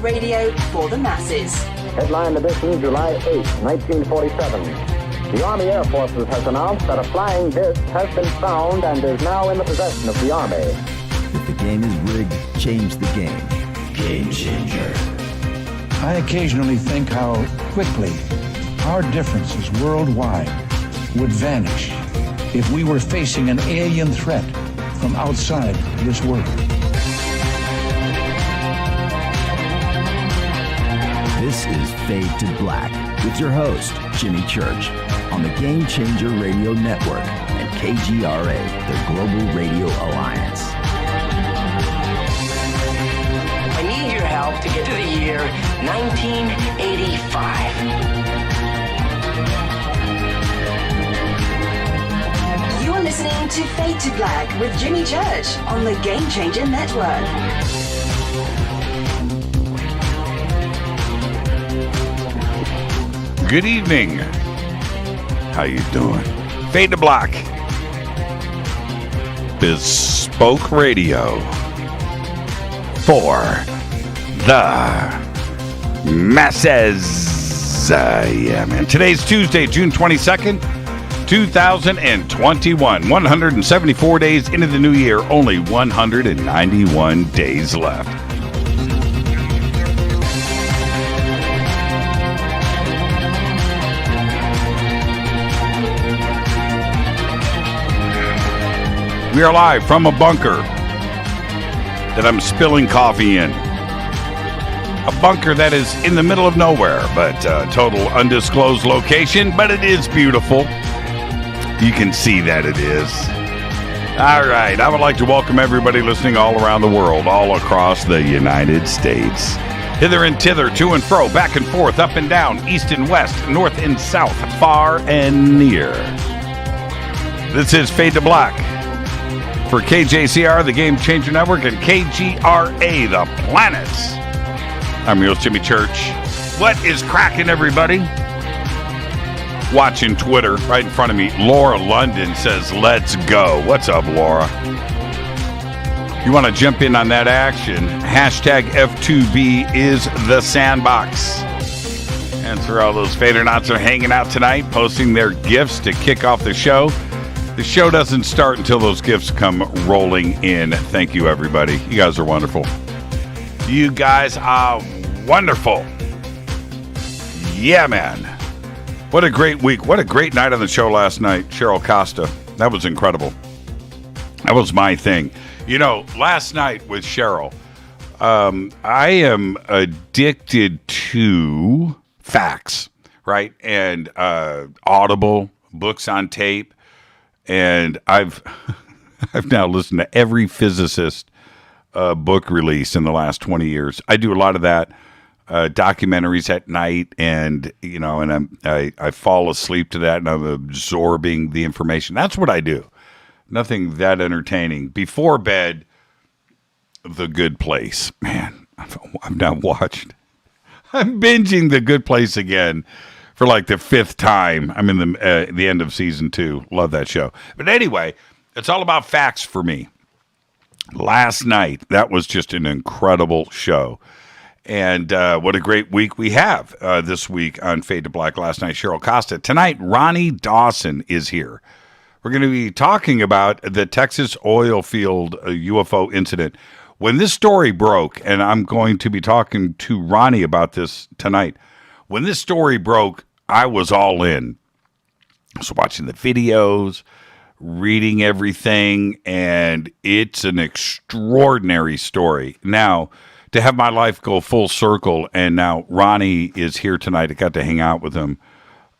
radio for the masses. Headline edition, July 8, 1947. The Army Air Forces has announced that a flying disc has been found and is now in the possession of the Army. If the game is rigged, change the game. Game changer. I occasionally think how quickly our differences worldwide would vanish if we were facing an alien threat from outside this world. This is Fade to Black with your host, Jimmy Church, on the Game Changer Radio Network and KGRA, the Global Radio Alliance. I need your help to get to the year 1985. You're listening to Fade to Black with Jimmy Church on the Game Changer Network. Good evening. How you doing? Fade to Black. Bespoke Radio for the masses. Yeah, man. Today's Tuesday, June 22nd, 2021. 174 days into the new year. Only 191 days left. We are live from a bunker that I'm spilling coffee in. A bunker that is in the middle of nowhere, but total undisclosed location, but it is beautiful. You can see that it is. All right, I would like to welcome everybody listening all around the world, all across the United States. Hither and thither, to and fro, back and forth, up and down, east and west, north and south, far and near. This is Fade to Black for KJCR, the Game Changer Network, and KGRA, the planets. I'm your host, Jimmy Church. What is cracking, everybody? Watching Twitter right in front of me. Laura London says, let's go. What's up, Laura? You want to jump in on that action? Hashtag F2B is the sandbox. And so all those Fadernauts are hanging out tonight, posting their gifts to kick off the show. The show doesn't start until those gifts come rolling in. Thank you, everybody. You guys are wonderful. You guys are wonderful. Yeah, man. What a great week. What a great night on the show last night. Cheryl Costa. That was incredible. That was my thing. You know, last night with Cheryl, I am addicted to facts, right? And Audible, books on tape. And I've now listened to every physicist book release in the last 20 years. I do a lot of that, documentaries at night, and you know, and I fall asleep to that, and I'm absorbing the information. That's what I do. Nothing that entertaining. Before bed, The Good Place. Man, I've now watched. I'm binging The Good Place again. For like the fifth time. I'm in the end of season 2. Love that show. But anyway, it's all about facts for me. Last night, that was just an incredible show. And what a great week we have this week on Fade to Black. Last night, Cheryl Costa. Tonight, Ronny Dawson is here. We're going to be talking about the Texas Oilfield UFO incident. When this story broke, and I'm going to be talking to Ronnie about this tonight. When this story broke, I was all in. I was watching the videos, reading everything, and it's an extraordinary story. Now, to have my life go full circle, and now Ronnie is here tonight. I got to hang out with him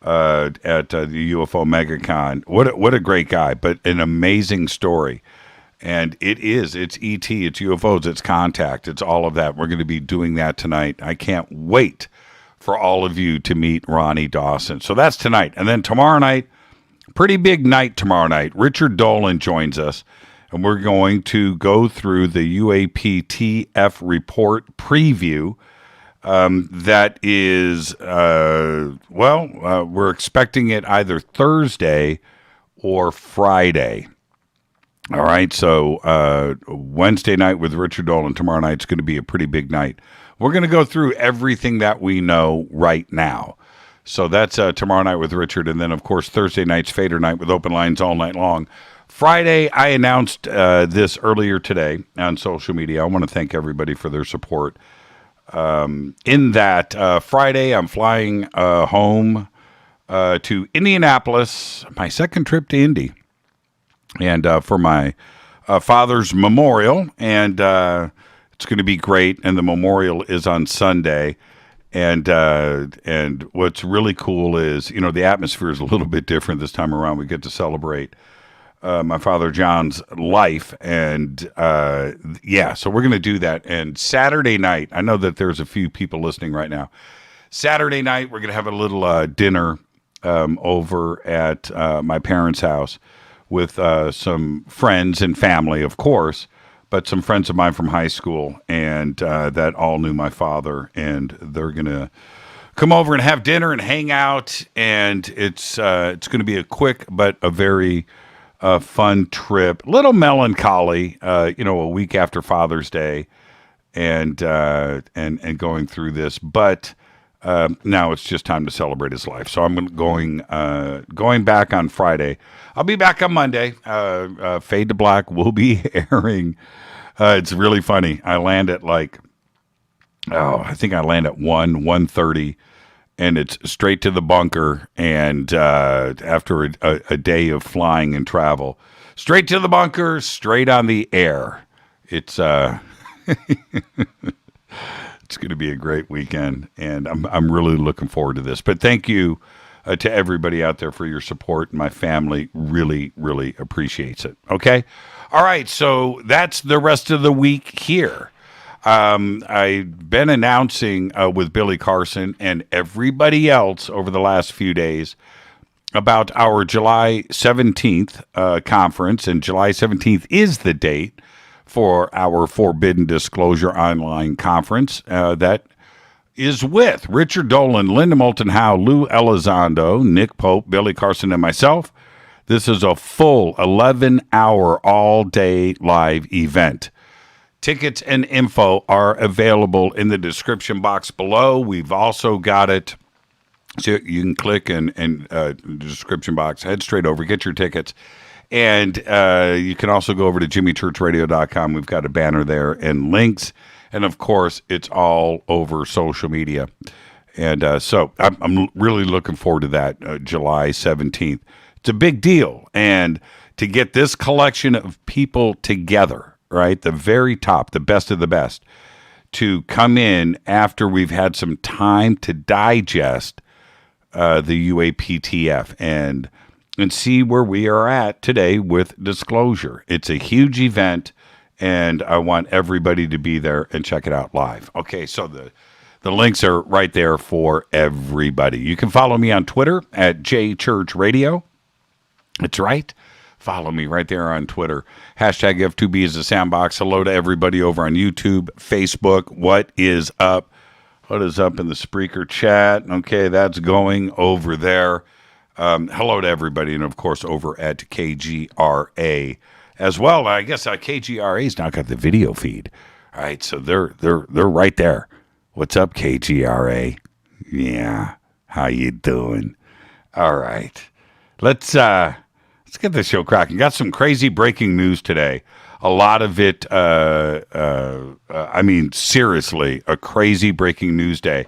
at the UFO MegaCon. What a great guy, but an amazing story. And it's ET, it's UFOs, it's contact, it's all of that. We're going to be doing that tonight. I can't wait for all of you to meet Ronnie Dawson. So that's tonight. And then tomorrow night, pretty big night tomorrow night. Richard Dolan joins us, and we're going to go through the UAPTF report preview. That is, we're expecting it either Thursday or Friday. All right, so Wednesday night with Richard Dolan. Tomorrow night's going to be a pretty big night. We're going to go through everything that we know right now. So that's tomorrow night with Richard. And then, of course, Thursday night's Fader Night with open lines all night long. Friday, I announced this earlier today on social media. I want to thank everybody for their support. In that Friday, I'm flying home to Indianapolis, my second trip to Indy, and for my father's memorial. And it's going to be great. And the memorial is on Sunday. And what's really cool is, you know, the atmosphere is a little bit different this time around. We get to celebrate my father John's life, and so we're going to do that. And Saturday night, I know that there's a few people listening right now. Saturday night, we're going to have a little dinner over at my parents' house with some friends and family, of course, but some friends of mine from high school, and that all knew my father, and they're going to come over and have dinner and hang out, and it's going to be a quick but a very fun trip. A little melancholy, a week after Father's Day, and going through this, but now it's just time to celebrate his life. So I'm going back on Friday. I'll be back on Monday. Fade to Black will be airing. It's really funny. I land at I think I land at 1:30. And it's straight to the bunker, and after a day of flying and travel, straight to the bunker, straight on the air. It's it's going to be a great weekend, and I'm really looking forward to this. But thank you to everybody out there for your support. My family really, really appreciates it. Okay, all right. So that's the rest of the week here. I've been announcing with Billy Carson and everybody else over the last few days about our July 17th conference, and July 17th is the date for our Forbidden Disclosure Online Conference that is with Richard Dolan, Linda Moulton Howe, Lou Elizondo, Nick Pope, Billy Carson, and myself. This is a full 11-hour all-day live event. Tickets and info are available in the description box below. We've also got it, so you can click and the description box, head straight over, get your tickets. And you can also go over to jimmychurchradio.com. We've got a banner there and links. And, of course, it's all over social media. And so I'm really looking forward to that, July 17th. It's a big deal. And to get this collection of people together, right, the very top, the best of the best, to come in after we've had some time to digest the UAPTF and see where we are at today with disclosure. It's a huge event, and I want everybody to be there and check it out live. Okay, so the links are right there for everybody. You can follow me on Twitter at JChurchRadio. That's right. Follow me right there on Twitter. Hashtag F2B is the Sandbox. Hello to everybody over on YouTube, Facebook. What is up? What is up in the Spreaker chat? Okay, that's going over there. Hello to everybody, and of course over at KGRA as well. I guess KGRA's now got the video feed. All right, so they're right there. What's up, KGRA? Yeah, how you doing? All right, let's get this show cracking. Got some crazy breaking news today. A lot of it, seriously, a crazy breaking news day.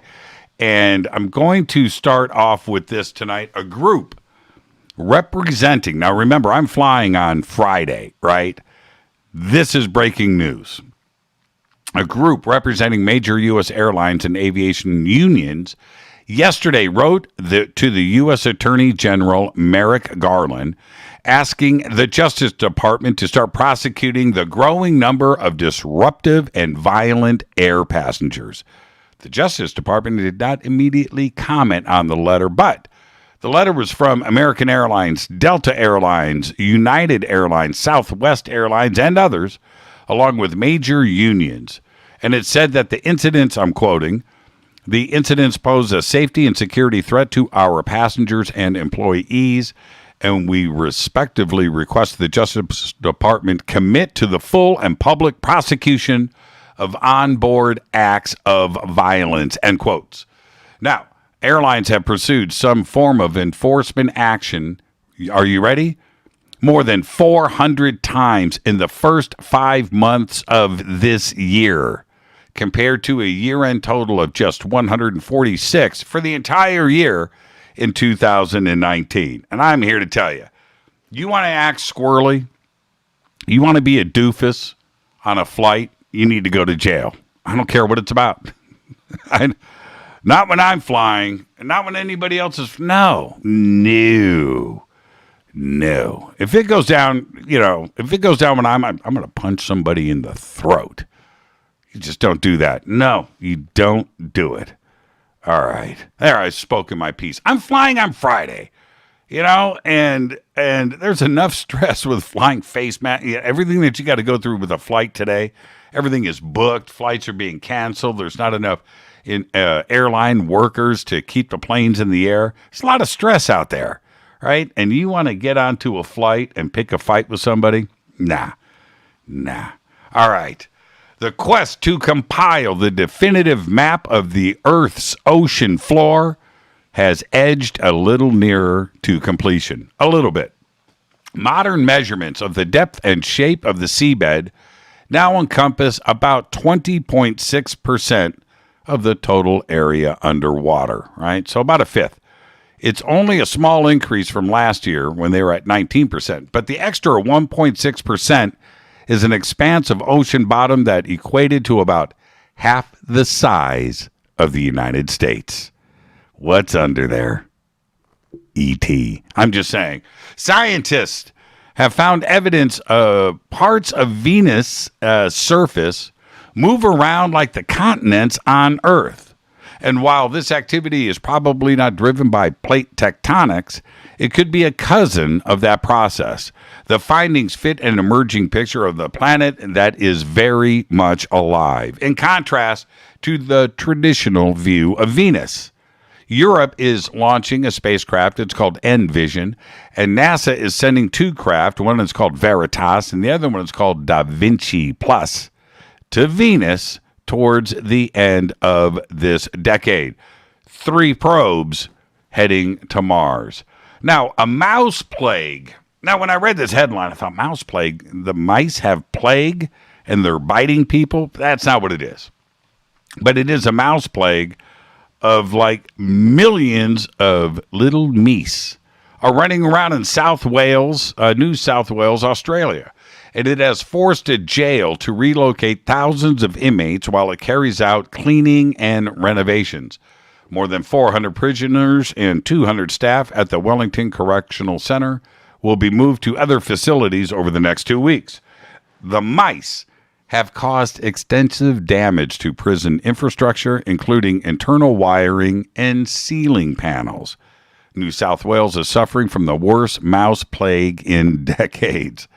And I'm going to start off with this tonight. A group representing, now remember, I'm flying on Friday, right? This is breaking news. A group representing major U.S. airlines and aviation unions yesterday wrote to the U.S. Attorney General Merrick Garland, asking the Justice Department to start prosecuting the growing number of disruptive and violent air passengers. The Justice Department did not immediately comment on the letter, but the letter was from American Airlines, Delta Airlines, United Airlines, Southwest Airlines, and others, along with major unions. And it said that the incidents, I'm quoting, the incidents pose a safety and security threat to our passengers and employees, and we respectively request the Justice Department commit to the full and public prosecution of onboard acts of violence, end quotes. Now, airlines have pursued some form of enforcement action. Are you ready? More than 400 times in the first 5 months of this year, compared to a year-end total of just 146 for the entire year in 2019. And I'm here to tell you, you want to act squirrely? You want to be a doofus on a flight? You need to go to jail. I don't care what it's about. Not when I'm flying, and not when anybody else is. No. If it goes down, if it goes down when I'm going to punch somebody in the throat. You just don't do that. No, you don't do it. All right. There, I've spoken my piece. I'm flying on Friday, and there's enough stress with flying face mask. Everything that you got to go through with a flight today, everything is booked. Flights are being canceled. There's not enough airline workers to keep the planes in the air. There's a lot of stress out there, right? And you want to get onto a flight and pick a fight with somebody? Nah. All right. The quest to compile the definitive map of the Earth's ocean floor has edged a little nearer to completion. A little bit. Modern measurements of the depth and shape of the seabed now encompass about 20.6% of the total area underwater, right? So about a fifth. It's only a small increase from last year when they were at 19%, but the extra 1.6% is an expanse of ocean bottom that equated to about half the size of the United States. What's under there? E.T. I'm just saying. Scientists have found evidence of parts of Venus' surface move around like the continents on Earth. And while this activity is probably not driven by plate tectonics, it could be a cousin of that process. The findings fit an emerging picture of the planet that is very much alive, in contrast to the traditional view of Venus. Europe is launching a spacecraft. It's called Envision, and NASA is sending two craft. One is called Veritas, and the other one is called Da Vinci Plus, to Venus towards the end of this decade. 3 probes heading to Mars. Now, a mouse plague. Now, when I read this headline, I thought, mouse plague, the mice have plague and they're biting people? That's not what it is. But it is a mouse plague of like millions of little mice are running around in South Wales, New South Wales, Australia. And it has forced a jail to relocate thousands of inmates while it carries out cleaning and renovations. More than 400 prisoners and 200 staff at the Wellington Correctional Center will be moved to other facilities over the next 2 weeks. The mice have caused extensive damage to prison infrastructure, including internal wiring and ceiling panels. New South Wales is suffering from the worst mouse plague in decades.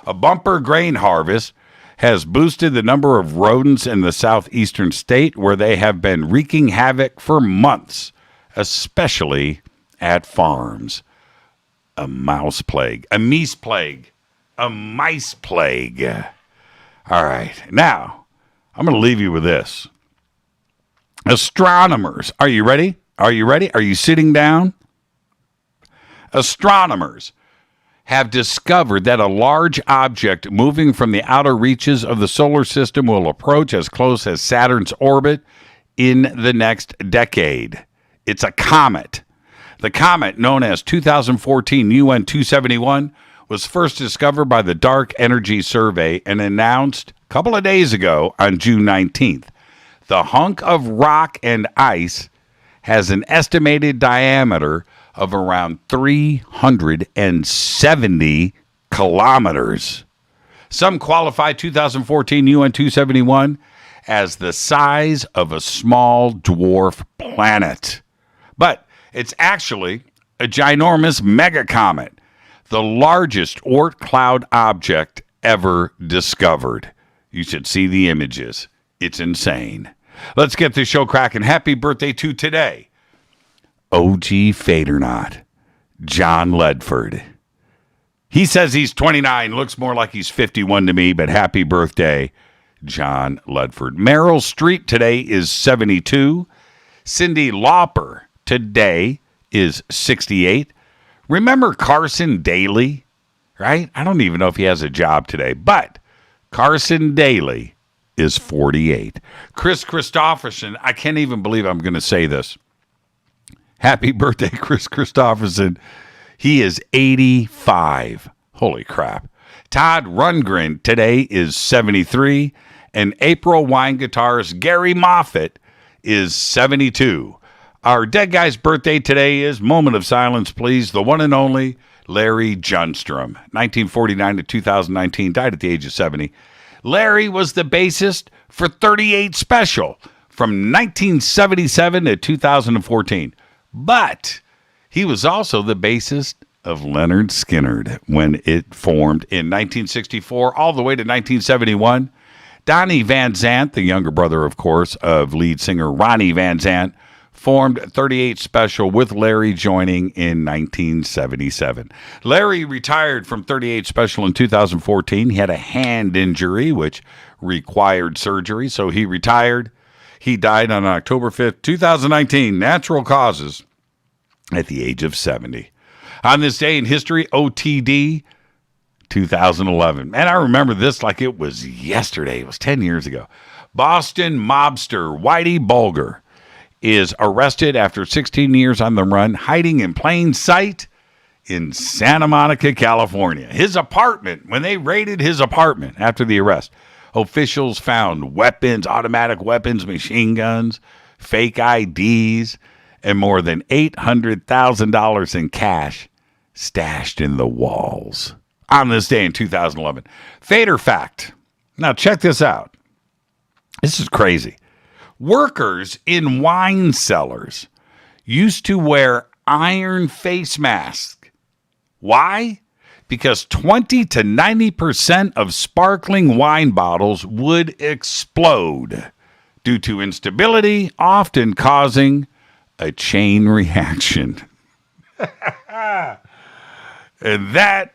A bumper grain harvest has boosted the number of rodents in the southeastern state, where they have been wreaking havoc for months, especially at farms. A mouse plague, a mice plague, a mice plague. All right, now I'm going to leave you with this. Astronomers, are you ready? Are you ready? Are you sitting down? Astronomers have discovered that a large object moving from the outer reaches of the solar system will approach as close as Saturn's orbit in the next decade. It's a comet. The comet, known as 2014 UN 271, was first discovered by the Dark Energy Survey and announced a couple of days ago on June 19th. The hunk of rock and ice has an estimated diameter of around 370 kilometers. Some qualify 2014 UN 271 as the size of a small dwarf planet. But it's actually a ginormous megacomet, the largest Oort cloud object ever discovered. You should see the images. It's insane. Let's get this show cracking. Happy birthday to today, OG Fade or Not, John Ledford. He says he's 29, looks more like he's 51 to me, but happy birthday, John Ledford. Meryl Streep today is 72. Cyndi Lauper today is 68. Remember Carson Daly, right? I don't even know if he has a job today, but Carson Daly is 48. Chris Christopherson, I can't even believe I'm going to say this. Happy birthday, Chris Christopherson. He is 85. Holy crap. Todd Rundgren today is 73. And April wine guitarist Gary Moffat is 72. Our dead guy's birthday today is, moment of silence, please, the one and only Larry Junstrom. 1949 to 2019, died at the age of 70. Larry was the bassist for 38 Special from 1977 to 2014. But he was also the bassist of Leonard Skinner when it formed in 1964 all the way to 1971. Donnie Van Zant, the younger brother, of course, of lead singer Ronnie Van Zant, formed 38 Special with Larry joining in 1977. Larry retired from 38 Special in 2014. He had a hand injury, which required surgery, so he retired. He died on October 5th, 2019, natural causes, at the age of 70. On this day in history, OTD, 2011. And I remember this like it was yesterday. It was 10 years ago. Boston mobster Whitey Bulger is arrested after 16 years on the run, hiding in plain sight in Santa Monica, California. His apartment, when they raided his apartment after the arrest, officials found weapons, automatic weapons, machine guns, fake IDs, and more than $800,000 in cash stashed in the walls. On this day in 2011. Fader fact. Now check this out. This is crazy. Workers in wine cellars used to wear iron face masks. Why? Because 20 to 90% of sparkling wine bottles would explode due to instability, often causing a chain reaction. And that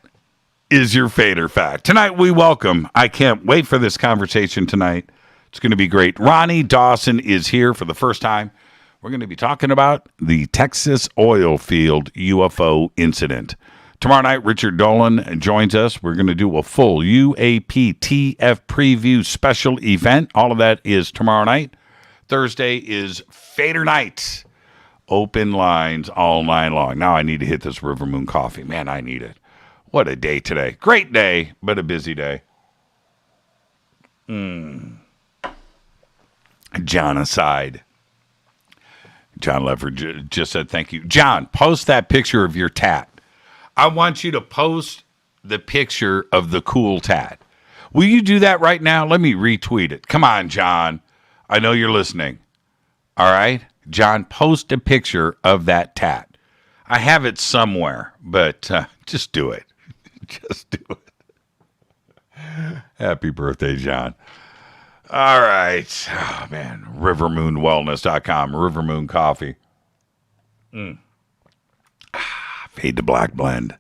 is your Fader fact. Tonight we welcome, I can't wait for this conversation tonight. It's going to be great. Ronny Dawson is here for the first time. We're going to be talking about the Texas Oilfield UFO incident. Tomorrow night, Richard Dolan joins us. We're going to do a full UAPTF preview special event. All of that is tomorrow night. Thursday is Fader night. Open lines all night long. Now I need to hit this River Moon coffee. Man, I need it. What a day today. Great day, but a busy day. John aside. John Lefford just said thank you. John, post that picture of your tat. I want you to post the picture of the cool tat. Will you do that right now? Let me retweet it. Come on, John. I know you're listening. All right? John, post a picture of that tat. I have it somewhere, but just do it. Just do it. Happy birthday, John. All right. Oh, man. Rivermoonwellness.com. Rivermoon Coffee. Fade to Black blend.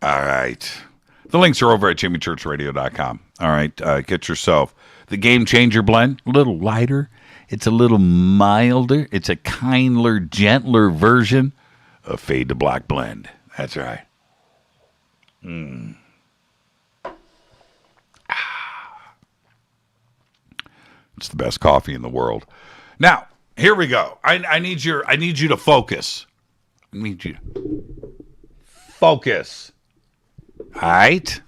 All right. The links are over at jimmychurchradio.com. All right. Get yourself the Game Changer blend. A little lighter. It's a little milder. It's a kinder, gentler version of Fade to Black blend. That's right. It's the best coffee in the world. Now, here we go. I need you to focus. I need you to focus. All right?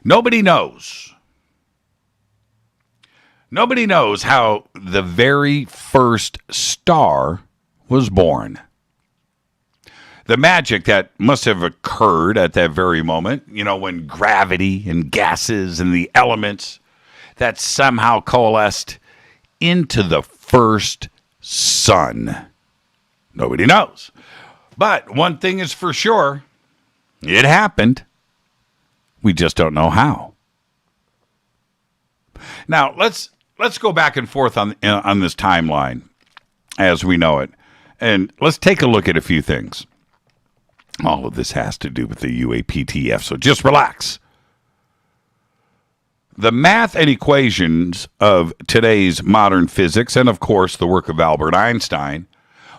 Nobody knows how the very first star was born. The magic that must have occurred at that very moment, when gravity and gases and the elements that somehow coalesced into the first sun. Nobody knows. But one thing is for sure, it happened. We just don't know how. Now, let's go back and forth on this timeline as we know it. And let's take a look at a few things. All of this has to do with the UAPTF, so just relax. the math and equations of today's modern physics, and of course the work of Albert Einstein,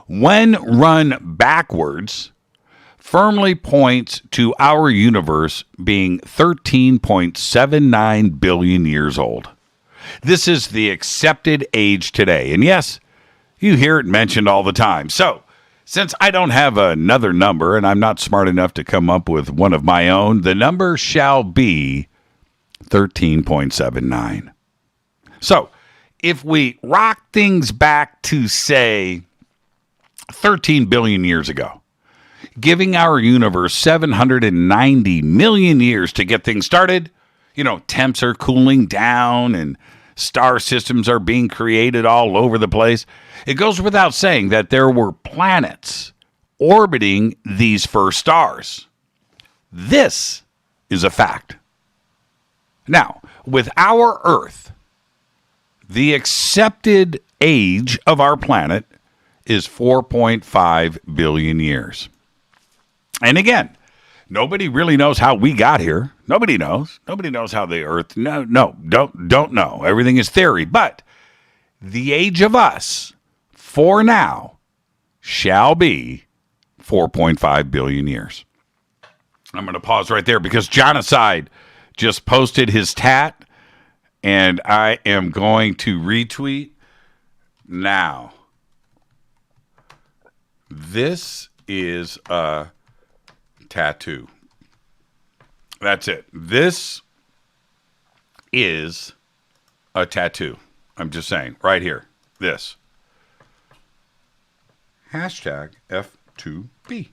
when run backwards, firmly points to our universe being 13.79 billion years old. This is the accepted age today. And yes, you hear it mentioned all the time. So, since I don't have another number and I'm not smart enough to come up with one of my own, the number shall be 13.79. So, if we rock things back to, say, 13 billion years ago, giving our universe 790 million years to get things started, temps are cooling down and star systems are being created all over the place. It goes without saying that there were planets orbiting these first stars. This is a fact. Now, with our Earth, the accepted age of our planet is 4.5 billion years. And again, nobody really knows how we got here. Nobody knows. Nobody knows how the Earth... don't know. Everything is theory. But the age of us, for now, shall be 4.5 billion years. I'm going to pause right there because Genocide just posted his tat, and I am going to retweet now. This is a tattoo. That's it. This is a tattoo. I'm just saying, right here. This. Hashtag F2B.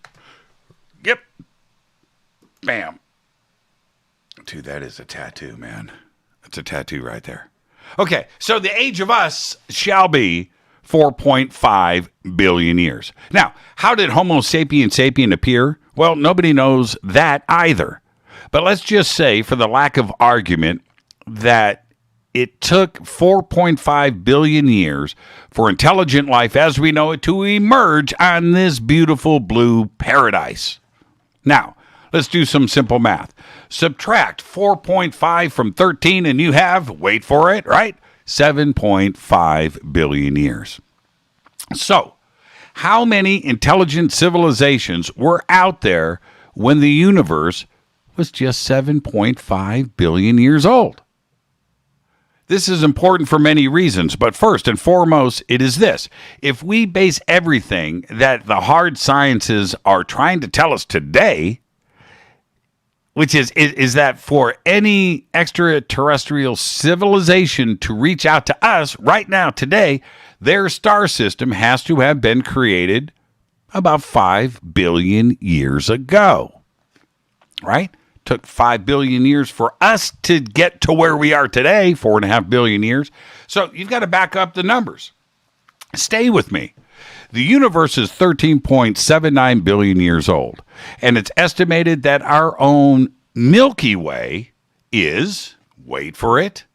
Yep. Bam. Dude, that is a tattoo, man. That's a tattoo right there. Okay, so the age of us shall be 4.5 billion years. Now, how did Homo sapien appear? Well, nobody knows that either. But let's just say, for the lack of argument, that it took 4.5 billion years for intelligent life as we know it to emerge on this beautiful blue paradise. Now, let's do some simple math. Subtract 4.5 from 13 and you have, wait for it, right? 7.5 billion years. So, how many intelligent civilizations were out there when the universe was just 7.5 billion years old? This is important for many reasons, but first and foremost, it is this. If we base everything that the hard sciences are trying to tell us today, which is that for any extraterrestrial civilization to reach out to us right now, today, their star system has to have been created about 5 billion years ago, right? Took 5 billion years for us to get to where we are today, 4.5 billion years. So you've got to back up the numbers. Stay with me. The universe is 13.79 billion years old, and it's estimated that our own Milky Way is, wait for it,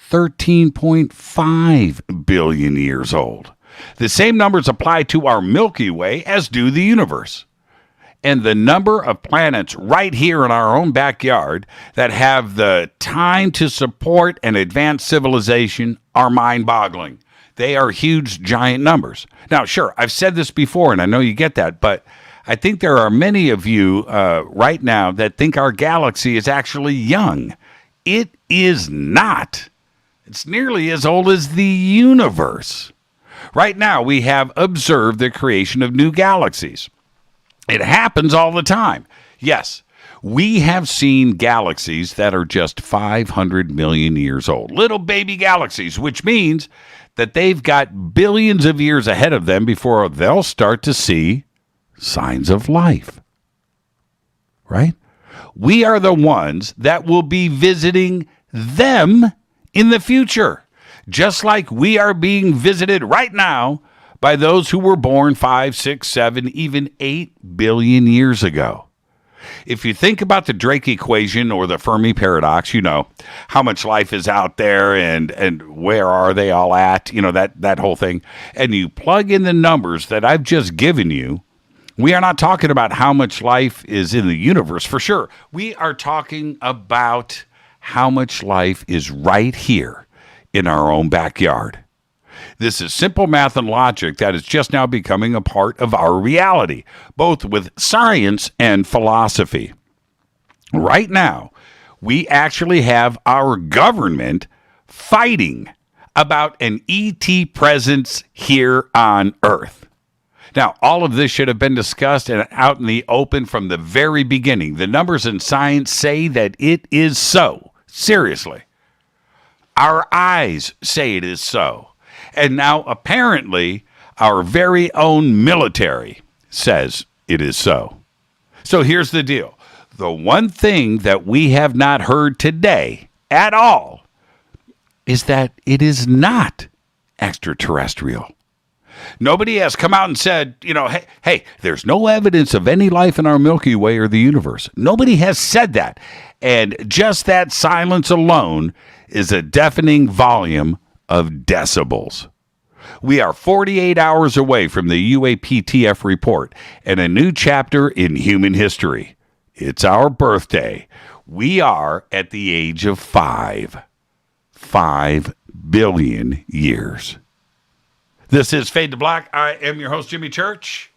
13.5 billion years old. The same numbers apply to our Milky Way as do the universe. And the number of planets right here in our own backyard that have the time to support an advanced civilization are mind-boggling. They are huge, giant numbers. Now, sure, I've said this before, and I know you get that, but I think there are many of you right now that think our galaxy is actually young. It is not. It's nearly as old as the universe. Right now, we have observed the creation of new galaxies. It happens all the time. Yes, we have seen galaxies that are just 500 million years old. Little baby galaxies, which means that they've got billions of years ahead of them before they'll start to see signs of life. Right? We are the ones that will be visiting them in the future, just like we are being visited right now by those who were born 5, 6, 7, even 8 billion years ago. If you think about the Drake equation or the Fermi paradox, you know how much life is out there and where are they all at, you know, that whole thing, and you plug in the numbers that I've just given you, we are not talking about how much life is in the universe for sure. We are talking about how much life is right here in our own backyard. This is simple math and logic that is just now becoming a part of our reality, both with science and philosophy. Right now, we actually have our government fighting about an ET presence here on Earth. Now, all of this should have been discussed and out in the open from the very beginning. The numbers in science say that it is so. Seriously. Our eyes say it is so. And now, apparently, our very own military says it is so. So here's the deal. The one thing that we have not heard today at all is that it is not extraterrestrial. Nobody has come out and said, hey, there's no evidence of any life in our Milky Way or the universe. Nobody has said that. And just that silence alone is a deafening volume of decibels. We are 48 hours away from the UAPTF report and a new chapter in human history. It's our birthday. We are at the age of 5 billion years. This is Fade to Black. I am your host, Jimmy Church.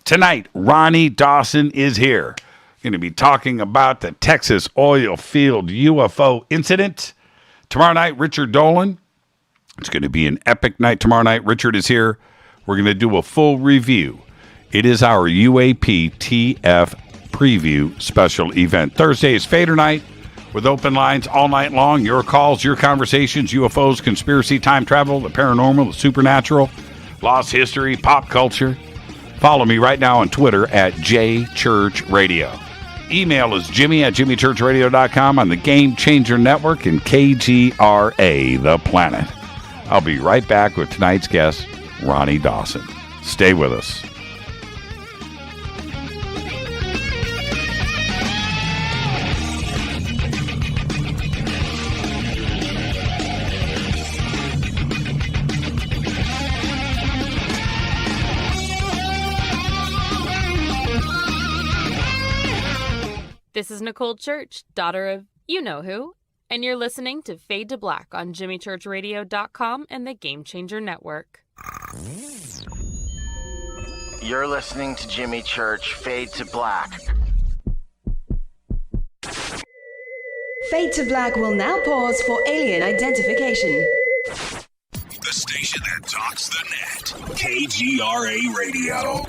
Tonight, Ronny Dawson is here. Going to be talking about the Texas Oilfield UFO incident. Tomorrow night, Richard Dolan. It's going to be an epic night tomorrow night. Richard is here. We're going to do a full review. It is our UAPTF preview special event. Thursday is Fader night with open lines all night long. Your calls, your conversations, UFOs, conspiracy, time travel, the paranormal, the supernatural, lost history, pop culture. Follow me right now on Twitter at JChurchRadio. Email is Jimmy@JimmyChurchRadio.com on the Game Changer Network and KGRA, The Planet. I'll be right back with tonight's guest, Ronny Dawson. Stay with us. This is Nicole Church, daughter of you-know-who, and you're listening to Fade to Black on JimmyChurchRadio.com and the Game Changer Network. You're listening to Jimmy Church, Fade to Black. Fade to Black will now pause for alien identification. The station that talks the net. KGRA Radio.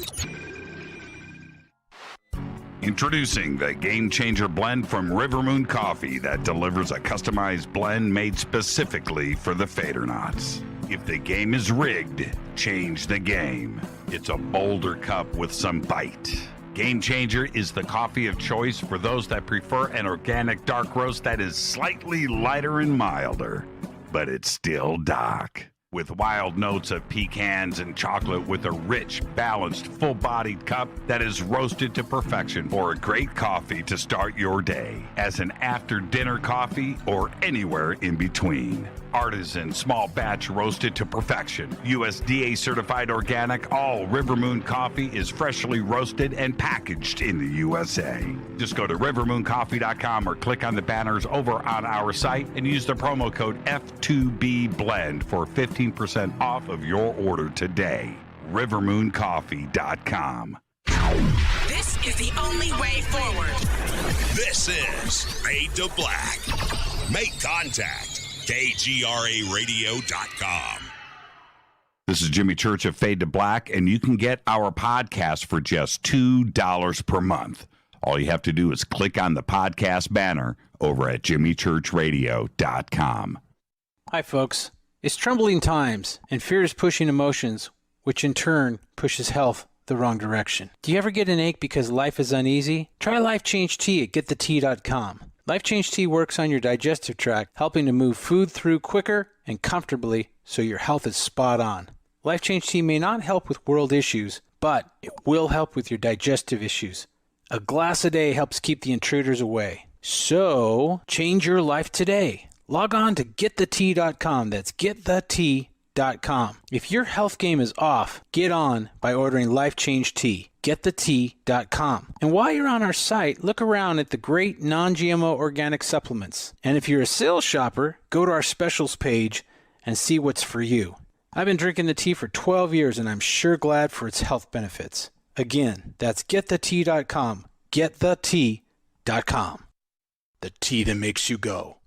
Introducing the Game Changer blend from River Moon Coffee that delivers a customized blend made specifically for the Fadernauts. If the game is rigged, change the game. It's a bolder cup with some bite. Game Changer is the coffee of choice for those that prefer an organic dark roast that is slightly lighter and milder, but it's still dark. With wild notes of pecans and chocolate with a rich, balanced, full-bodied cup that is roasted to perfection for a great coffee to start your day, as an after-dinner coffee or anywhere in between. Artisan, small batch roasted to perfection. USDA certified organic, all River Moon coffee is freshly roasted and packaged in the USA. Just go to rivermooncoffee.com or click on the banners over on our site and use the promo code F2BBLEND for 15% off of your order today. rivermooncoffee.com. This is the only way forward. This is Fade to Black. Make contact. KGRARadio.com. This is Jimmy Church of Fade to Black, and you can get our podcast for just $2 per month. All you have to do is click on the podcast banner over at JimmyChurchRadio.com. Hi, folks. It's troubling times, and fear is pushing emotions, which in turn pushes health the wrong direction. Do you ever get an ache because life is uneasy? Try Life Change Tea at wtih.com. Life Change Tea works on your digestive tract, helping to move food through quicker and comfortably so your health is spot on. Life Change Tea may not help with world issues, but it will help with your digestive issues. A glass a day helps keep the intruders away. So, change your life today. Log on to getthetea.com. That's getthetea.com. GetTheT.com. If your health game is off, get on by ordering Life Change Tea. GetTheT.com. And while you're on our site, look around at the great non-GMO organic supplements. And if you're a sales shopper, go to our specials page and see what's for you. I've been drinking the tea for 12 years, and I'm sure glad for its health benefits. Again, that's GetTheT.com. GetTheT.com. The tea that makes you go.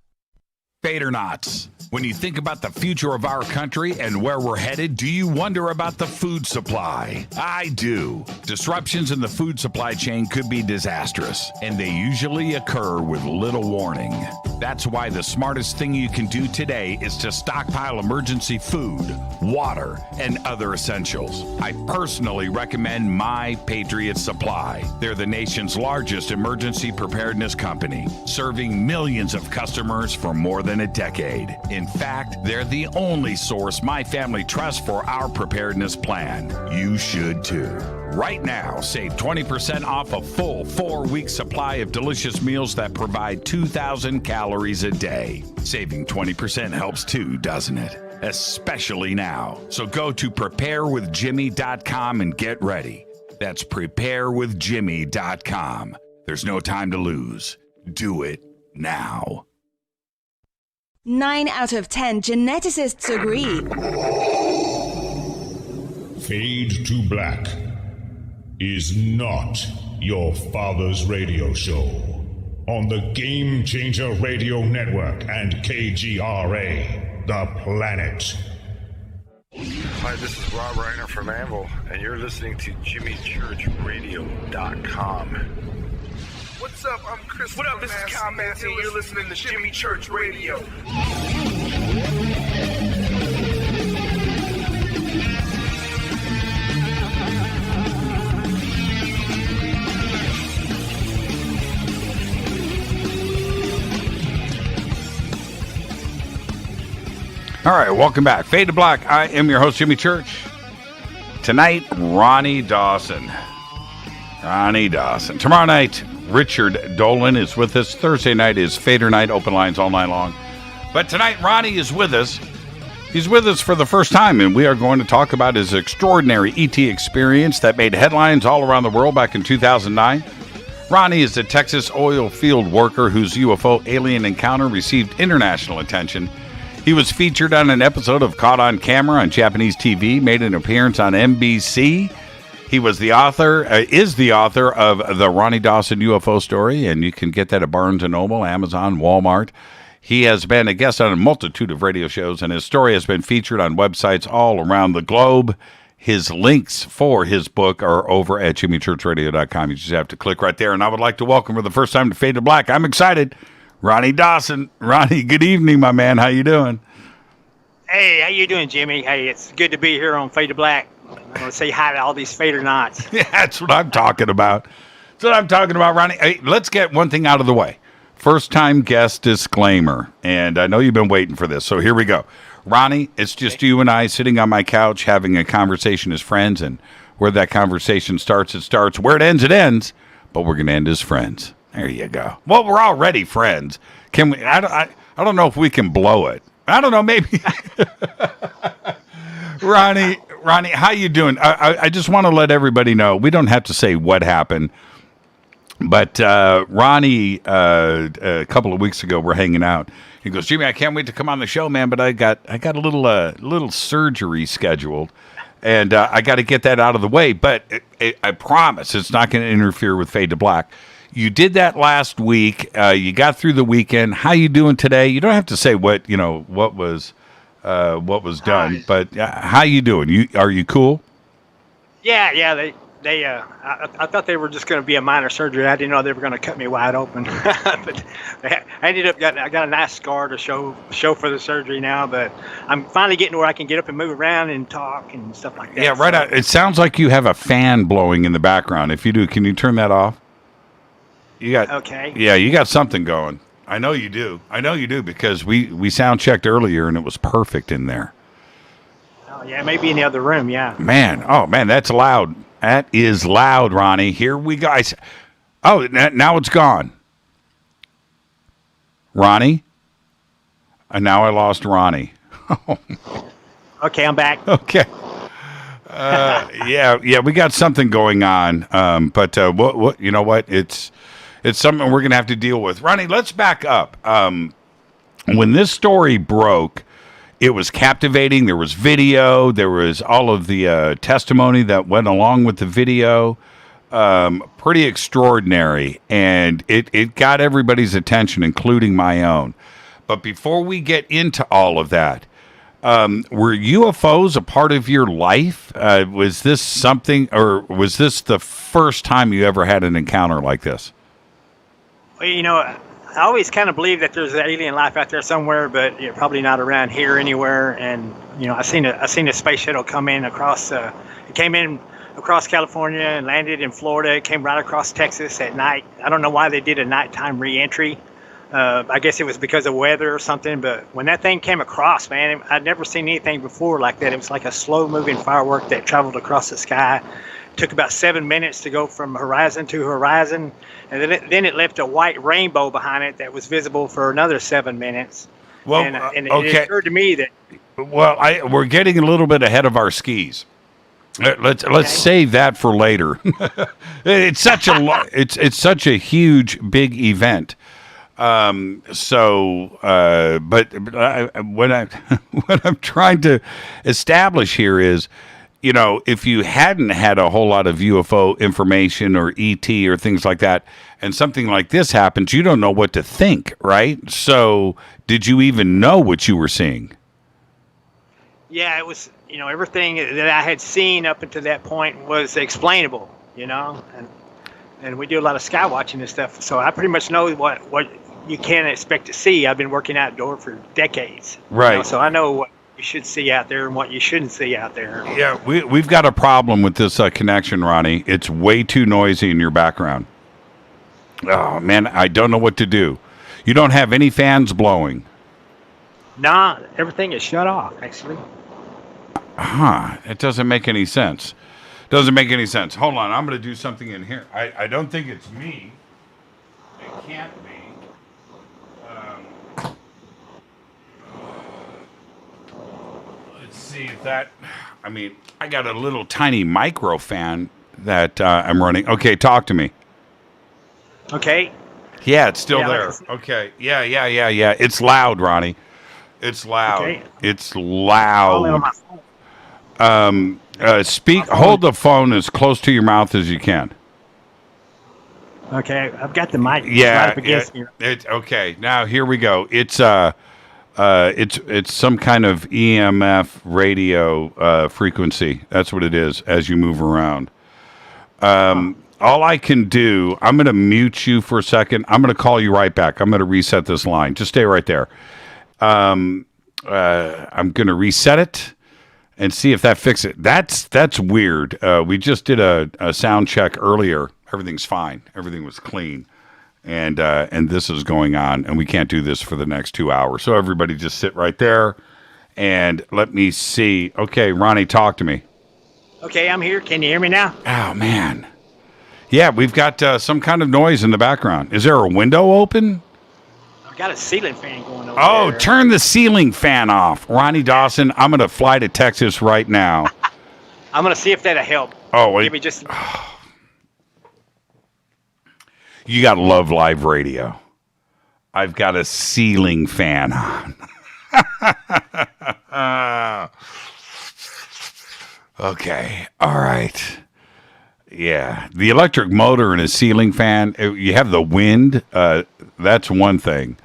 Fadernauts. When you think about the future of our country and where we're headed, do you wonder about the food supply? I do. Disruptions in the food supply chain could be disastrous, and they usually occur with little warning. That's why the smartest thing you can do today is to stockpile emergency food, water, and other essentials. I personally recommend My Patriot Supply. They're the nation's largest emergency preparedness company, serving millions of customers for more than a decade. In fact, they're the only source my family trusts for our preparedness plan. You should too. Right now, save 20% off a full 4-week supply of delicious meals that provide 2,000 calories a day. Saving 20% helps too, doesn't it? Especially now. So go to preparewithjimmy.com and get ready. That's preparewithjimmy.com. There's no time to lose. Do it now. 9 out of 10 geneticists agree. Fade to Black is not your father's radio show on the Game Changer Radio Network and KGRA, The Planet. Hi, this is Rob Reiner from Anvil, and you're listening to JimmyChurchRadio.com. What's up? I'm Chris. What up? This is Kyle Manson. You're listening to Jimmy Church Radio. All right, welcome back. Fade to Black. I am your host, Jimmy Church. Tonight, Ronnie Dawson. Ronnie Dawson. Tomorrow night, Richard Dolan is with us. Thursday night is Fader night, open lines all night long. But tonight, Ronnie is with us. He's with us for the first time, and we are going to talk about his extraordinary ET experience that made headlines all around the world back in 2009. Ronnie is a Texas oil field worker whose UFO alien encounter received international attention. He was featured on an episode of Caught on Camera on Japanese TV, made an appearance on NBC. He was the author, is the author of the Ronnie Dawson UFO story, and you can get that at Barnes & Noble, Amazon, Walmart. He has been a guest on a multitude of radio shows, and his story has been featured on websites all around the globe. His links for his book are over at jimmychurchradio.com. You just have to click right there, and I would like to welcome for the first time to Fade to Black. I'm excited. Ronnie Dawson. Ronnie, good evening, my man. How you doing? Hey, how you doing, Jimmy? Hey, it's good to be here on Fade to Black. I want to say hi to all these Fader knots. Yeah, that's what I'm talking about. That's what I'm talking about, Ronnie. Hey, let's get one thing out of the way. First-time guest disclaimer, and I know you've been waiting for this, so here we go. Ronnie, it's just you and I sitting on my couch having a conversation as friends, and where that conversation starts, it starts. Where it ends, but we're going to end as friends. There you go. Well, we're already friends. Can we? I don't know if we can blow it. I don't know. Maybe. Ronnie, how you doing? I just want to let everybody know. We don't have to say what happened, but Ronnie, a couple of weeks ago, we're hanging out. He goes, Jimmy, I can't wait to come on the show, man. But I got a little surgery scheduled, and I got to get that out of the way. But I promise it's not going to interfere with Fade to Black. You did that last week. You got through the weekend. How you doing today? You don't have to say what was done, but how you doing? Are you cool? Yeah. I thought they were just going to be a minor surgery. I didn't know they were going to cut me wide open. But I ended up I got a nice scar to show for the surgery now. But I'm finally getting where I can get up and move around and talk and stuff like that. Yeah, right. So, it sounds like you have a fan blowing in the background. If you do, can you turn that off? You got okay. Yeah, you got something going. I know you do because we sound checked earlier and it was perfect in there. Oh yeah, maybe in the other room. Yeah. Man, that's loud. That is loud, Ronnie. Here we go. Now it's gone. Ronnie, and now I lost Ronnie. Okay, I'm back. Okay. Yeah, we got something going on. But what you know what? It's something we're gonna have to deal with. Ronnie, let's back up. When this story broke, it was captivating. There was video. There was all of the testimony that went along with the video. Pretty extraordinary, and it got everybody's attention, including my own. But before we get into all of that, were UFOs a part of your life? Was this something, or was this the first time you ever had an encounter like this? Well, you know, I always kind of believe that there's alien life out there somewhere, but probably not around here anywhere. And you know, I seen a space shuttle come in across. It came in across California and landed in Florida. It came right across Texas at night. I don't know why they did a nighttime reentry. I guess it was because of weather or something, but when that thing came across, man, I'd never seen anything before like that. It was like a slow-moving firework that traveled across the sky. It took about 7 minutes to go from horizon to horizon, and then it left a white rainbow behind it that was visible for another 7 minutes. Well, and okay. It occurred to me that... Well, we're getting a little bit ahead of our skis. Let's save that for later. It's such it's such a huge, big event. But what I'm trying to establish here is, you know, if you hadn't had a whole lot of UFO information or ET or things like that, and something like this happens, you don't know what to think, right? So did you even know what you were seeing? Yeah, it was, you know, everything that I had seen up until that point was explainable, you know, and we do a lot of sky watching and stuff. So I pretty much know what you can expect to see. I've been working outdoor for decades. Right. You know, so I know what you should see out there and what you shouldn't see out there. Yeah, we've got a problem with this connection, Ronnie. It's way too noisy in your background. Oh, man, I don't know what to do. You don't have any fans blowing? Nah, everything is shut off, actually. It doesn't make any sense. Doesn't make any sense. Hold on, I'm going to do something in here. I don't think it's me. It can't be. Let's see if that... I mean, I got a little tiny micro fan that I'm running. Okay, talk to me. Okay. Yeah, it's still there. Okay. Yeah. It's loud, Ronnie. It's loud. Okay. It's loud. Hold the phone as close to your mouth as you can. Okay, I've got the mic. Yeah. Right up against here. Okay. Now here we go. It's some kind of EMF radio frequency. That's what it is as you move around. All I can do, I'm going to mute you for a second. I'm going to call you right back. I'm going to reset this line. Just stay right there. I'm going to reset it and see if that fixes it. That's weird. We just did a sound check earlier. Everything's fine. Everything was clean. And this is going on, and we can't do this for the next 2 hours. So everybody just sit right there and let me see. Okay, Ronnie, talk to me. Okay, I'm here. Can you hear me now? Oh, man. Yeah, we've got some kind of noise in the background. Is there a window open? I've got a ceiling fan going over there. there. Turn the ceiling fan off. Ronnie Dawson, I'm going to fly to Texas right now. I'm going to see if that'll help. Oh, wait. Give me just... You got to love live radio. I've got a ceiling fan on. Okay. All right. Yeah. The electric motor and a ceiling fan, you have the wind. That's one thing.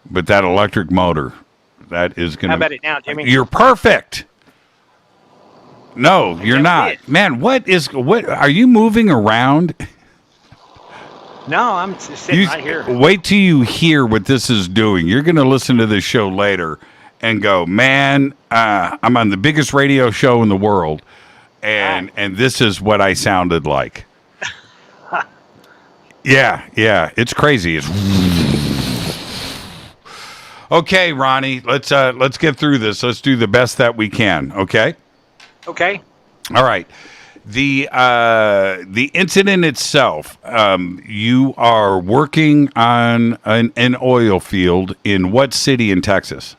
But that electric motor, that is going to... How about it now, Jimmy? You're perfect. No, you're not. Man, what are you moving around? No, I'm just sitting right here. Wait till you hear what this is doing. You're going to listen to this show later and go, man, I'm on the biggest radio show in the world, and this is what I sounded like. Yeah, it's crazy. It's okay, Ronnie. Let's get through this. Let's do the best that we can. Okay. Okay. All right. The incident itself, you are working on an oil field in what city in Texas?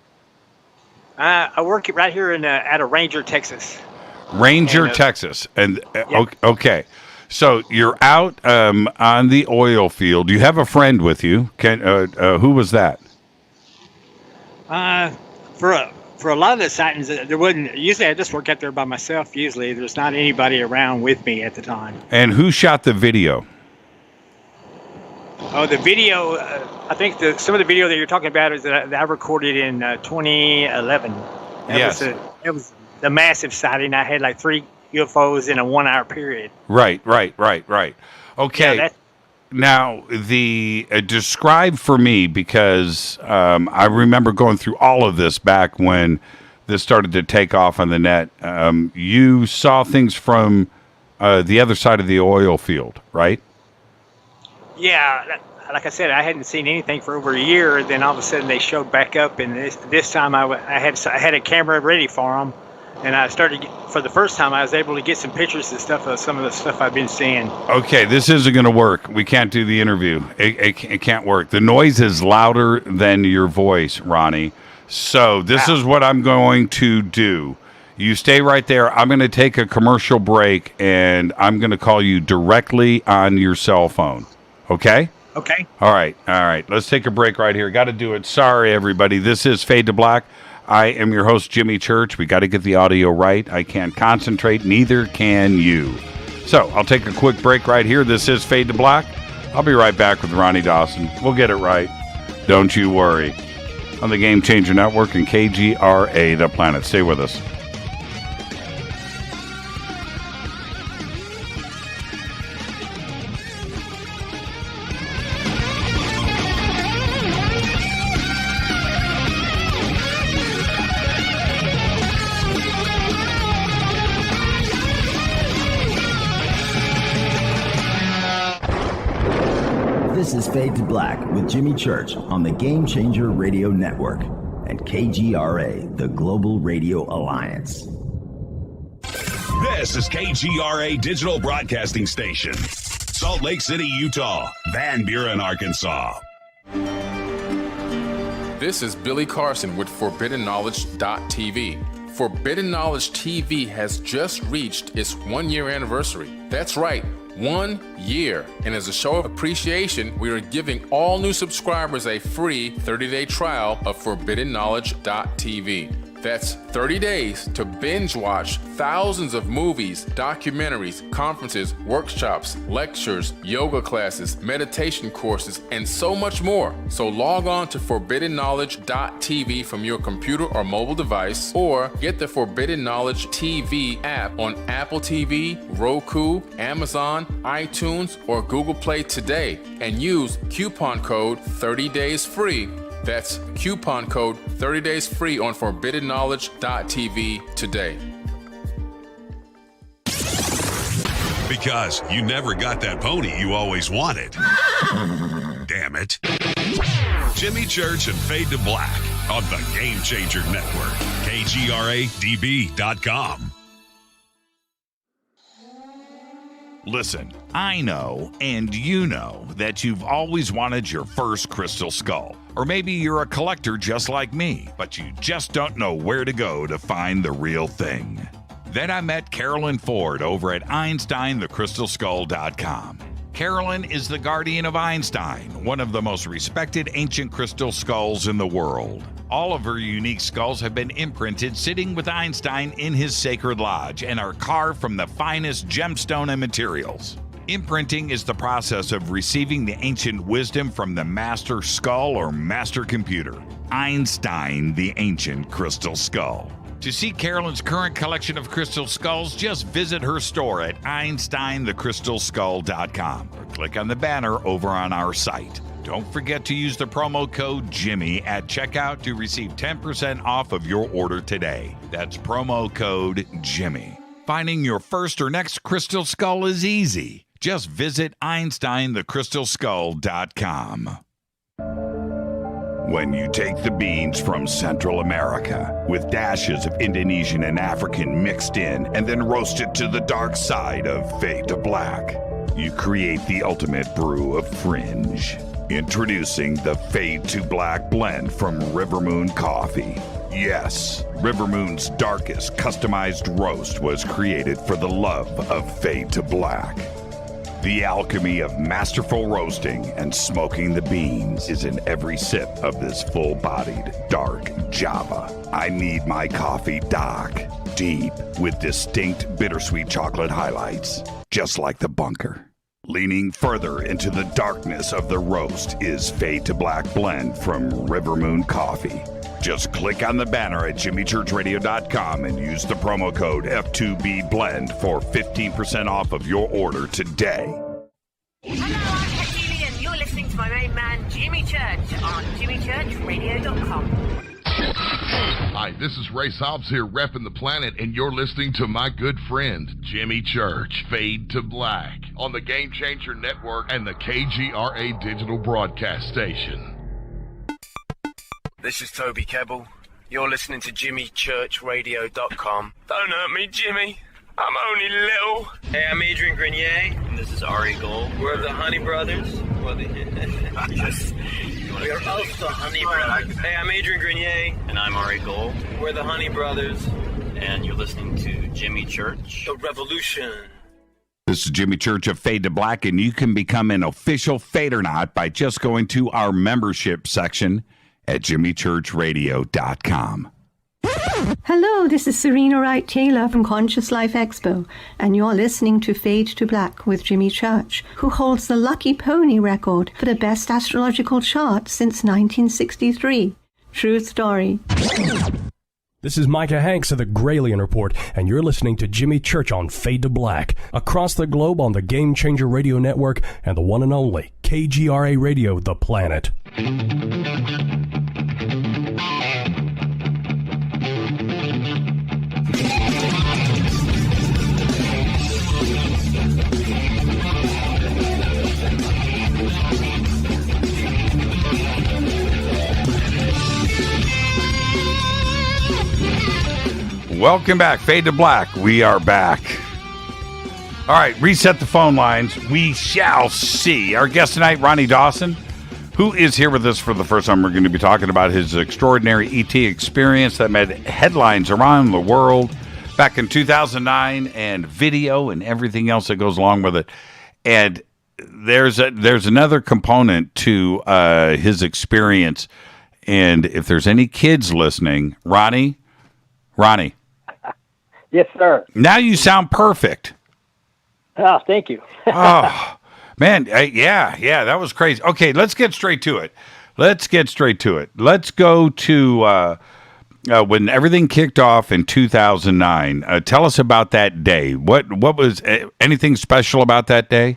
I work right here out of Ranger, Texas. Ranger, Texas. And okay. So you're out on the oil field. You have a friend with you. Who was that? For a lot of the sightings, there wasn't. Usually, I just work out there by myself. Usually, there's not anybody around with me at the time. And who shot the video? Oh, the video. I think some of the video that you're talking about is that I recorded in 2011. It was the massive sighting. I had like 3 UFOs in a 1-hour period. Right. Okay. Yeah, now, describe for me, because I remember going through all of this back when this started to take off on the net. You saw things from the other side of the oil field, right? Yeah, like I said, I hadn't seen anything for over a year. Then all of a sudden they showed back up, and this time I had a camera ready for them. And I started, for the first time, I was able to get some pictures and stuff of some of the stuff I've been seeing. Okay, this isn't going to work. We can't do the interview. It can't work. The noise is louder than your voice, Ronnie. So this is what I'm going to do. You stay right there. I'm going to take a commercial break, and I'm going to call you directly on your cell phone. Okay? Okay. All right. Let's take a break right here. Got to do it. Sorry, everybody. This is Fade to Black. I am your host, Jimmy Church. We got to get the audio right. I can't concentrate. Neither can you. So I'll take a quick break right here. This is Fade to Black. I'll be right back with Ronnie Dawson. We'll get it right. Don't you worry. On the Game Changer Network and KGRA, The Planet. Stay with us. This is Fade to Black with Jimmy Church on the Game Changer Radio Network and KGRA, the Global Radio Alliance. This is KGRA Digital Broadcasting Station, Salt Lake City, Utah, Van Buren, Arkansas. This is Billy Carson with ForbiddenKnowledge.tv. Forbidden Knowledge TV has just reached its 1-year anniversary. That's right, 1 year. And as a show of appreciation, we are giving all new subscribers a free 30-day trial of ForbiddenKnowledge.tv. That's 30 days to binge watch thousands of movies, documentaries, conferences, workshops, lectures, yoga classes, meditation courses, and so much more. So log on to ForbiddenKnowledge.tv from your computer or mobile device, or get the Forbidden Knowledge TV app on Apple TV, Roku, Amazon, iTunes, or Google Play today, and use coupon code 30daysfree. That's coupon code 30 days free on ForbiddenKnowledge.tv today. Because you never got that pony you always wanted. Damn it. Jimmy Church and Fade to Black on the Game Changer Network. KGRADB.com. Listen, I know, and you know, that you've always wanted your first crystal skull. Or maybe you're a collector just like me, but you just don't know where to go to find the real thing. Then I met Carolyn Ford over at EinsteinTheCrystalSkull.com. Carolyn is the guardian of Einstein, one of the most respected ancient crystal skulls in the world. All of her unique skulls have been imprinted sitting with Einstein in his sacred lodge and are carved from the finest gemstone and materials. Imprinting is the process of receiving the ancient wisdom from the master skull or master computer, Einstein, the ancient crystal skull. To see Carolyn's current collection of crystal skulls, just visit her store at EinsteinTheCrystalSkull.com or click on the banner over on our site. Don't forget to use the promo code Jimmy at checkout to receive 10% off of your order today. That's promo code Jimmy. Finding your first or next crystal skull is easy. Just visit EinsteinTheCrystalSkull.com. When you take the beans from Central America with dashes of Indonesian and African mixed in and then roast it to the dark side of Fade to Black, you create the ultimate brew of fringe. Introducing the Fade to Black blend from River Moon Coffee. Yes, River Moon's darkest customized roast was created for the love of Fade to Black. The alchemy of masterful roasting and smoking the beans is in every sip of this full-bodied, dark Java. I need my coffee dark, deep, with distinct bittersweet chocolate highlights, just like the bunker. Leaning further into the darkness of the roast is Fade to Black Blend from River Moon Coffee. Just click on the banner at jimmychurchradio.com and use the promo code F2BBLEND for 15% off of your order today. Hello, I'm Katie and you're listening to my main man, Jimmy Church, on jimmychurchradio.com. Hi, this is Ray Hobbs here, repping the planet, and you're listening to my good friend, Jimmy Church, Fade to Black, on the Game Changer Network and the KGRA digital broadcast station. This is Toby Kebbell. You're listening to jimmychurchradio.com. Don't hurt me, Jimmy. I'm only little. Hey, I'm Adrian Grenier. And this is Ari Gold. We're the Honey Brothers. We're of the Honey Brothers. Hey, I'm Adrian Grenier. And I'm Ari Gold. We're the Honey Brothers. And you're listening to Jimmy Church. The Revolution. This is Jimmy Church of Fade to Black, and you can become an official Fadernaut by just going to our membership section at jimmychurchradio.com. Hello, this is Serena Wright-Taylor from Conscious Life Expo, and you're listening to Fade to Black with Jimmy Church, who holds the Lucky Pony record for the best astrological chart since 1963. True story. This is Micah Hanks of the Gralien Report, and you're listening to Jimmy Church on Fade to Black, across the globe on the Game Changer Radio Network and the one and only KGRA Radio, The Planet. Welcome back, Fade to Black. We are back. All right, reset the phone lines. We shall see. Our guest tonight, Ronny Dawson, who is here with us for the first time. We're going to be talking about his extraordinary ET experience that made headlines around the world back in 2009, and video and everything else that goes along with it. And there's another component to his experience. And if there's any kids listening, Ronnie. Yes, sir. Now you sound perfect. Oh, thank you. Oh, man. Yeah, that was crazy. Okay, let's get straight to it. Let's go to when everything kicked off in 2009. Tell us about that day. What was anything special about that day?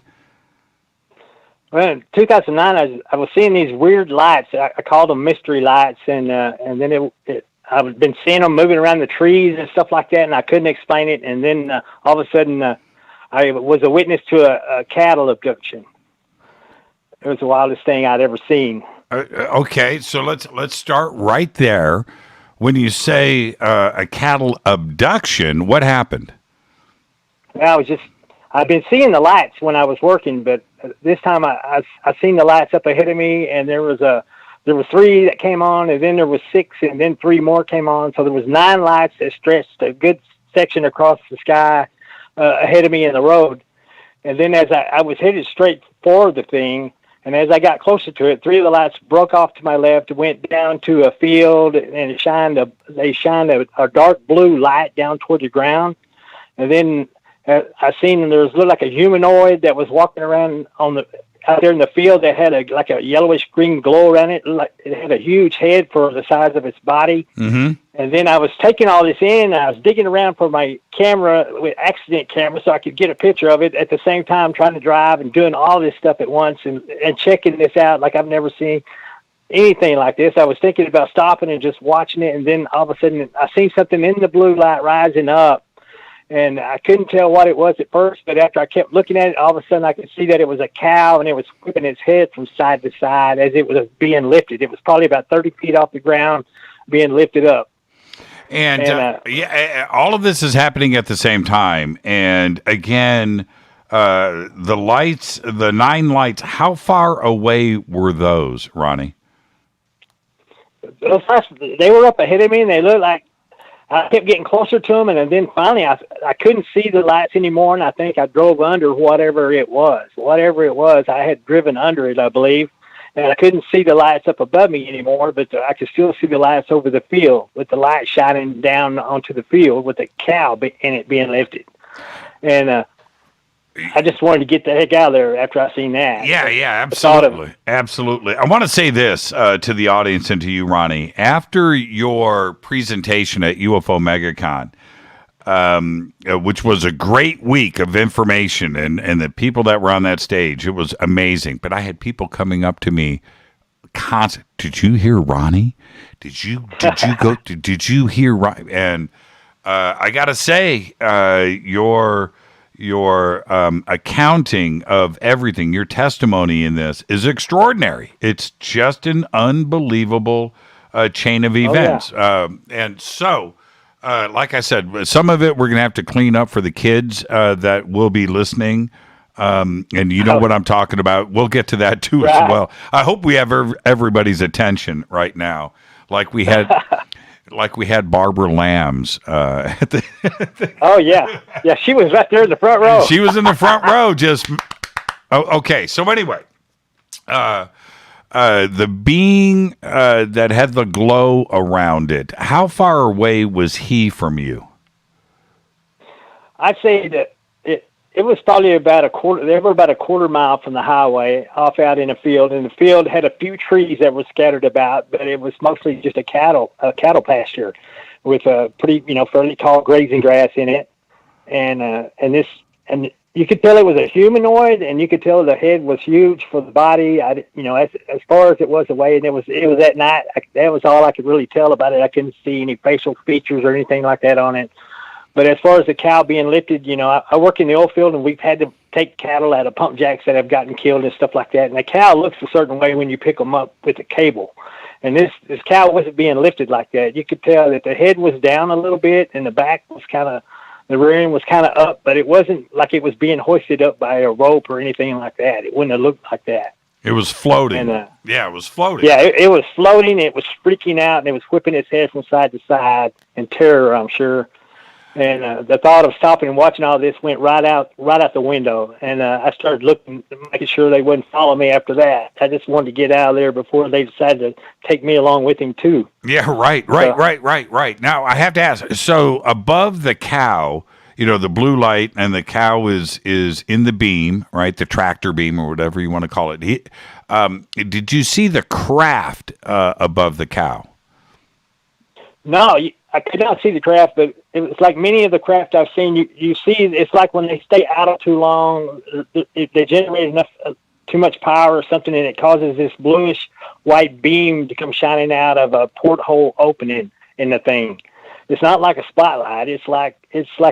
Well, in 2009, I was seeing these weird lights. I called them mystery lights, and then I've been seeing them moving around the trees and stuff like that, and I couldn't explain it. And then all of a sudden, I was a witness to a cattle abduction. It was the wildest thing I'd ever seen. Okay, so let's start right there. When you say a cattle abduction, what happened? Well, I've been seeing the lights when I was working, but this time I seen the lights up ahead of me, and there was 3 that came on, and then there was 6, and then 3 more came on. So there was 9 lights that stretched a good section across the sky ahead of me in the road. And then as I was headed straight for the thing, and as I got closer to it, 3 of the lights broke off to my left, went down to a field, and they shined a dark blue light down toward the ground. And then I seen there looked like a humanoid that was walking around out there in the field that had a yellowish green glow around it. Like it had a huge head for the size of its body. Mm-hmm. And then I was taking all this in. I was digging around for my camera, with accident camera, so I could get a picture of it at the same time, trying to drive and doing all this stuff at once and checking this out like I've never seen anything like this. I was thinking about stopping and just watching it. And then all of a sudden I seen something in the blue light rising up. And I couldn't tell what it was at first, but after I kept looking at it, all of a sudden I could see that it was a cow, and it was whipping its head from side to side as it was being lifted. It was probably about 30 feet off the ground being lifted up. And all of this is happening at the same time. And again, the lights, the 9 lights, how far away were those, Ronnie? those lights, they were up ahead of me, and they looked like I kept getting closer to them, and then finally I couldn't see the lights anymore, and I think I drove under whatever it was. I had driven under it, I believe, and I couldn't see the lights up above me anymore, but I could still see the lights over the field with the light shining down onto the field with the cow in it being lifted. And I just wanted to get the heck out of there after I seen that. Yeah, absolutely. Absolutely. I want to say this to the audience and to you, Ronnie. After your presentation at UFO MegaCon, which was a great week of information and the people that were on that stage, it was amazing. But I had people coming up to me constant. Did you hear Ronnie? Did you go? Did you hear Ronnie? And I got to say, your accounting of everything, your testimony in this is extraordinary. It's just an unbelievable chain of events. And so, like I said, some of it we're going to have to clean up for the kids that will be listening. And you know what I'm talking about. We'll get to that too as well. I hope we have everybody's attention right now, like we had. Like we had Barbara Lambs at the Oh yeah, she was right there in the front row. She was in the front row. Okay. So anyway, the being that had the glow around it. How far away was he from you? I'd say that it was probably about a quarter. They were about a quarter mile from the highway, off out in a field, and the field had a few trees that were scattered about, but it was mostly just a cattle pasture with a pretty, fairly tall grazing grass in it, and you could tell it was a humanoid, and you could tell the head was huge for the body. As far as it was away, and it was at night. That was all I could really tell about it. I couldn't see any facial features or anything like that on it. But as far as the cow being lifted, I work in the oil field, and we've had to take cattle out of pump jacks that have gotten killed and stuff like that. And the cow looks a certain way when you pick them up with a cable. And this cow wasn't being lifted like that. You could tell that the head was down a little bit, and the back was the rear end was kind of up, but it wasn't like it was being hoisted up by a rope or anything like that. It wouldn't have looked like that. It was floating. And, it was floating. Yeah, it was floating. It was freaking out, and it was whipping its head from side to side in terror, I'm sure. And the thought of stopping and watching all this went right out the window. And I started looking, making sure they wouldn't follow me after that. I just wanted to get out of there before they decided to take me along with him too. Yeah, right. Now I have to ask. So above the cow, the blue light, and the cow is in the beam, right? The tractor beam or whatever you want to call it. Did you see the craft above the cow? No, I could not see the craft, but it was like many of the craft I've seen. You see, it's like when they stay idle too long, they generate too much power or something, and it causes this bluish white beam to come shining out of a porthole opening in the thing. It's not like a spotlight. It's like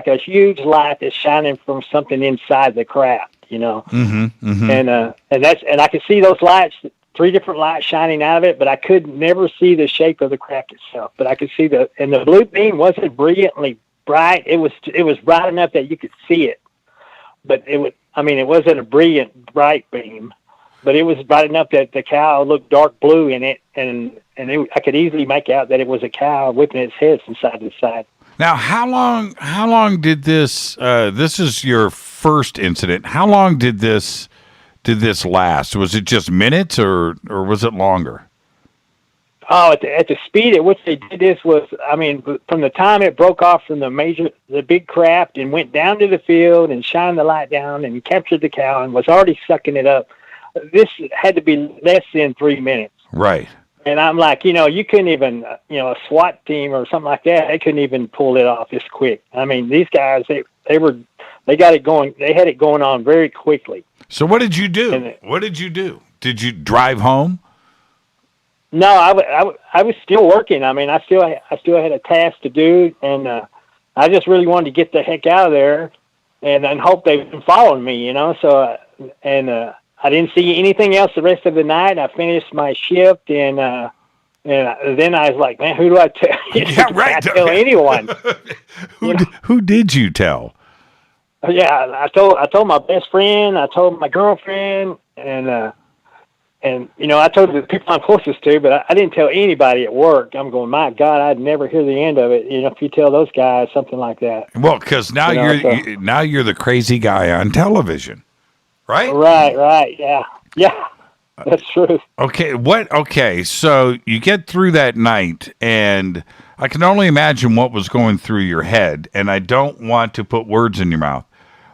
a huge light that's shining from something inside the craft. Mm-hmm. And I could see those lights. 3 different lights shining out of it, but I could never see the shape of the craft itself. But I could see the blue beam wasn't brilliantly bright. It was bright enough that you could see it, but it wasn't a brilliant bright beam, but it was bright enough that the cow looked dark blue in it, and I could easily make out that it was a cow whipping its head from side to side. Now, how long did this? This is your first incident. How long did this last? Was it just minutes or was it longer? Oh, at the speed at which they did this was, from the time it broke off from the big craft and went down to the field and shined the light down and captured the cow and was already sucking it up, this had to be less than 3 minutes. Right. And I'm like, you couldn't even, a SWAT team or something like that, they couldn't even pull it off this quick. These guys, they got it going. They had it going on very quickly. So what did you do? Did you drive home? No, I was still working. I still had a task to do, and I just really wanted to get the heck out of there, and hope they wouldn't follow me, So, I didn't see anything else the rest of the night. I finished my shift, and then I was like, man, who do I tell? Yeah, right. I tell anyone. Who did you tell? Yeah, I told my best friend, I told my girlfriend, and I told the people I'm closest to, but I didn't tell anybody at work. I'm going, my God, I'd never hear the end of it. If you tell those guys something like that. Well, because now you're the crazy guy on television, right? Right, yeah, that's true. Okay, so you get through that night, and I can only imagine what was going through your head, and I don't want to put words in your mouth,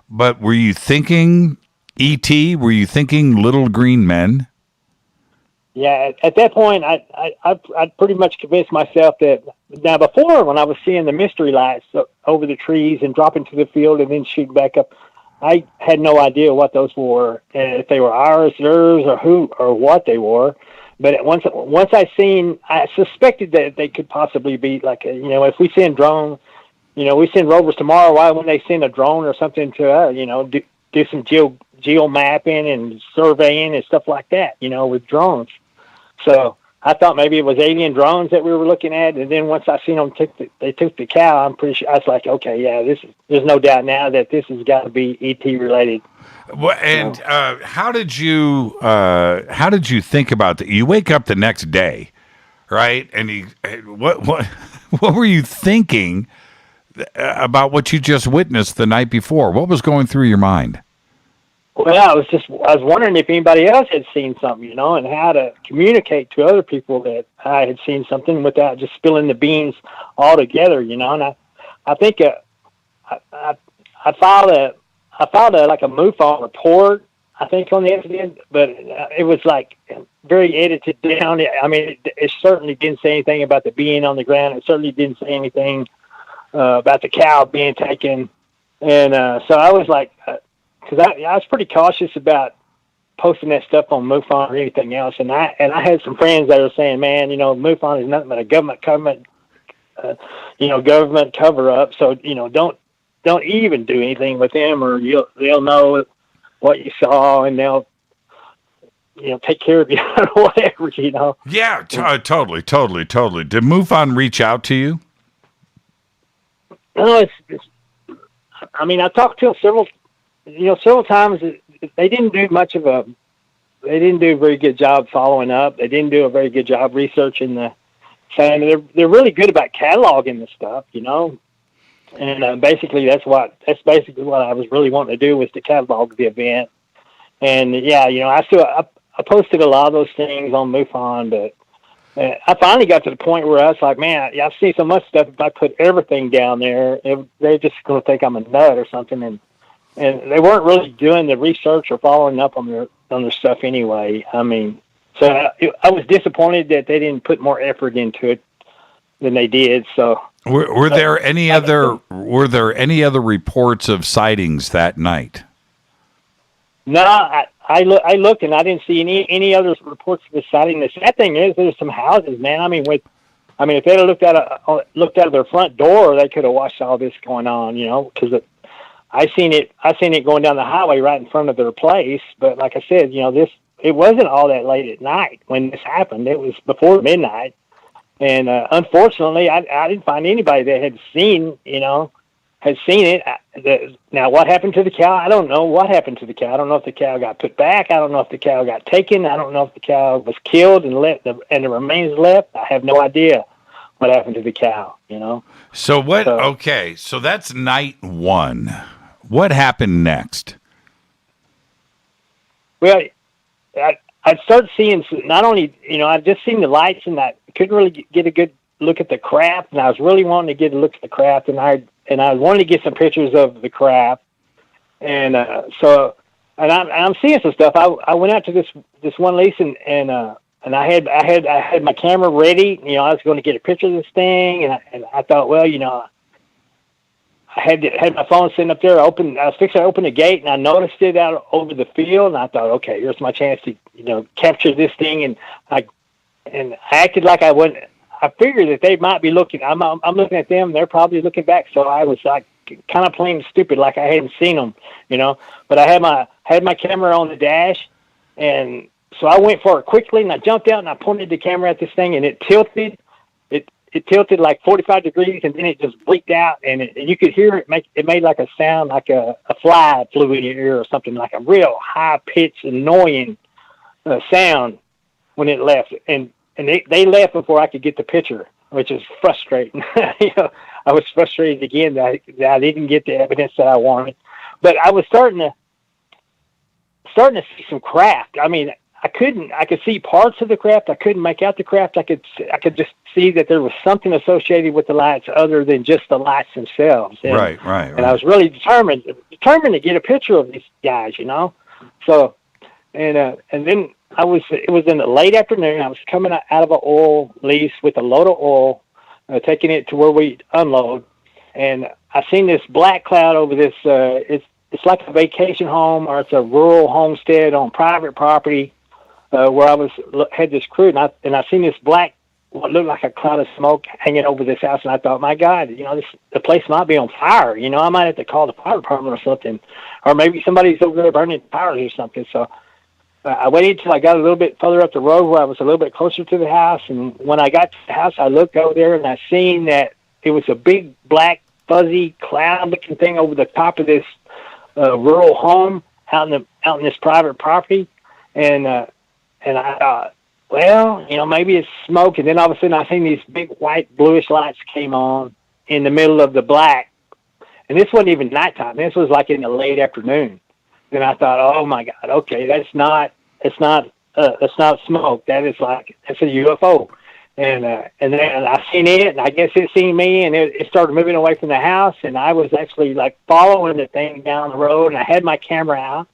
but were you thinking E.T.? Were you thinking Little Green Men? Yeah, at that point, I pretty much convinced myself that. Now, before, when I was seeing the mystery lights over the trees and dropping to the field and then shooting back up, I had no idea what those were, and if they were ours, theirs, or who or what they were. But once I suspected that they could possibly be like, if we send drones, we send rovers tomorrow. Why wouldn't they send a drone or something to do some geo mapping and surveying and stuff like that, with drones. So I thought maybe it was alien drones that we were looking at, and then once I seen them they took the cow, I'm pretty sure I was like, okay, yeah, there's no doubt now that this has got to be ET related. Well, and how did you think about that? You wake up the next day, right? And what were you thinking about what you just witnessed the night before? What was going through your mind? Well, I was wondering if anybody else had seen something, and how to communicate to other people that I had seen something without just spilling the beans altogether, And I think I filed like a MUFON report, I think, on the incident, but it was like very edited down. I mean, it certainly didn't say anything about the being on the ground. It certainly didn't say anything about the cow being taken, and so I was like. Because I was pretty cautious about posting that stuff on MUFON or anything else, and I had some friends that were saying, "Man, MUFON is nothing but a government cover up. So don't even do anything with them, or they'll know what you saw, and they'll take care of you or whatever, Yeah, totally. Did MUFON reach out to you? No, I mean, I talked to them several times. They didn't do they didn't do a very good job following up. They didn't do a very good job researching the family. They're really good about cataloging the stuff, and basically that's basically what I was really wanting to do, was to catalog the event. And yeah, I posted a lot of those things on MUFON, but I finally got to the point where I was like, man, I've seen so much stuff. If I put everything down there, they're just going to think I'm a nut or something. And they weren't really doing the research or following up on their stuff anyway. I mean, so I was disappointed that they didn't put more effort into it than they did. So were there any other reports of sightings that night? No, I looked and I didn't see any other reports of the sighting. The sad thing is, there's some houses, man. I mean, if they had looked out of their front door, they could have watched all this going on, because I seen it going down the highway right in front of their place. But like I said, it wasn't all that late at night when this happened. It was before midnight, and unfortunately, I didn't find anybody that had seen it. Now, what happened to the cow? I don't know what happened to the cow. I don't know if the cow got put back. I don't know if the cow got taken. I don't know if the cow was killed and the remains left. I have no idea what happened to the cow. So what? Okay, so that's night one. What happened next? Well, I started seeing not only, I'd just seen the lights, and I couldn't really get a good look at the craft, and I was really wanting to get a look at the craft, and I wanted to get some pictures of the craft, and so I'm seeing some stuff. I went out to this one lease, and I had my camera ready. I was going to get a picture of this thing, and I thought, well, I had my phone sitting up there open. I was fixing to open the gate, and I noticed it out over the field, and I thought, okay, here's my chance to capture this thing, and I acted like I wouldn't. I figured that they might be looking. I'm looking at them. They're probably looking back. So I was like kind of playing stupid, like I hadn't seen them, But I had my camera on the dash, and so I went for it quickly, and I jumped out and I pointed the camera at this thing, and it tilted. It tilted like 45 degrees, and then it just bleaked out, and you could hear it make. It made like a sound, like a fly flew in your ear or something, like a real high pitched, annoying sound when it left, and they left before I could get the picture, which is frustrating. I was frustrated again that I didn't get the evidence that I wanted, but I was starting to see some craft. I mean, I could see parts of the craft. I couldn't make out the craft. I could just see that there was something associated with the lights other than just the lights themselves. And, right. And I was really determined to get a picture of these guys, So, and then it was in the late afternoon. I was coming out of an oil lease with a load of oil, taking it to where we unload. And I seen this black cloud over this, it's like a vacation home, or it's a rural homestead on private property, where I had this crew, and I seen this black, what looked like a cloud of smoke hanging over this house, and I thought, my God, the place might be on fire. I might have to call the fire department or something, or maybe somebody's over there burning tires or something. So I waited until I got a little bit further up the road where I was a little bit closer to the house, and when I got to the house, I looked over there, and I seen that it was a big, black, fuzzy, cloud-looking thing over the top of this rural home out in this private property, and I thought, well, maybe it's smoke. And then all of a sudden, I seen these big white bluish lights came on in the middle of the black, and this wasn't even nighttime. This was like in the late afternoon. And I thought, oh my God, okay, that's not smoke. That's a UFO. And then I seen it, and I guess it seen me, and it started moving away from the house, and I was actually like following the thing down the road, and I had my camera out,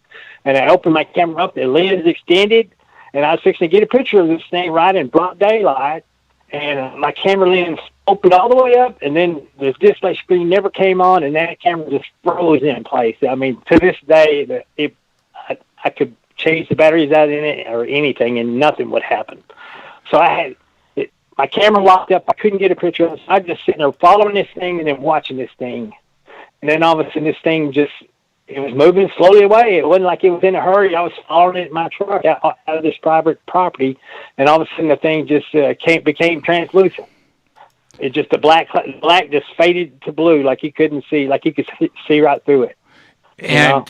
and I opened my camera up, the lens extended, and I was fixing to get a picture of this thing right in broad daylight, and my camera lens opened all the way up, and then the display screen never came on, and that camera just froze in place. I mean, to this day, I could change the batteries out in it or anything, and nothing would happen. So I had my camera locked up. I couldn't get a picture of it. So I was just sitting there following this thing and then watching this thing. And then all of a sudden, this thing it was moving slowly away. It wasn't like it was in a hurry. I was following it in my truck out of this private property, and all of a sudden the thing just became translucent. It just, the black just faded to blue, like you couldn't see, like you could see right through it. And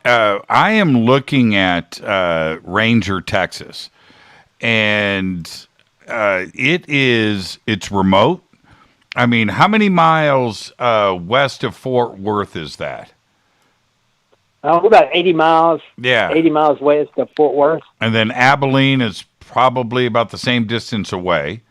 I am looking at Ranger, Texas, and it's remote. I mean, how many miles west of Fort Worth is that? We're about 80 miles. Yeah. 80 miles west of Fort Worth. And then Abilene is probably about the same distance away.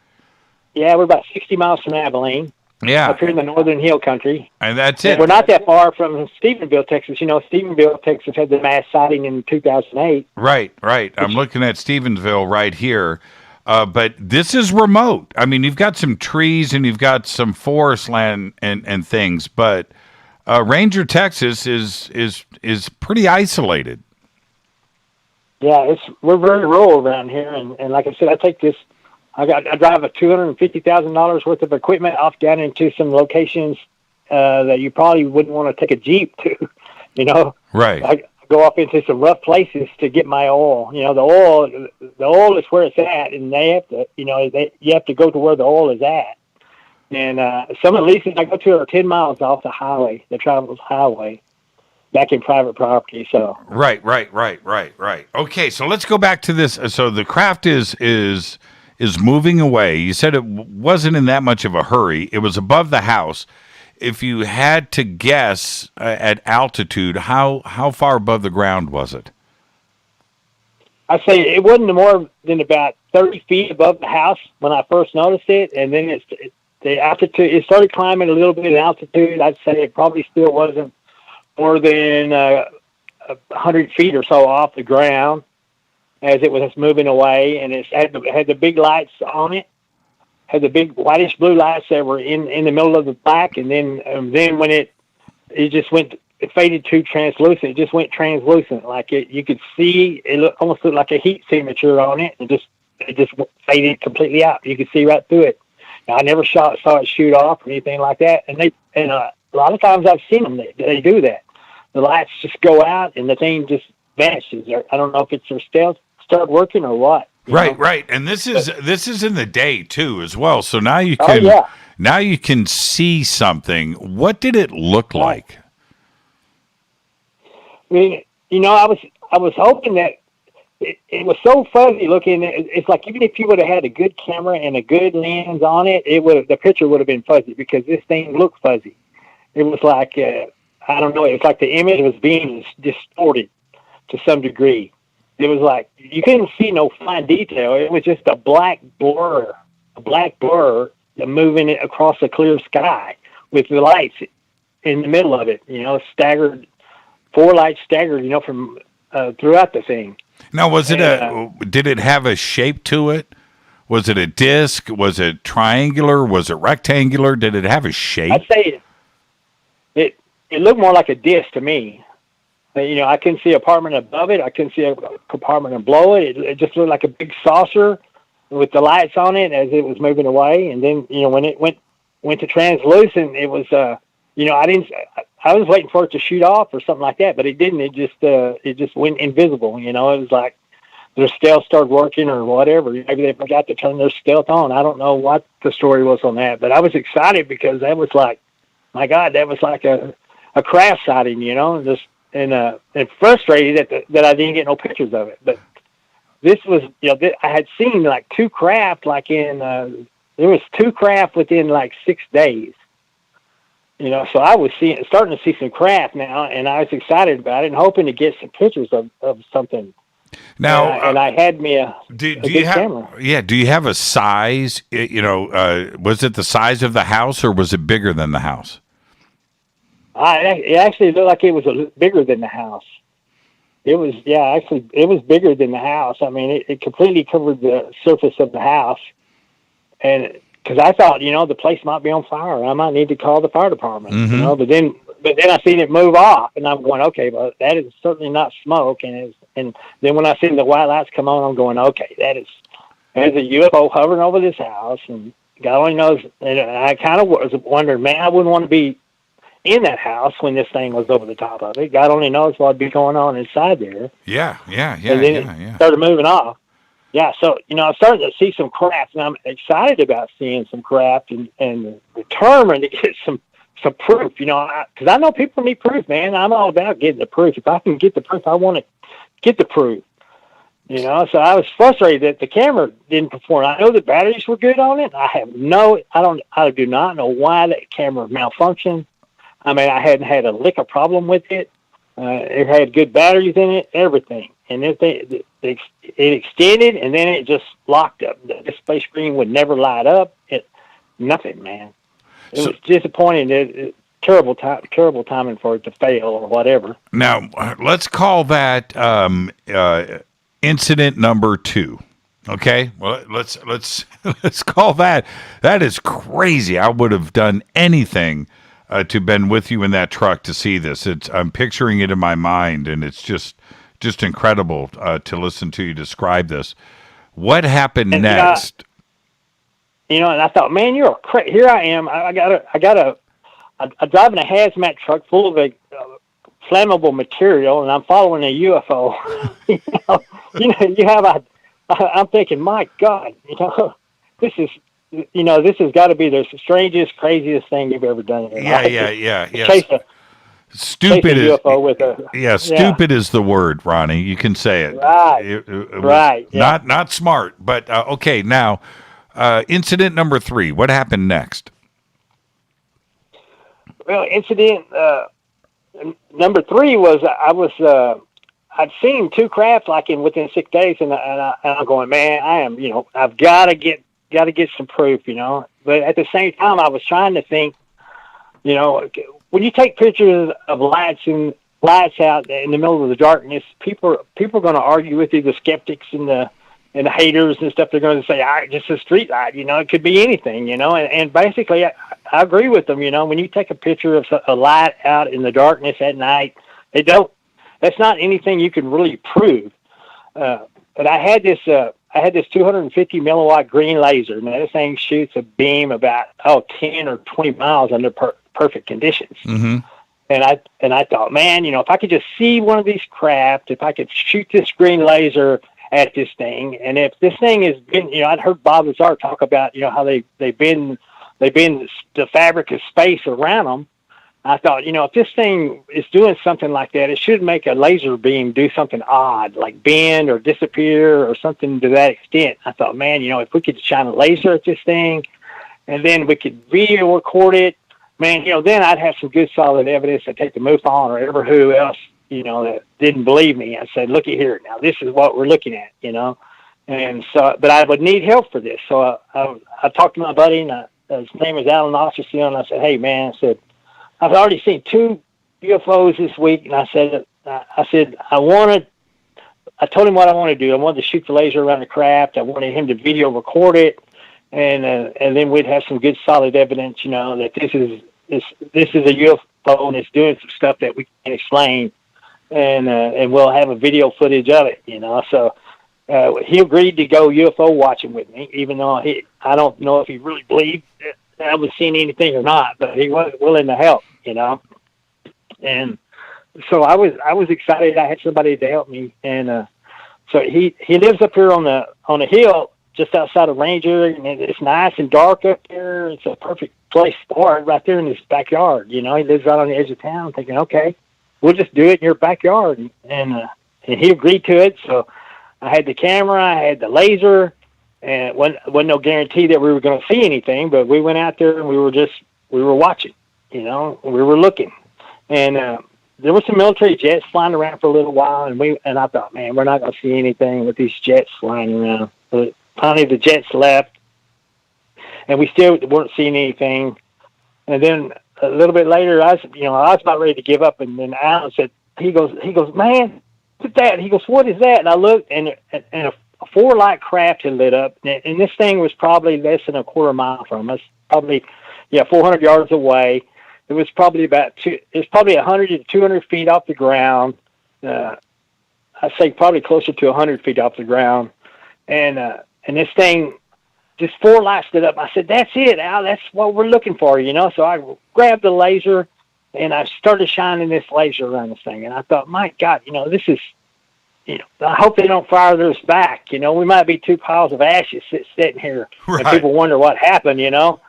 Yeah, we're about 60 miles from Abilene. Yeah. Up here in the Northern Hill Country. And that's it. We're not that far from Stephenville, Texas. Stephenville, Texas had the mass sighting in 2008. Right. I'm looking at Stevensville right here. But this is remote. I mean, you've got some trees and you've got some forest land and things, but Ranger, Texas is pretty isolated. Yeah, we're very rural around here, and like I said, I drive a $250,000 worth of equipment off down into some locations that you probably wouldn't want to take a Jeep to, Right. I go off into some rough places to get my oil. The oil is where it's at, and they have to, you have to go to where the oil is at. And some of the leases I go to are 10 miles off the highway, the travel highway, back in private property. So Right. Okay, so let's go back to this. So the craft is moving away. You said it wasn't in that much of a hurry. It was above the house. If you had to guess at altitude, how far above the ground was it? I say it wasn't more than about 30 feet above the house when I first noticed it, and then the altitude, it started climbing a little bit in altitude. I'd say it probably still wasn't more than 100 feet or so off the ground as it was moving away, and it had the big lights on it, had the big whitish blue lights that were in the middle of the black, and then when it faded to translucent. It just went translucent, like you could see it almost looked like a heat signature on it, and it just faded completely out. You could see right through it. Now, I never saw it shoot off or anything like that, and a lot of times I've seen them. They do that. The lights just go out and the thing just vanishes. I don't know if it's their stealth start working or what. Right. And this is in the day too as well. So now you can now you can see something. What did it look like? I mean, I was hoping that it was so fuzzy looking. It's like even if you would have had a good camera and a good lens on it, the picture would have been fuzzy because this thing looked fuzzy. It was like I don't know. It was like the image was being distorted to some degree. It was like you couldn't see no fine detail. It was just a black blur moving it across a clear sky with the lights in the middle of it. Staggered, 4 lights staggered. From throughout the thing. Now, was it did it have a shape to it? Was it a disc? Was it triangular? Was it rectangular? Did it have a shape? I'd say it looked more like a disc to me. I couldn't see an apartment above it. I couldn't see a compartment below it. It just looked like a big saucer with the lights on it as it was moving away. And then, when it went to translucent, it was, I was waiting for it to shoot off or something like that, but it didn't. It just went invisible. It was like their stealth started working or whatever. Maybe they forgot to turn their stealth on. I don't know what the story was on that, but I was excited because that was like, my God, that was like a craft sighting, and frustrated that I didn't get no pictures of it. But this was, I had seen like 2 craft, there was 2 craft within like 6 days. So I was starting to see some craft now, and I was excited about it and hoping to get some pictures of something. Now, and I had me a do you have camera. Yeah? Do you have a size? Was it the size of the house, or was it bigger than the house? It actually looked like it was bigger than the house. It was, actually, it was bigger than the house. I mean, it completely covered the surface of the house, and because I thought, the place might be on fire. I might need to call the fire department. Mm-hmm. But then I seen it move off, and I'm going, okay, well, that is certainly not smoke. And then when I seen the white lights come on, I'm going, okay, there's a UFO hovering over this house, and God only knows. And I kind of was wondering, man, I wouldn't want to be in that house when this thing was over the top of it. God only knows what'd be going on inside there. Yeah. And then it started moving off. Yeah, so, I'm starting to see some craft, and I'm excited about seeing some craft and determined to get some proof, because I know people need proof, man. I'm all about getting the proof. If I can get the proof, I want to get the proof, So I was frustrated that the camera didn't perform. I know the batteries were good on it. I do not know why that camera malfunctioned. I mean, I hadn't had a lick of problem with it. It had good batteries in it, everything. And it extended, and then it just locked up. The display screen would never light up. Nothing, man. It was disappointing. Terrible timing for it to fail or whatever. Now, let's call that incident number 2. Okay? Well, let's call that. That is crazy. I would have done anything to been with you in that truck to see this. I'm picturing it in my mind, and it's just incredible to listen to you describe this. What happened next? And I thought, man, you're here I am. I'm driving a hazmat truck full of flammable material, and I'm following a UFO. I'm thinking, my God, this has got to be the strangest, craziest thing you've ever done in your life. Yeah. Stupid is UFO with stupid is the word, Ronnie. You can say it. Right. Not smart, but okay. Now, incident number 3. What happened next? Well, incident number 3 was I'd seen 2 crafts within 6 days, and I'm going, man, I've got to get some proof, But at the same time, I was trying to think, when you take pictures of lights out in the middle of the darkness, people are going to argue with you, the skeptics and the haters and stuff. They're going to say, just a street light, it could be anything, and basically I agree with them. When you take a picture of a light out in the darkness at night, that's not anything you can really prove. But I had this 250 milliwatt green laser, and that thing shoots a beam about 10 or 20 miles under perfect conditions. Mm-hmm. And I thought, man, if I could just see one of these craft, if I could shoot this green laser at this thing, and if this thing has been, I'd heard Bob Lazar talk about, how they bend the fabric of space around them, I thought, if this thing is doing something like that, it should make a laser beam do something odd, like bend or disappear or something to that extent. I thought, man, if we could shine a laser at this thing and then we could video record it, man, then I'd have some good solid evidence to take the MUFON or ever who else, that didn't believe me. I said, looky here. Now, this is what we're looking at, And so, but I would need help for this. So I talked to my buddy, and his name is Alan Osterfield, and I said, hey, man, I've already seen 2 UFOs this week, and I told him what I wanted to do. I wanted to shoot the laser around the craft. I wanted him to video record it, and then we'd have some good solid evidence, that this is a UFO and it's doing some stuff that we can't explain, and we'll have a video footage of it, So he agreed to go UFO watching with me, even though I don't know if he really believed that I was seeing anything or not, but he was willing to help, And so I was excited. I had somebody to help me, and so he lives up here on the hill just outside of Ranger, and it's nice and dark up there. It's a perfect place for it right there in his backyard. He lives right on the edge of town. I'm thinking, okay, we'll just do it in your backyard, and he agreed to it. So I had the camera, I had the laser. And it wasn't no guarantee that we were going to see anything, but we went out there and we were watching, we were looking. And there were some military jets flying around for a little while, and I thought, man, we're not going to see anything with these jets flying around. But finally the jets left, and we still weren't seeing anything. And then a little bit later, I was about ready to give up, and then Alan said, he goes, man, look at that. He goes, what is that? And I looked, and a 4-light craft had lit up, and this thing was probably less than a quarter mile from us, probably 400 yards away. It was probably it's probably 100 to 200 feet off the ground. I'd say probably closer to 100 feet off the ground, and this thing, just 4 lights lit up. I said, "That's it, Al. That's what we're looking for," So I grabbed the laser, and I started shining this laser around this thing, and I thought, my God, this is. I hope they don't fire theirs back. We might be 2 piles of ashes sitting here, and people wonder what happened,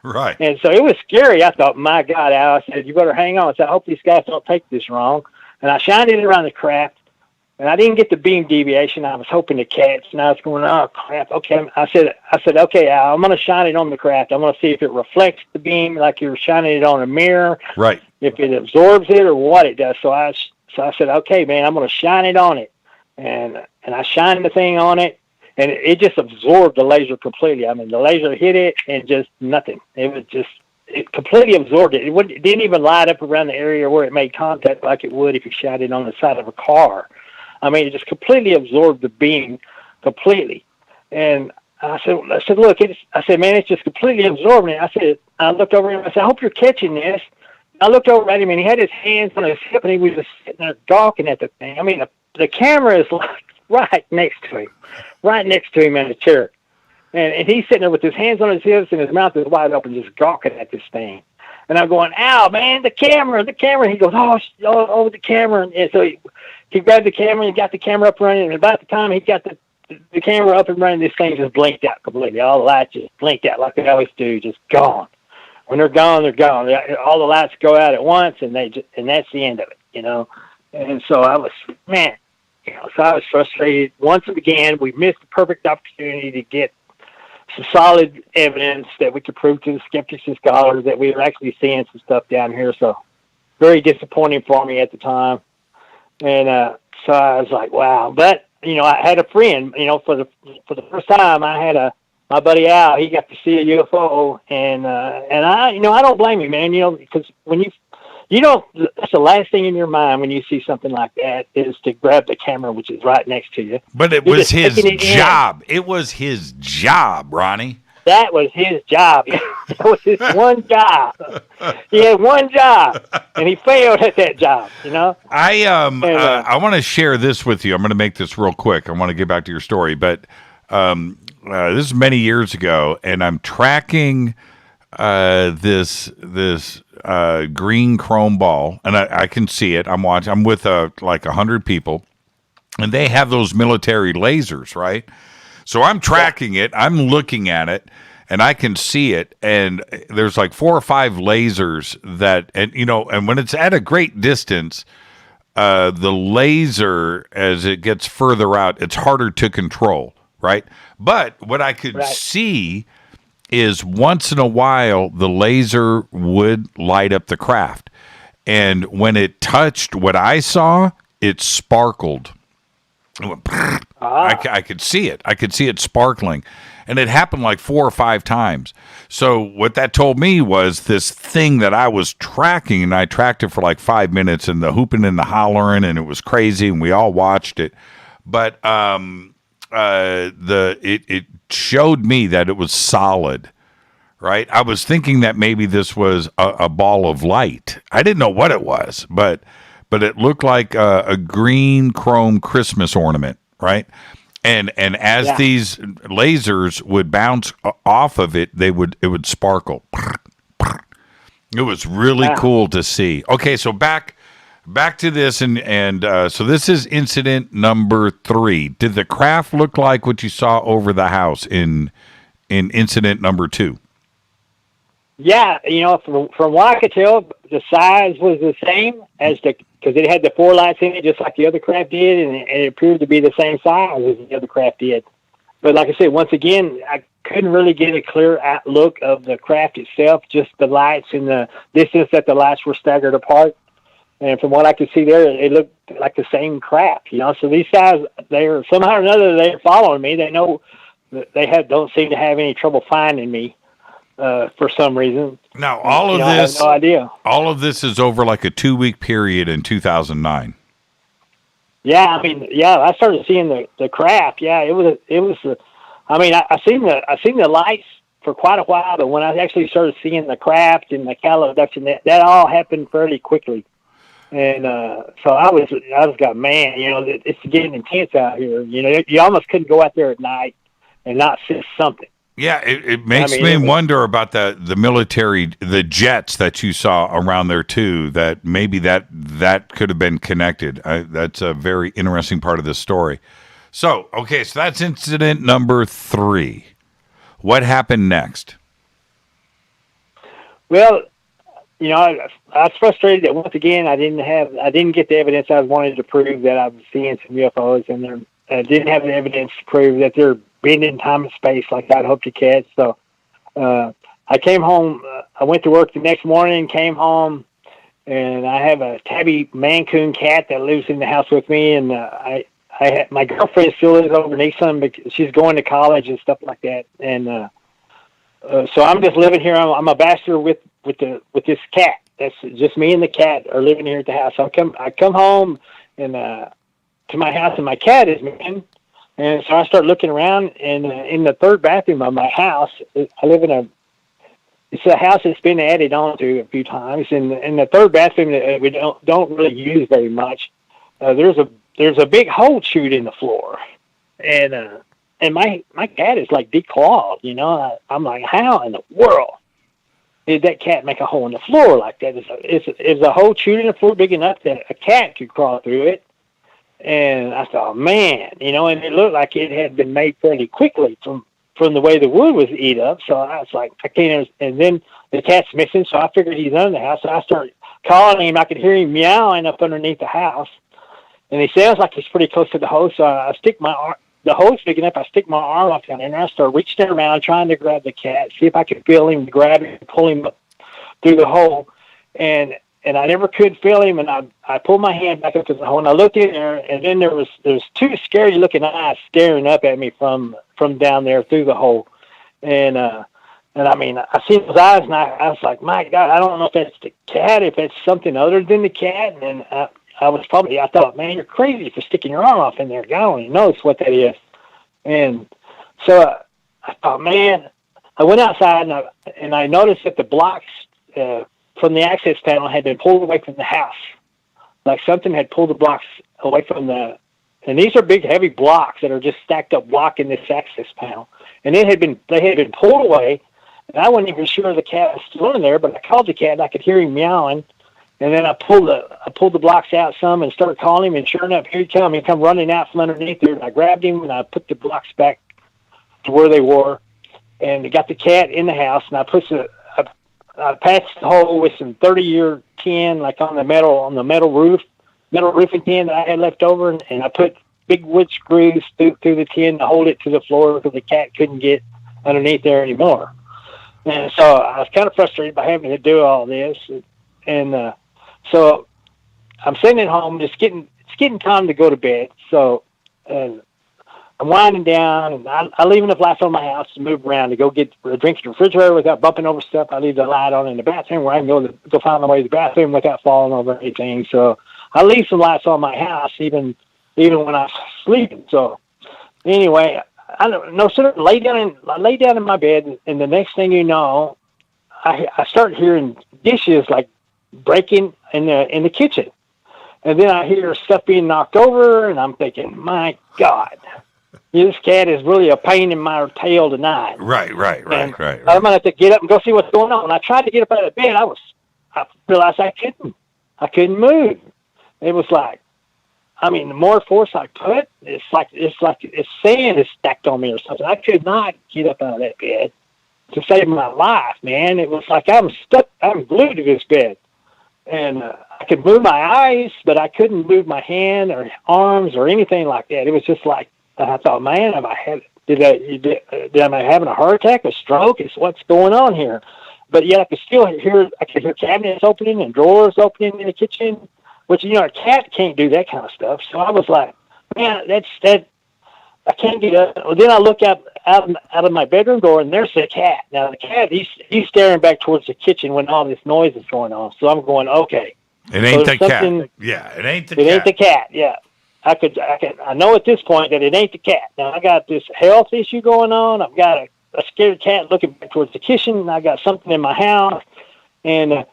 Right. And so it was scary. I thought, my God, Al, I said, you better hang on. I said, I hope these guys don't take this wrong. And I shined it around the craft, and I didn't get the beam deviation I was hoping to catch. And I was going, oh, crap. Okay. I said, okay, Al, I'm going to shine it on the craft. I'm going to see if it reflects the beam like you're shining it on a mirror. Right. If it absorbs it or what it does. So I said, okay, man, I'm going to shine it on it. And I shined the thing on it, and it just absorbed the laser completely. I mean, the laser hit it, and just nothing. It completely absorbed it. It didn't even light up around the area where it made contact like it would if you shot it on the side of a car. I mean, it just completely absorbed the beam completely. And I said, look, I said, man, it's just completely absorbing it. I looked over him. I said, I hope you're catching this. I looked over at him, and he had his hands on his hip, and he was just sitting there gawking at the thing. I mean, the camera is right next to him in the chair. And he's sitting there with his hands on his hips and his mouth is wide open, just gawking at this thing. And I'm going, ow, man, the camera. He goes, oh, the camera. And so he grabbed the camera and got the camera up running. And about the time he got the camera up and running, this thing just blinked out completely. All the lights just blinked out like they always do, just gone. When they're gone, they're gone. All the lights go out at once, and that's the end of it, And so I was, man, so I was frustrated. Once again, we missed the perfect opportunity to get some solid evidence that we could prove to the skeptics and scholars that we were actually seeing some stuff down here. So very disappointing for me at the time. And so I was like, wow. But, I had a friend, for the first time I had my buddy Al, he got to see a UFO, and I don't blame him, man, because when that's the last thing in your mind when you see something like that is to grab the camera, which is right next to you. But it was his job. It was his job, Ronnie. That was his job. That was his one job. He had one job, and he failed at that job, I want to share this with you. I'm going to make this real quick. I want to get back to your story, but this is many years ago, and I'm tracking this green chrome ball, and I can see it. I'm watching. I'm with like 100 people, and they have those military lasers, right? So I'm tracking it. I'm looking at it, and I can see it, and there's like 4 or 5 lasers that, and and when it's at a great distance, the laser, as it gets further out, it's harder to control, right? But what I could see is once in a while, the laser would light up the craft. And when it touched what I saw, it sparkled. It went, I could see it. I could see it sparkling. And it happened like 4 or 5 times. So what that told me was this thing that I was tracking, and I tracked it for like 5 minutes, and the hooping and the hollering, and it was crazy, and we all watched it. But it showed me that it was solid, right? I was thinking that maybe this was a ball of light. I didn't know what it was, but it looked like a green chrome Christmas ornament, right? And as these lasers would bounce off of it, it would sparkle. It was really cool to see. Okay, so back to this, and so this is incident number 3. Did the craft look like what you saw over the house in incident number 2? Yeah, from what I could tell, the size was the same as because it had the 4 lights in it, just like the other craft did, and it appeared to be the same size as the other craft did. But like I said, once again, I couldn't really get a clear look of the craft itself, just the lights and the distance that the lights were staggered apart. And from what I could see there, it looked like the same craft, So these guys, they're somehow or another, they're following me. They know that don't seem to have any trouble finding me. For some reason. Now, all of this, I have no idea. All of this is over like a 2-week period in 2009. Yeah, I started seeing the craft. Yeah, it was. I seen the lights for quite a while, but when I actually started seeing the craft and the cattle abduction, that all happened fairly quickly. And so I was man, it's getting intense out here. You almost couldn't go out there at night and not see something. Yeah, it makes me wonder about the military, the jets that you saw around there too, that maybe that could have been connected. That's a very interesting part of this story. So that's incident number 3. What happened next? Well, I was frustrated that once again I didn't get the evidence I wanted to prove that I was seeing some UFOs, and I didn't have the evidence to prove that they're being in time and space like I'd hoped to catch. So I came home. I went to work the next morning, came home, and I have a tabby Mancoon cat that lives in the house with me. And I had, my girlfriend still lives over in Easton because she's going to college and stuff like that. And so I'm just living here. I'm a bachelor with this cat. That's just me and the cat are living here at the house. So I come home and to my house, and my cat is missing. And so I start looking around, and in the 3rd bathroom of my house, I live in it's a house that's been added on to a few times. And in the 3rd bathroom that we don't really use very much, there's a big hole chewed in the floor, and my cat is like declawed. I'm like, how in the world did that cat make a hole in the floor like that? Is a hole chewed in the floor big enough that a cat could crawl through it? And I thought, man, and it looked like it had been made fairly quickly from the way the wood was eat up. So I was like, I can't understand. And then the cat's missing, so I figured he's under the house. So I started calling him. I could hear him meowing up underneath the house. And he sounds like he's pretty close to the hose. So I stick my arm, the hose picking up, I stick my arm off down there, and I start reaching around trying to grab the cat, see if I could feel him, grab him, pull him up through the hole. And I never could feel him, and I pulled my hand back up to the hole, and I looked in there, and then there's 2 scary-looking eyes staring up at me from down there through the hole. And I seen those eyes, and I was like, my God, I don't know if that's the cat, if it's something other than the cat. And I thought, man, you're crazy for sticking your arm off in there. God only knows what that is. And so I thought, man, I went outside, and I noticed that the blocks from the access panel had been pulled away from the house. Like something had pulled the blocks away from and these are big, heavy blocks that are just stacked up blocking this access panel. And they had been pulled away, and I wasn't even sure the cat was still in there, but I called the cat, and I could hear him meowing. And then I pulled the blocks out some and started calling him, and sure enough, here he come. He come running out from underneath there, and I grabbed him, and I put the blocks back to where they were. and got the cat in the house, and I patched the hole with some 30-year tin, like on the metal roofing tin that I had left over, and I put big wood screws through the tin to hold it to the floor because the cat couldn't get underneath there anymore. And so I was kind of frustrated by having to do all this, and so I'm sitting at home. It's getting time to go to bed. So I'm winding down, and I leave enough lights on my house to move around to go get a drink in the refrigerator without bumping over stuff. I leave the light on in the bathroom where I can go find my way to the bathroom without falling over anything. So I leave some lights on my house even when I'm sleeping. So anyway, I don't know. So I lay down in my bed, and the next thing you know, I start hearing dishes like breaking in the kitchen, and then I hear stuff being knocked over, and I'm thinking, my God, this cat is really a pain in my tail tonight. Right. I'm gonna have to get up and go see what's going on. When I tried to get up out of bed, I realized I couldn't move. It was like, I mean, the more force I put, it's like sand is stacked on me or something. I could not get up out of that bed to save my life, man. It was like I'm stuck. I'm glued to this bed, and I could move my eyes, but I couldn't move my hand or arms or anything like that. It was just like, I thought, man, did I having a heart attack, a stroke? What's going on here? But yet I could hear cabinets opening and drawers opening in the kitchen, which, a cat can't do that kind of stuff. So I was like, man, I can't get up. Well, then I look out of my bedroom door, and there's the cat. Now the cat, he's staring back towards the kitchen when all this noise is going on. So I'm going, okay. It ain't the cat. Yeah, it ain't the cat. It ain't the cat. Yeah. I know at this point that it ain't the cat. Now I got this health issue going on. I've got a scared cat looking back towards the kitchen, and I got something in my house. And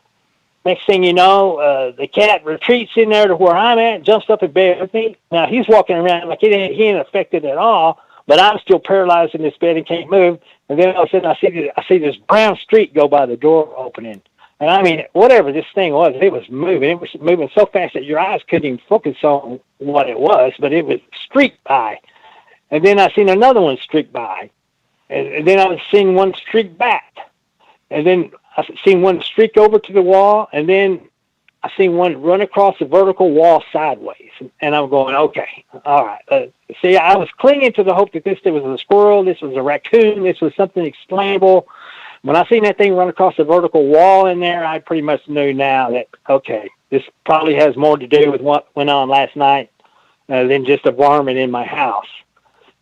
next thing you know, the cat retreats in there to where I'm at, jumps up in bed with me. Now he's walking around like he ain't affected at all, but I'm still paralyzed in this bed and can't move. And then all of a sudden I see this brown streak go by the door opening. And I mean, whatever this thing was, it was moving. It was moving so fast that your eyes couldn't even focus on what it was, but it was streaked by. And then I seen another one streak by. And then I seen one streak back. And then I seen one streak over to the wall, and then I seen one run across the vertical wall sideways. And I'm going, okay, all right. See, I was clinging to the hope that this was a squirrel, this was a raccoon, this was something explainable. When I seen that thing run across the vertical wall in there, I pretty much knew now that, okay, this probably has more to do with what went on last night than just a varmint in my house.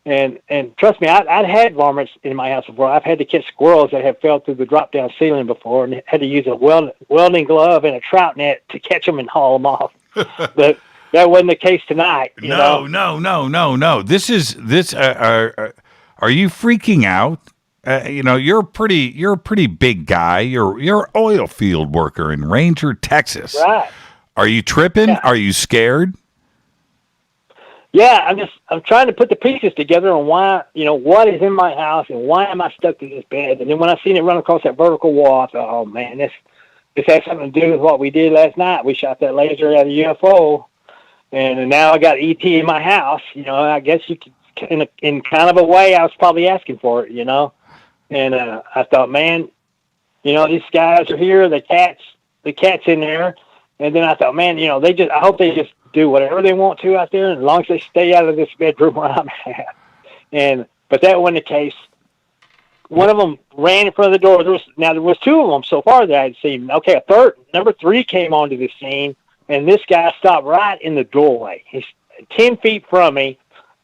And trust me, I'd had varmints in my house before. I've had to catch squirrels that have fell through the drop-down ceiling before, and had to use a welding glove and a trout net to catch them and haul them off. But that wasn't the case tonight. No. This. Are you freaking out? You're a pretty big guy. You're an oil field worker in Ranger, Texas. Right. Are you tripping? Yeah. Are you scared? Yeah, I'm trying to put the pieces together on why, what is in my house and why am I stuck to this bed? And then when I seen it run across that vertical wall, I thought, oh man, this has something to do with what we did last night. We shot that laser at a UFO, and now I got ET in my house. I guess you could, in kind of a way, I was probably asking for it, And I thought, man, these guys are here. The cat's in there. And then I thought, man, I hope they just do whatever they want to out there, as long as they stay out of this bedroom where I'm at. But that wasn't the case. One of them ran in front of the door. There was two of them so far that I had seen. Okay, number 3 came onto the scene, and this guy stopped right in the doorway. He's 10 feet from me,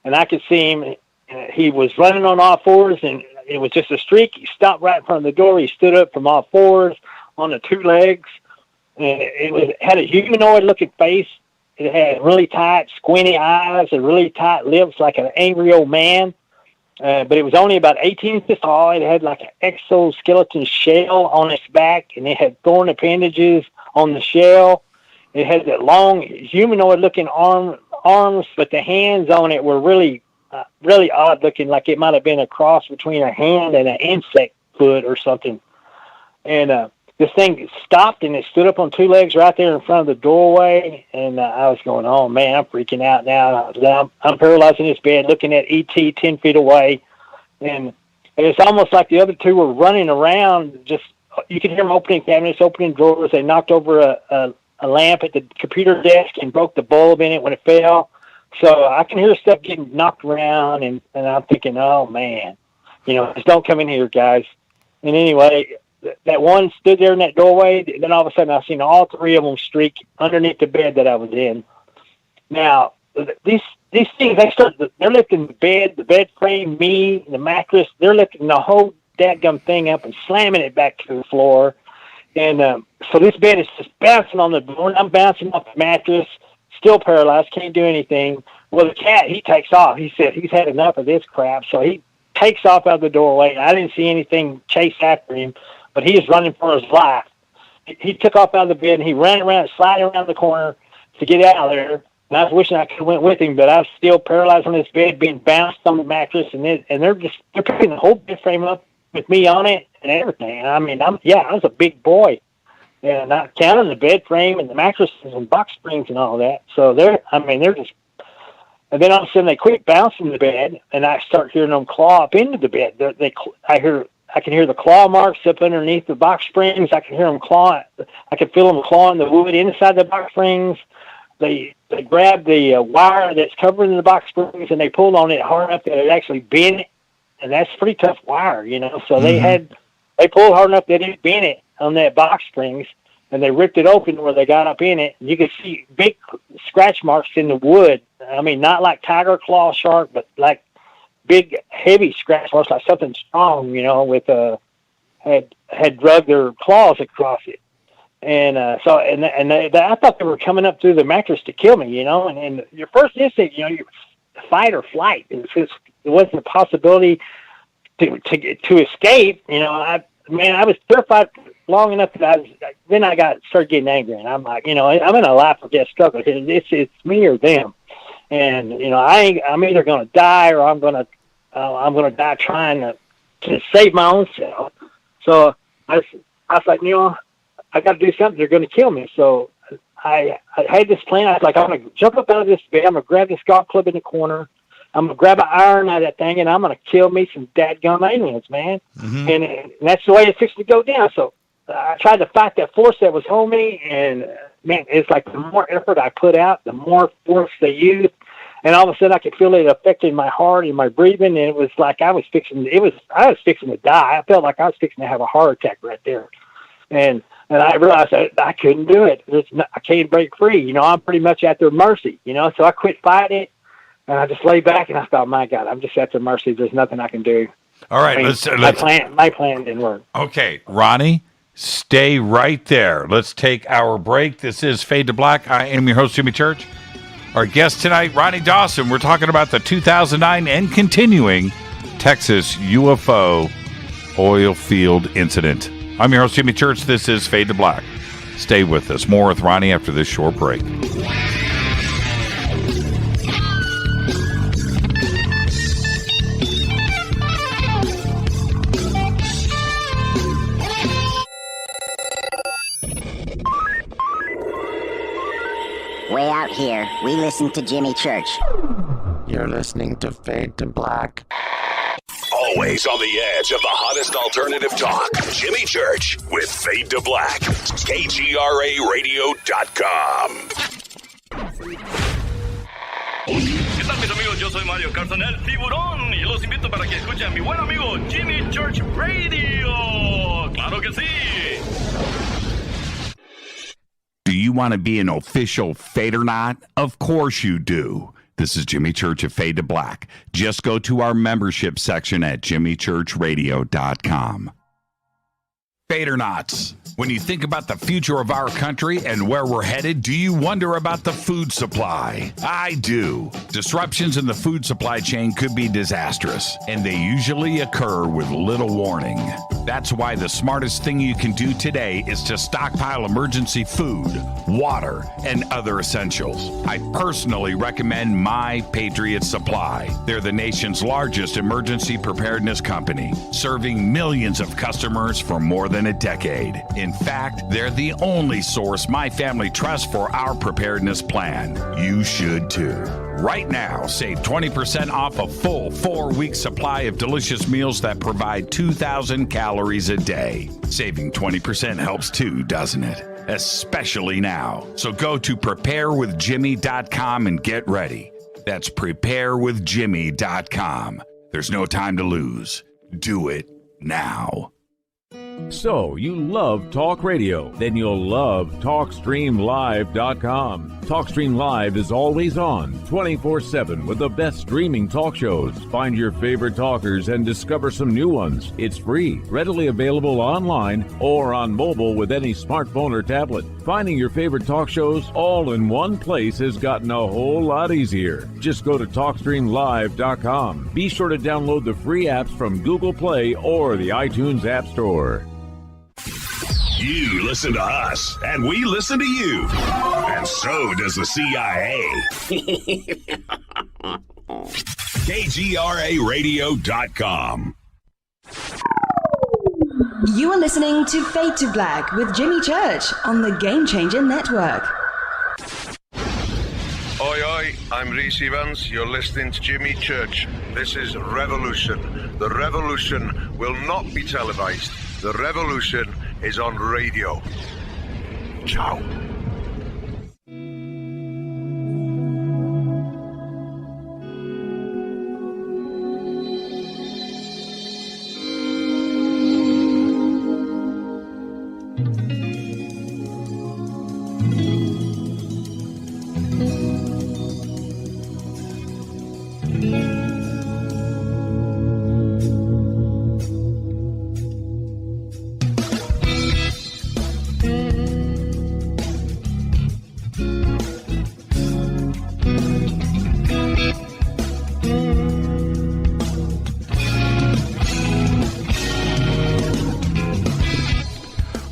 and I could see him. He was running on all fours, and it was just a streak. He stopped right in front of the door. He stood up from all fours on the 2 legs, and it had a humanoid-looking face. It had really tight, squinty eyes and really tight lips like an angry old man. But it was only about 18 inches tall. It had like an exoskeleton shell on its back, and it had thorn appendages on the shell. It had that long, humanoid-looking arms, but the hands on it were really odd-looking, like it might have been a cross between a hand and an insect foot or something. And this thing stopped, and it stood up on 2 legs right there in front of the doorway, and I was going, oh, man, I'm freaking out now. I'm paralyzed in this bed looking at ET 10 feet away, and And it's almost like the other two were running around. Just you could hear them opening cabinets, opening drawers. They knocked over a lamp at the computer desk and broke the bulb in it when it fell. So I can hear stuff getting knocked around, and I'm thinking, oh, man, just don't come in here, guys. And anyway, that one stood there in that doorway. Then all of a sudden I seen all three of them streak underneath the bed that I was in. Now, these things, they're lifting the bed frame, me, the mattress. They're lifting the whole dadgum thing up and slamming it back to the floor. And so this bed is just bouncing on the floor. I'm bouncing off the mattress, still paralyzed, can't do anything. Well, the cat, he takes off. He said he's had enough of this crap. So he takes off out the doorway. I didn't see anything chase after him, but he is running for his life. He took off out of the bed, and he ran around, sliding around the corner to get out of there. And I was wishing I could have went with him, but I was still paralyzed on this bed, being bounced on the mattress, and they're picking the whole bed frame up with me on it and everything. I mean, I was a big boy, and I counted the bed frame and the mattresses and box springs and all that. So they're just. And then all of a sudden they quit bouncing the bed, and I start hearing them claw up into the bed. I can hear the claw marks up underneath the box springs. I can hear them claw. I can feel them clawing the wood inside the box springs. They grabbed the wire that's covering the box springs, and they pulled on it hard enough that it actually bent. And that's pretty tough wire, So they pulled hard enough that it bent it on that box springs, and they ripped it open where they got up in it. And you could see big scratch marks in the wood. I mean, not like tiger claw sharp, but like big, heavy scratch marks, like something strong, with had drugged their claws across it. And so I thought they were coming up through the mattress to kill me, And your first instinct, you fight or flight. It wasn't a possibility to escape. I was terrified long enough that I started getting angry, and I'm like, I'm in a life or death struggle here. It's me or them, and I'm either going to die or I'm going to die trying to save my own self. So I was like, I got to do something. They're going to kill me. So I had this plan. I was like, I'm going to jump up out of this bed. I'm going to grab this golf club in the corner. I'm going to grab an iron out of that thing, and I'm going to kill me some dadgum aliens, man. Mm-hmm. And that's the way it's fixed to go down. So I tried to fight that force that was holding me, and, man, it's like the more effort I put out, the more force they used. And all of a sudden I could feel it affecting my heart and my breathing, and it was like I was fixing to die. I felt like I was fixing to have a heart attack right there. And I realized that I couldn't do it. I can't break free. I'm pretty much at their mercy, So I quit fighting it. And I just lay back, and I thought, my God, I'm just at their mercy. There's nothing I can do. All right. My plan didn't work. Okay. Ronnie, stay right there. Let's take our break. This is Fade to Black. I am your host, Jimmy Church. Our guest tonight, Ronny Dawson. We're talking about the 2009 and continuing Texas UFO Oilfield incident. I'm your host, Jimmy Church. This is Fade to Black. Stay with us. More with Ronnie after this short break. Way out here, we listen to Jimmy Church. You're listening to Fade to Black. Always on the edge of the hottest alternative talk. Jimmy Church with Fade to Black. KGRARadio.com. ¿Qué tal, mis amigos? Yo soy Mario Carson, el tiburón, y los invito para que escuchen a mi buen amigo Jimmy Church Radio. ¡Claro que sí! Do you want to be an official Fadernaut? Of course you do. This is Jimmy Church of Fade to Black. Just go to our membership section at jimmychurchradio.com. Fadernauts. When you think about the future of our country and where we're headed, do you wonder about the food supply? I do. Disruptions in the food supply chain could be disastrous, and they usually occur with little warning. That's why the smartest thing you can do today is to stockpile emergency food, water, and other essentials. I personally recommend My Patriot Supply. They're the nation's largest emergency preparedness company, serving millions of customers for more than a decade. In fact, they're the only source my family trusts for our preparedness plan. You should too. Right now, save 20% off a full 4-week supply of delicious meals that provide 2,000 calories a day. Saving 20% helps too, doesn't it? Especially now. So go to preparewithjimmy.com and get ready. That's preparewithjimmy.com. There's no time to lose. Do it now. So, you love talk radio? Then you'll love TalkStreamLive.com. TalkStream Live is always on, 24/7, with the best streaming talk shows. Find your favorite talkers and discover some new ones. It's free, readily available online or on mobile with any smartphone or tablet. Finding your favorite talk shows all in one place has gotten a whole lot easier. Just go to TalkStreamLive.com. Be sure to download the free apps from Google Play or the iTunes App Store. You listen to us, and we listen to you. And so does the CIA. KGRARadio.com. You are listening to Fade to Black with Jimmy Church on the Game Changer Network. Oi, oi, I'm Reese Evans. You're listening to Jimmy Church. This is Revolution. The revolution will not be televised. The revolution is on radio. Ciao.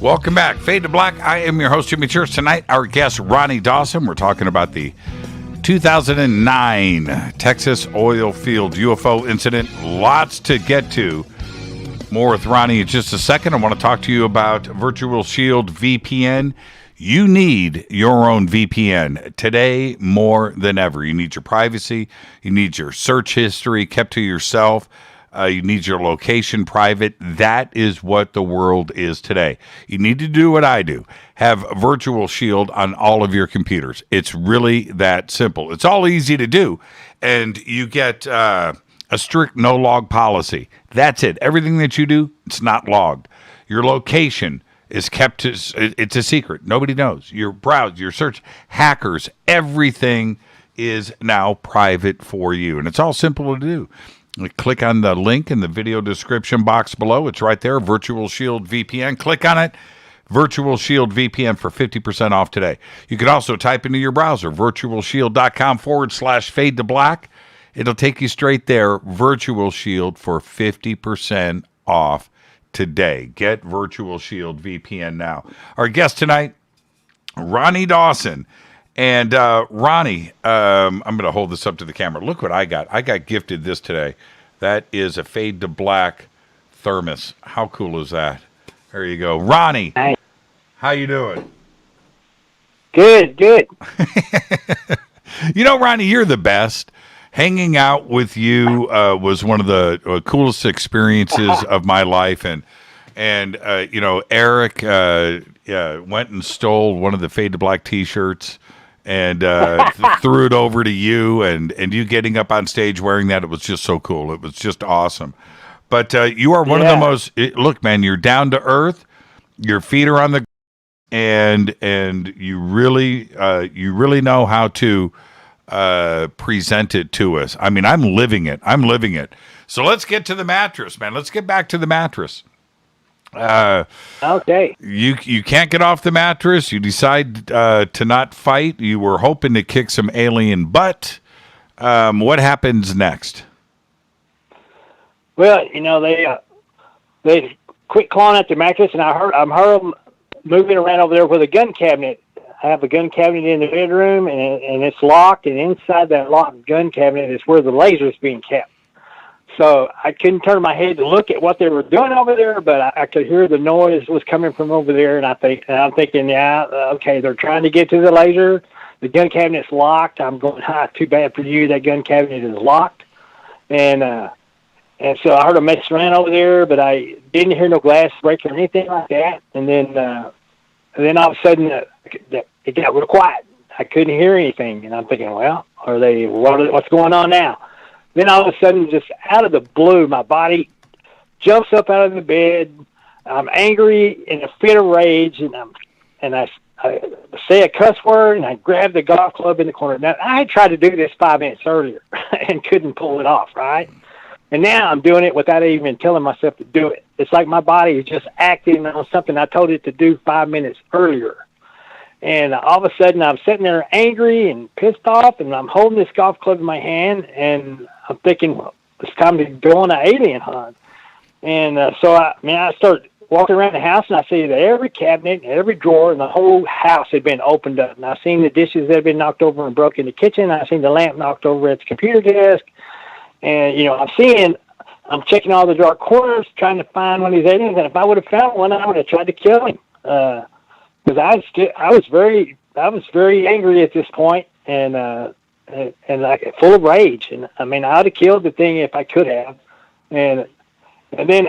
Welcome back. Fade to Black. I am your host, Jimmy Church. Tonight, our guest, Ronny Dawson. We're talking about the 2009 Texas Oilfield UFO incident. Lots to get to. More with Ronny in just a second. I want to talk to you about Virtual Shield VPN. You need your own VPN today more than ever. You need your privacy. You need your search history kept to yourself. You need your location private. That is what the world is today. You need to do what I do. Have Virtual Shield on all of your computers. It's really that simple. It's all easy to do. And you get a strict no-log policy. That's it. Everything that you do, it's not logged. Your location is kept, it's a secret. Nobody knows. Your browse, your search, hackers, everything is now private for you. And it's all simple to do. Click on the link in the video description box below. It's right there, Virtual Shield VPN. Click on it, Virtual Shield VPN for 50% off today. You can also type into your browser, virtualshield.com/fade to black. It'll take you straight there, Virtual Shield for 50% off today. Get Virtual Shield VPN now. Our guest tonight, Ronny Dawson. And Ronny, I'm going to hold this up to the camera. Look what I got. I got gifted this today. That is a Fade to Black thermos. How cool is that? There you go. Ronny, hi. How you doing? Good. You know, Ronny, you're the best. Hanging out with you was one of the coolest experiences of my life. And you know, Eric went and stole one of the Fade to Black T-shirts. And threw it over to you, and you getting up on stage wearing that. It was just so cool. It was just awesome. But you are one of the most, look, man, you're down to earth. Your feet are on the ground, and you really know how to present it to us. I mean, I'm living it. So let's get to the mattress, man. Let's get back to the mattress. Okay. You can't get off the mattress. You decide to not fight. You were hoping to kick some alien butt. What happens next? Well, you know, they quit clawing at the mattress, and I heard them moving around over there with a gun cabinet. I have a gun cabinet in the bedroom, and it's locked, and inside that locked gun cabinet is where the laser's being kept. So I couldn't turn my head to look at what they were doing over there, but I could hear the noise was coming from over there, and I'm thinking, okay, they're trying to get to the laser. the gun cabinet's locked. I'm going, too bad for you. That gun cabinet is locked. And so I heard them mess around over there, but I didn't hear no glass break or anything like that. And then all of a sudden, it got real quiet. I couldn't hear anything, and I'm thinking, well, what's going on now? Then all of a sudden, just out of the blue, my body jumps up out of the bed. I'm angry in a fit of rage, and I say a cuss word, and I grab the golf club in the corner. Now, I had tried to do this 5 minutes earlier and couldn't pull it off, right? And now I'm doing it without even telling myself to do it. It's like my body is just acting on something I told it to do 5 minutes earlier. And all of a sudden, I'm sitting there angry and pissed off, and I'm holding this golf club in my hand, and I'm thinking, well, it's time to go on an alien hunt. And so I start walking around the house, and I see that every cabinet, every drawer in the whole house had been opened up. And I've seen the dishes that had been knocked over and broke in the kitchen. I've seen the lamp knocked over at the computer desk. And, I'm checking all the dark corners, trying to find one of these aliens. And if I would have found one, I would have tried to kill him. Because I was very angry at this point, and like full of rage. And I mean, I would have killed the thing if I could have. And then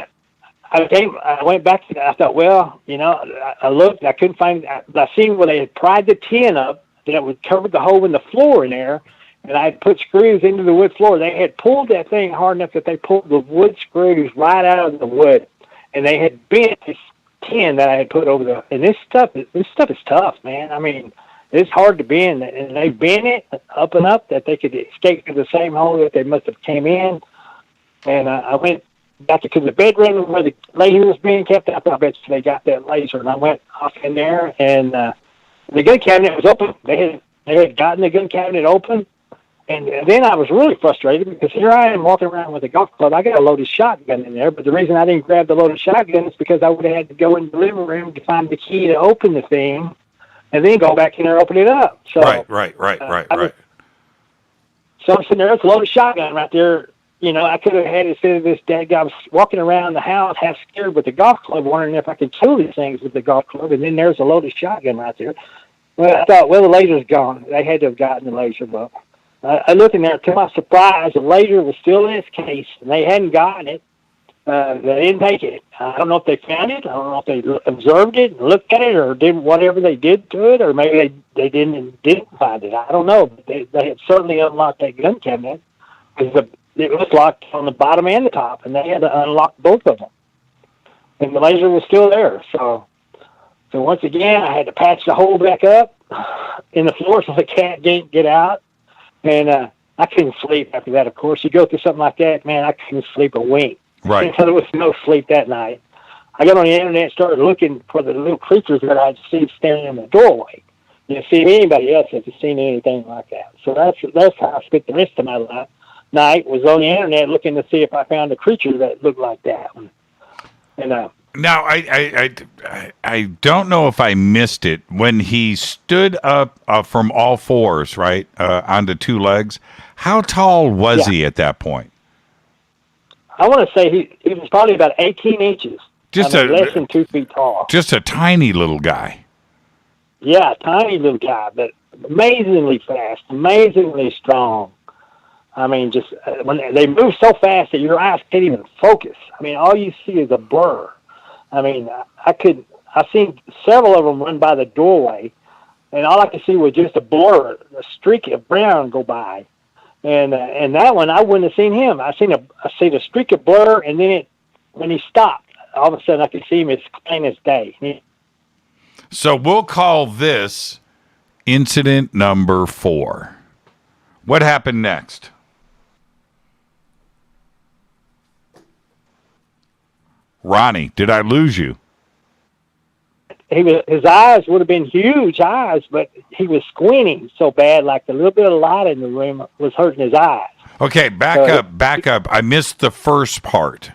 I went back to that. I thought, well, I looked, I couldn't find. I seen where they had pried the tin up that would cover the hole in the floor in there, and I had put screws into the wood floor. They had pulled that thing hard enough that they pulled the wood screws right out of the wood, and they had bent this tin that I had put over the. And this stuff is tough, man. I mean, it's hard to bend, and they bent it up and up that they could escape through the same hole that they must have came in. And I went back to the bedroom where the laser was being kept. I thought, I bet they got that laser, and I went off in there, and the gun cabinet was open. They had gotten the gun cabinet open. And then I was really frustrated because here I am walking around with a golf club. I got a loaded shotgun in there, but the reason I didn't grab the loaded shotgun is because I would have had to go in the living room to find the key to open the thing and then go back in there and open it up. So, right. So I'm sitting there, it's a loaded shotgun right there. I could have had it instead of this dad guy was walking around the house half scared with the golf club, wondering if I could kill these things with the golf club, and then there's a loaded shotgun right there. Well, I thought, the laser's gone. They had to have gotten the laser, but I looked in there. To my surprise, the laser was still in its case, and they hadn't gotten it. They didn't take it. I don't know if they found it. I don't know if they observed it and looked at it or did whatever they did to it, or maybe they didn't find it. I don't know. But they had certainly unlocked that gun cabinet because it was locked on the bottom and the top, and they had to unlock both of them. And the laser was still there. So once again, I had to patch the hole back up in the floor so the cat didn't get out. And I couldn't sleep after that, of course. You go through something like that, man, I couldn't sleep a wink. Right. So there was no sleep that night. I got on the internet and started looking for the little creatures that I'd seen standing in the doorway. See if anybody else has seen anything like that. So that's how I spent the rest of my night, was on the internet looking to see if I found a creature that looked like that. And now, I don't know if I missed it. When he stood up from all fours, right, onto two legs, how tall was he at that point? I want to say he was probably about 18 inches. Less than 2 feet tall. Just a tiny little guy. Yeah, tiny little guy, but amazingly fast, amazingly strong. I mean, just when they move so fast that your eyes can't even focus. I mean, all you see is a blur. I mean, I've seen several of them run by the doorway, and all I could see was just a blur, a streak of brown go by. And that one, I wouldn't have seen him. I seen a streak of blur, and then when he stopped, all of a sudden I could see him as plain as day. So we'll call this incident number 4. What happened next? Ronnie, did I lose you? His eyes would have been huge eyes, but he was squinting so bad, like the little bit of light in the room was hurting his eyes. Okay, back up. I missed the first part.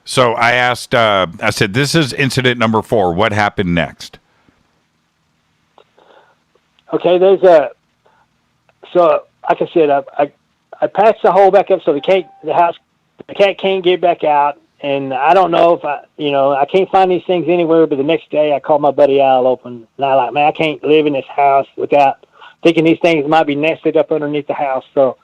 So I asked, I said, this is incident number 4. What happened next? Okay, so like I said, I patched the hole back up so the cat can't get back out. And I don't know if I can't find these things anywhere, but the next day I called my buddy Al open, and I man, I can't live in this house without thinking these things might be nested up underneath the house. So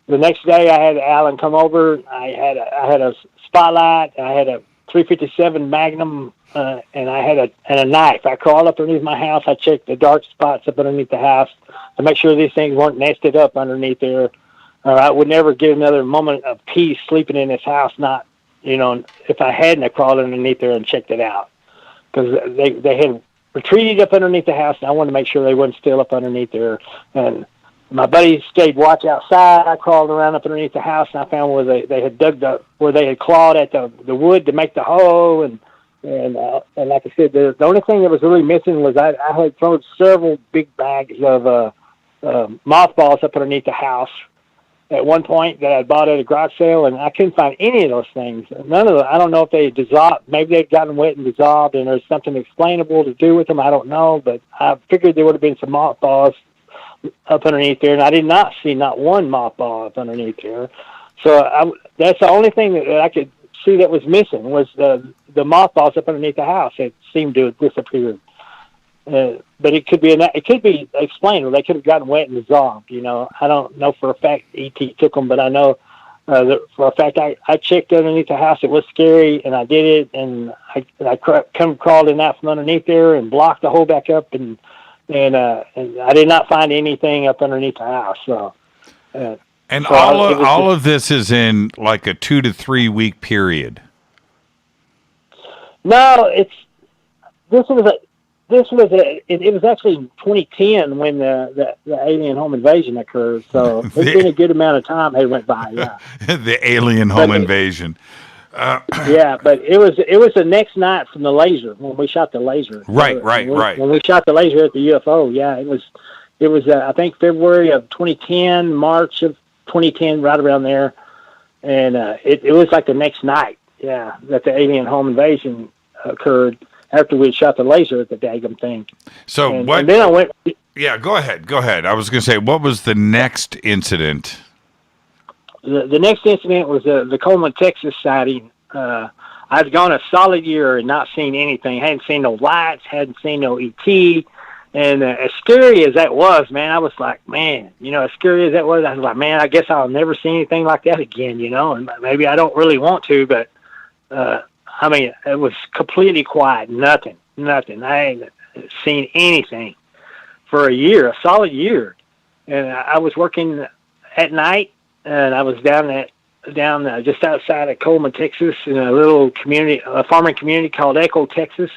the next day I had Alan come over. I had a spotlight. I had a 357 Magnum, and I had a knife. I crawled up underneath my house. I checked the dark spots up underneath the house to make sure these things weren't nested up underneath there. I would never get another moment of peace sleeping in this house, not, if I hadn't crawled underneath there and checked it out. Because they had retreated up underneath the house, and I wanted to make sure they wasn't still up underneath there. And my buddies stayed watch outside. I crawled around up underneath the house, and I found where they had where they had clawed at the wood to make the hole. And like I said, the only thing that was really missing was I had thrown several big bags of mothballs up underneath the house at one point that I bought at a garage sale, and I couldn't find any of those things. None of them. I don't know if they dissolved. Maybe they'd gotten wet and dissolved, and there's something explainable to do with them. I don't know, but I figured there would have been some mothballs up underneath there, and I did not see not one mothball up underneath there. So that's the only thing that I could see that was missing was the mothballs up underneath the house. It seemed to have disappeared. But it could be explainable. They could have gotten wet and dissolved. I don't know for a fact ET took them, but I know that for a fact I checked underneath the house. It was scary, and I did it, and I crawled in out from underneath there and blocked the hole back up, and I did not find anything up underneath the house. So, all of this is in like a 2 to 3 week period. No, it was actually 2010 when the alien home invasion occurred. So it's been a good amount of time they went by. Yeah, the alien home invasion. Yeah, but it was the next night from the laser when we shot the laser. Right. When we shot the laser at the UFO, yeah, it was I think February of 2010, March of 2010, right around there, and it was like the next night, yeah, that the alien home invasion occurred after we had shot the laser at the daggum thing. So and then I went. Yeah, go ahead. I was going to say, what was the next incident? The next incident was the Coleman, Texas sighting. I'd gone a solid year and not seen anything. Hadn't seen no lights, hadn't seen no ET. And as scary as that was, man, I was like, man, as scary as that was, I was like, man, I guess I'll never see anything like that again, and maybe I don't really want to, but it was completely quiet, nothing. I ain't seen anything for a solid year. And I was working at night, and I was down just outside of Coleman, Texas, in a little community, a farming community called Echo, Texas.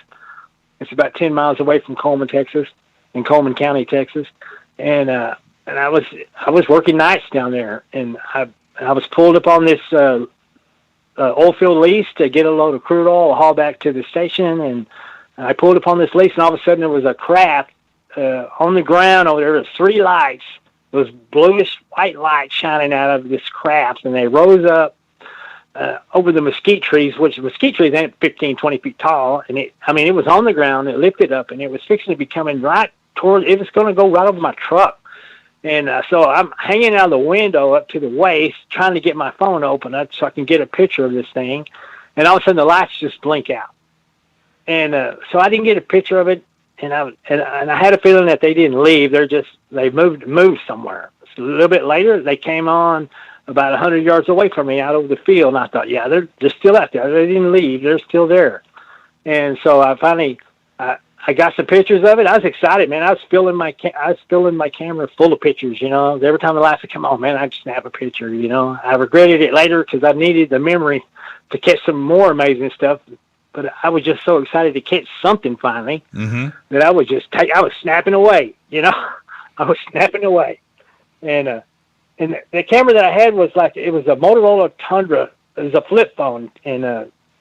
It's about 10 miles away from Coleman, Texas, in Coleman County, Texas. And I was working nights down there, and I was pulled up on this Oilfield lease to get a load of crude oil, haul back to the station, and I pulled up on this lease, and all of a sudden there was a craft on the ground over there. There was 3 lights. Those bluish white lights shining out of this craft, and they rose up over the mesquite trees, which mesquite trees ain't 15, 20 feet tall, and it was on the ground. It lifted up, and it was fixing to be coming right toward. It was going to go right over my truck, and so I'm hanging out of the window up to the waist, trying to get my phone open up so I can get a picture of this thing, and all of a sudden the lights just blink out, and so I didn't get a picture of it. And I had a feeling that they didn't leave. They moved somewhere. So a little bit later, they came on about 100 yards away from me out over the field. And I thought, yeah, they're still out there. They didn't leave. They're still there. And so I finally, I got some pictures of it. I was excited, man. I was filling my camera full of pictures. Every time the lights would come on, man, I'd snap a picture. I regretted it later because I needed the memory to catch some more amazing stuff. But I was just so excited to catch something finally that I was snapping away, I was snapping away. And the camera that I had was it was a Motorola Tundra. It was a flip phone in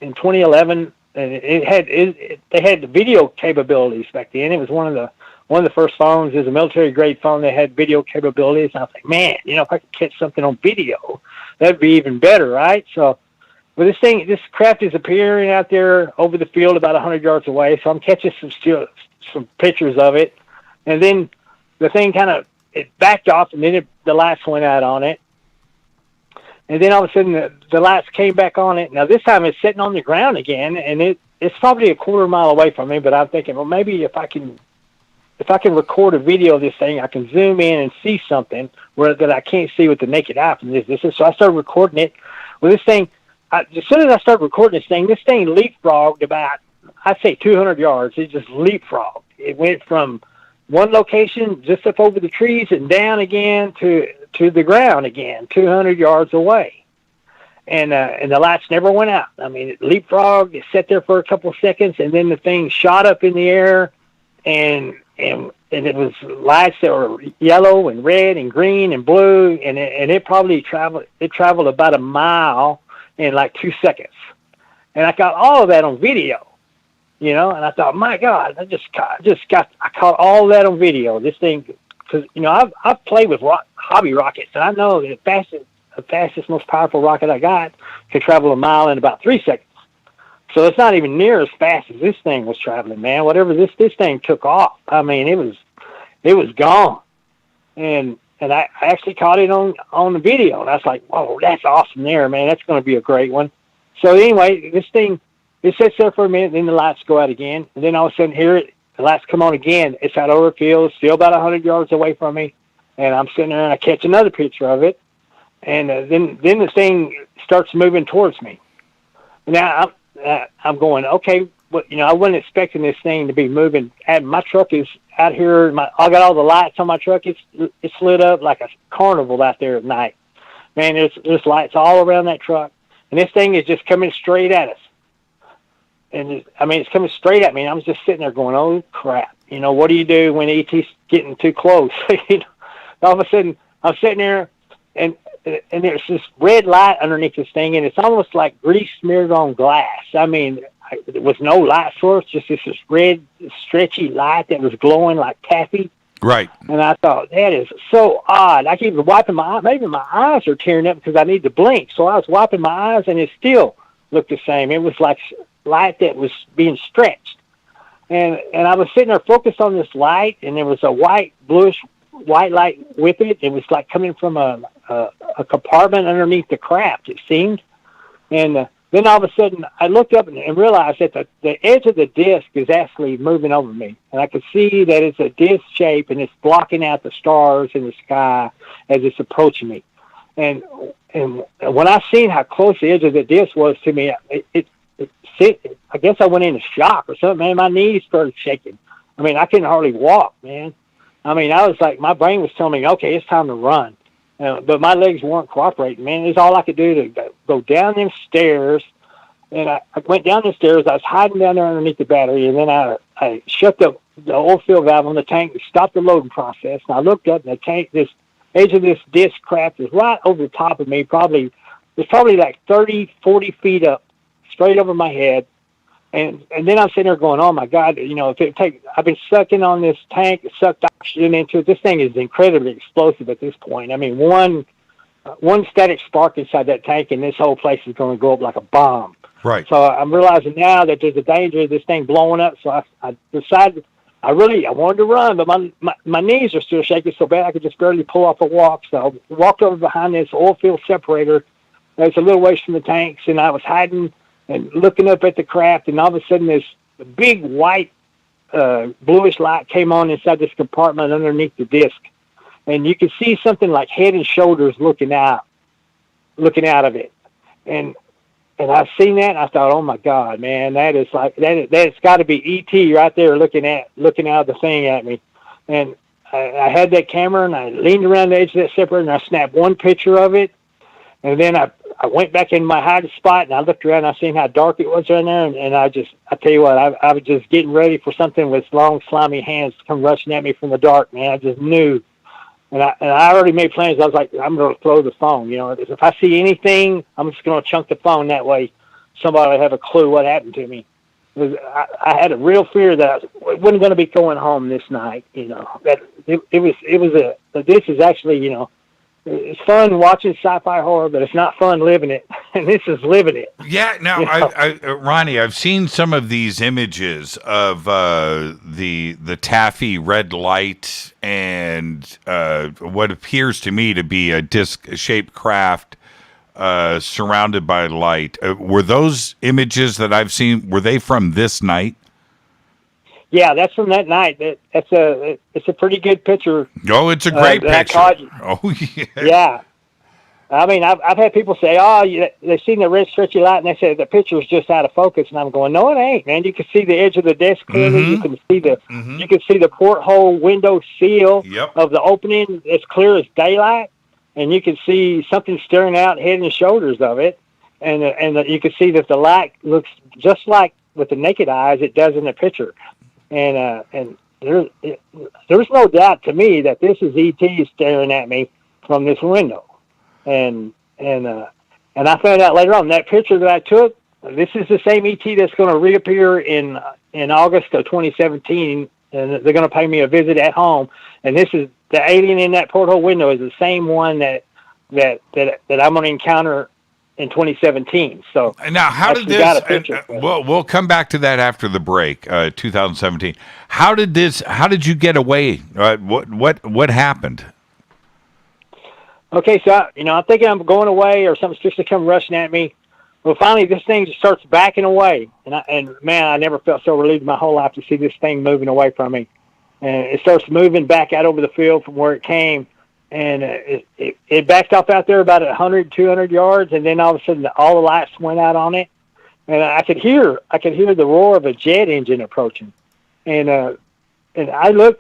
2011, and they had the video capabilities back then. It was one of the first phones. It was a military grade phone that had video capabilities. And I was like, man, if I could catch something on video, that'd be even better, right? So. Well, this craft is appearing out there over the field about 100 yards away, so I'm catching some pictures of it. And then the thing it backed off, and then the lights went out on it. And then all of a sudden the lights came back on it. Now this time it's sitting on the ground again, and it's probably a quarter mile away from me, but I'm thinking, well, maybe if I can if I can record a video of this thing, I can zoom in and see something that I can't see with the naked eye from this. So I started recording it. Well, this thing, as soon as I started recording this thing leapfrogged about, I'd say 200 yards. It just leapfrogged. It went from one location just up over the trees and down again to the ground again, 200 yards away. And the lights never went out. I mean, it leapfrogged, it sat there for a couple of seconds, and then the thing shot up in the air, and it was lights that were yellow and red and green and blue, and it probably traveled about a mile in like 2 seconds. And I got all of that on video, you know, and I thought, my God, I caught all that on video. This thing, because, you know, I've played with hobby rockets, and I know the fastest, most powerful rocket I got can travel a mile in about 3 seconds. So it's not even near as fast as this thing was traveling, man. Whatever this thing took off, I mean, it was gone. And I actually caught it on the video, and I was like, whoa, that's awesome there, man. That's going to be a great one. So anyway, this thing, it sits there for a minute, then the lights go out again, and then all of a sudden the lights come on again. It's at Oilfield, still about 100 yards away from me, and I'm sitting there and I catch another picture of it, and then the thing starts moving towards me. Now I'm going, okay, but you know, I wasn't expecting this thing to be moving. And my truck is out here. I got all the lights on my truck. It's lit up like a carnival out there at night. Man, there's lights all around that truck, and this thing is just coming straight at us. And it's coming straight at me. And I was just sitting there going, oh crap! You know, what do you do when ET's getting too close? You know, all of a sudden I'm sitting there, and there's this red light underneath this thing, and it's almost like grease smeared on glass. I mean, there was no light source, just this red, stretchy light that was glowing like taffy. Right. And I thought, that is so odd. I keep wiping my eyes. Maybe my eyes are tearing up because I need to blink. So I was wiping my eyes, and it still looked the same. It was like light that was being stretched. And I was sitting there focused on this light, and there was a bluish white light with it. It was like coming from a compartment underneath the craft, it seemed. And then all of a sudden I looked up and realized that the edge of the disc is actually moving over me, and I could see that it's a disc shape, and it's blocking out the stars in the sky as it's approaching me. And when I seen how close the edge of the disc was to me, I guess I went into shock or something, man. My knees started shaking. I mean, I couldn't hardly walk, man. I mean, I was like, my brain was telling me, okay, it's time to run. But my legs weren't cooperating, man. It was all I could do to go down them stairs. And I went down the stairs. I was hiding down there underneath the battery. And then I shut the oil fill valve on the tank to stop the loading process. And I looked up, and the tank, this edge of this disc craft was right over the top of me. It was probably like 30, 40 feet up, straight over my head. And then I'm sitting there going, oh, my God, you know, I've been sucking on this tank, sucked oxygen into it. This thing is incredibly explosive at this point. I mean, one static spark inside that tank, and this whole place is going to go up like a bomb. Right. So I'm realizing now that there's a danger of this thing blowing up. So I decided I wanted to run, but my knees are still shaking so bad I could just barely pull off a walk. So I walked over behind this oil field separator that's a little ways from the tanks, and I was hiding and looking up at the craft, and all of a sudden this big white bluish light came on inside this compartment underneath the disc, and you could see something like head and shoulders looking out of it, and I seen that, and I thought, oh my God, man, that's got to be ET right there looking out of the thing at me. And I had that camera, and I leaned around the edge of that separator, and I snapped one picture of it, and then I went back in my hiding spot, and I looked around, and I seen how dark it was right there, and I tell you what, I was just getting ready for something with long, slimy hands to come rushing at me from the dark, man. I just knew. And I already made plans. I was like, I'm going to throw the phone. You know, if I see anything, I'm just going to chunk the phone. That way somebody will have a clue what happened to me. I had a real fear that I wasn't going to be going home this night, you know. That this is actually, you know, it's fun watching sci-fi horror, but it's not fun living it. And this is living it. Yeah. Now, you know? Ronnie, I've seen some of these images of the taffy red light and what appears to me to be a disc-shaped craft surrounded by light. Were those images that I've seen, were they from this night? yeah, that's from that night. It's a pretty good picture. Oh, it's a great picture. Oh, yeah. Yeah. I mean, I've had people say, "Oh, they've seen the red stretchy light," and they say the picture is just out of focus. And I'm going, "No, it ain't, man. You can see the edge of the desk clearly. You can see the porthole window seal of the opening. It's clear as daylight, and you can see something staring out head and shoulders of it, and you can see that the light looks just like with the naked eyes it does in the picture, and there's no doubt to me that this is ET staring at me from this window." And I found out later on that picture that I took, this is the same ET that's going to reappear in August of 2017, and they're going to pay me a visit at home. And this is the alien in that porthole window is the same one that I'm going to encounter in 2017. So now, how did this? Well, we'll come back to that after the break. 2017. How did you get away? What happened? Okay, so I'm thinking I'm going away or something's just to come rushing at me. Well, finally, this thing just starts backing away, and man, I never felt so relieved in my whole life to see this thing moving away from me. And it starts moving back out over the field from where it came, and it backed off out there about 100, 200 yards, and then all of a sudden all the lights went out on it, and I could hear the roar of a jet engine approaching, and I looked.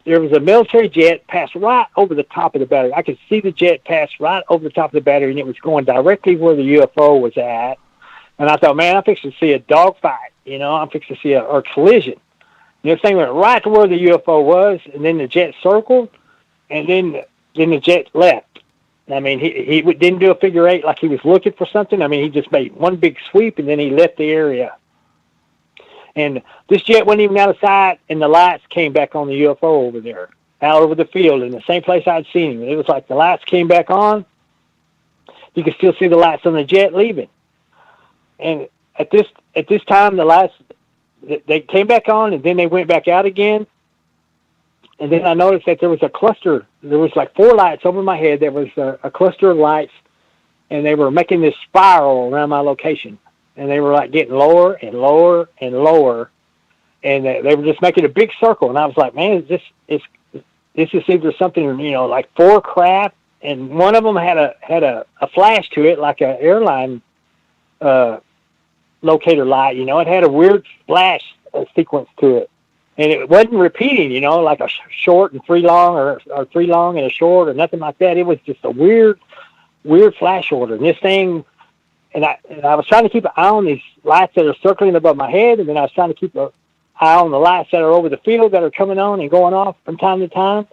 There was a military jet pass right over the top of the battery. I could see the jet pass right over the top of the battery, and it was going directly where the UFO was at. And I thought, man, I'm fixing to see a dogfight. I'm fixing to see a collision. And this thing went right to where the UFO was, and then the jet circled, and then the jet left. I mean, he didn't do a figure eight like he was looking for something. I mean, he just made one big sweep, and then he left the area. And this jet wasn't even out of sight, and the lights came back on the UFO over there, out over the field, in the same place I'd seen him. It was like the lights came back on. You could still see the lights on the jet leaving. And at this time, the lights, they came back on, and then they went back out again. And then I noticed that there was a cluster. There was like 4 lights over my head. There was a cluster of lights, and they were making this spiral around my location. And they were like getting lower and lower and lower, and they were just making a big circle. And I was like, man, this is either something, like 4 craft, and one of them had a flash to it, like an airline locator light. It had a weird flash sequence to it, and it wasn't repeating. Like a short and 3 long, or 3 long and a short, or nothing like that. It was just a weird flash order. And this thing. And I was trying to keep an eye on these lights that are circling above my head, and then I was trying to keep an eye on the lights that are over the field that are coming on and going off from time to time.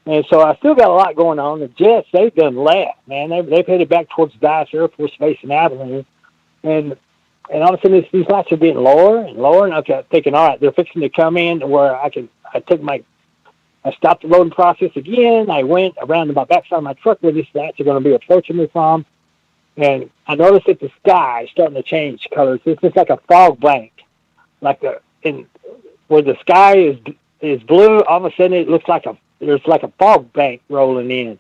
And so I still got a lot going on. The jets, they've done left, man. They've headed back towards Dallas Air Force Base in Abilene. And all of a sudden these lights are getting lower and lower, and I'm thinking, all right, they're fixing to come in to where I stopped the loading process again. I went around to my backside of my truck where these lights are going to be approaching me from. And I noticed that the sky is starting to change colors. It's just like a fog bank, where the sky is blue. All of a sudden, it looks like there's a fog bank rolling in,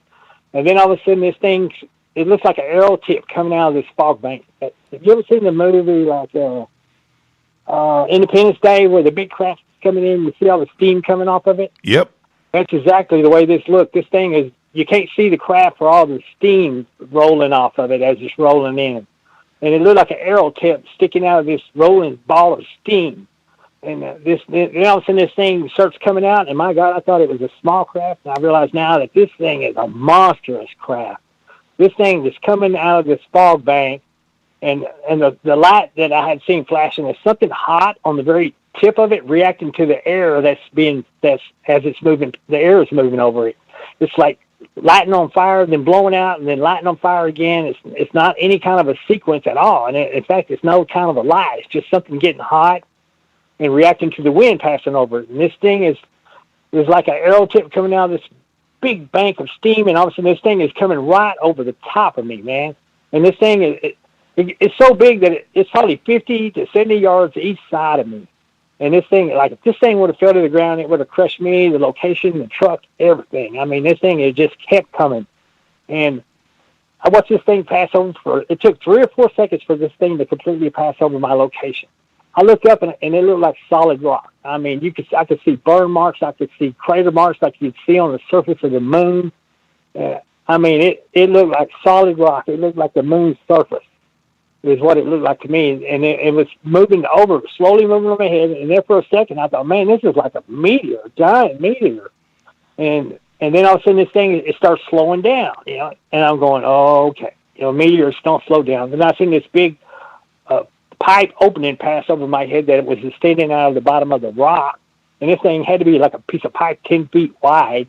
and then all of a sudden, it looks like an arrow tip coming out of this fog bank. Have you ever seen the movie like Independence Day, where the big craft's coming in? You see all the steam coming off of it. Yep, that's exactly the way this looked. This thing is. You can't see the craft for all the steam rolling off of it as it's rolling in. And it looked like an arrow tip sticking out of this rolling ball of steam. And all of a sudden this thing starts coming out, and my God, I thought it was a small craft. And I realize now that this thing is a monstrous craft. This thing is coming out of this fog bank, and the light that I had seen flashing is something hot on the very tip of it reacting to the air as it's moving. The air is moving over it. It's like lighting on fire, then blowing out, and then lighting on fire again. It's not any kind of a sequence at all. And in fact, it's no kind of a light. It's just something getting hot and reacting to the wind passing over it. And this thing is like an arrow tip coming out of this big bank of steam, and all of a sudden this thing is coming right over the top of me, man. And this thing it's so big that it's probably 50 to 70 yards each side of me. And this thing, like if this thing would have fell to the ground, it would have crushed me, the location, the truck, everything. I mean, this thing, it just kept coming. And I watched this thing pass over it took 3 or 4 seconds for this thing to completely pass over my location. I looked up and it looked like solid rock. I mean, I could see burn marks. I could see crater marks like you'd see on the surface of the moon. I mean, it looked like solid rock. It looked like the moon's surface is what it looked like to me. And it was slowly moving over my head. And there for a second, I thought, man, this is like a meteor, a giant meteor. And then all of a sudden this thing, it starts slowing down, and I'm going, oh, okay. Meteors don't slow down. And I seen this big pipe opening pass over my head that it was extending out of the bottom of the rock. And this thing had to be like a piece of pipe 10 feet wide.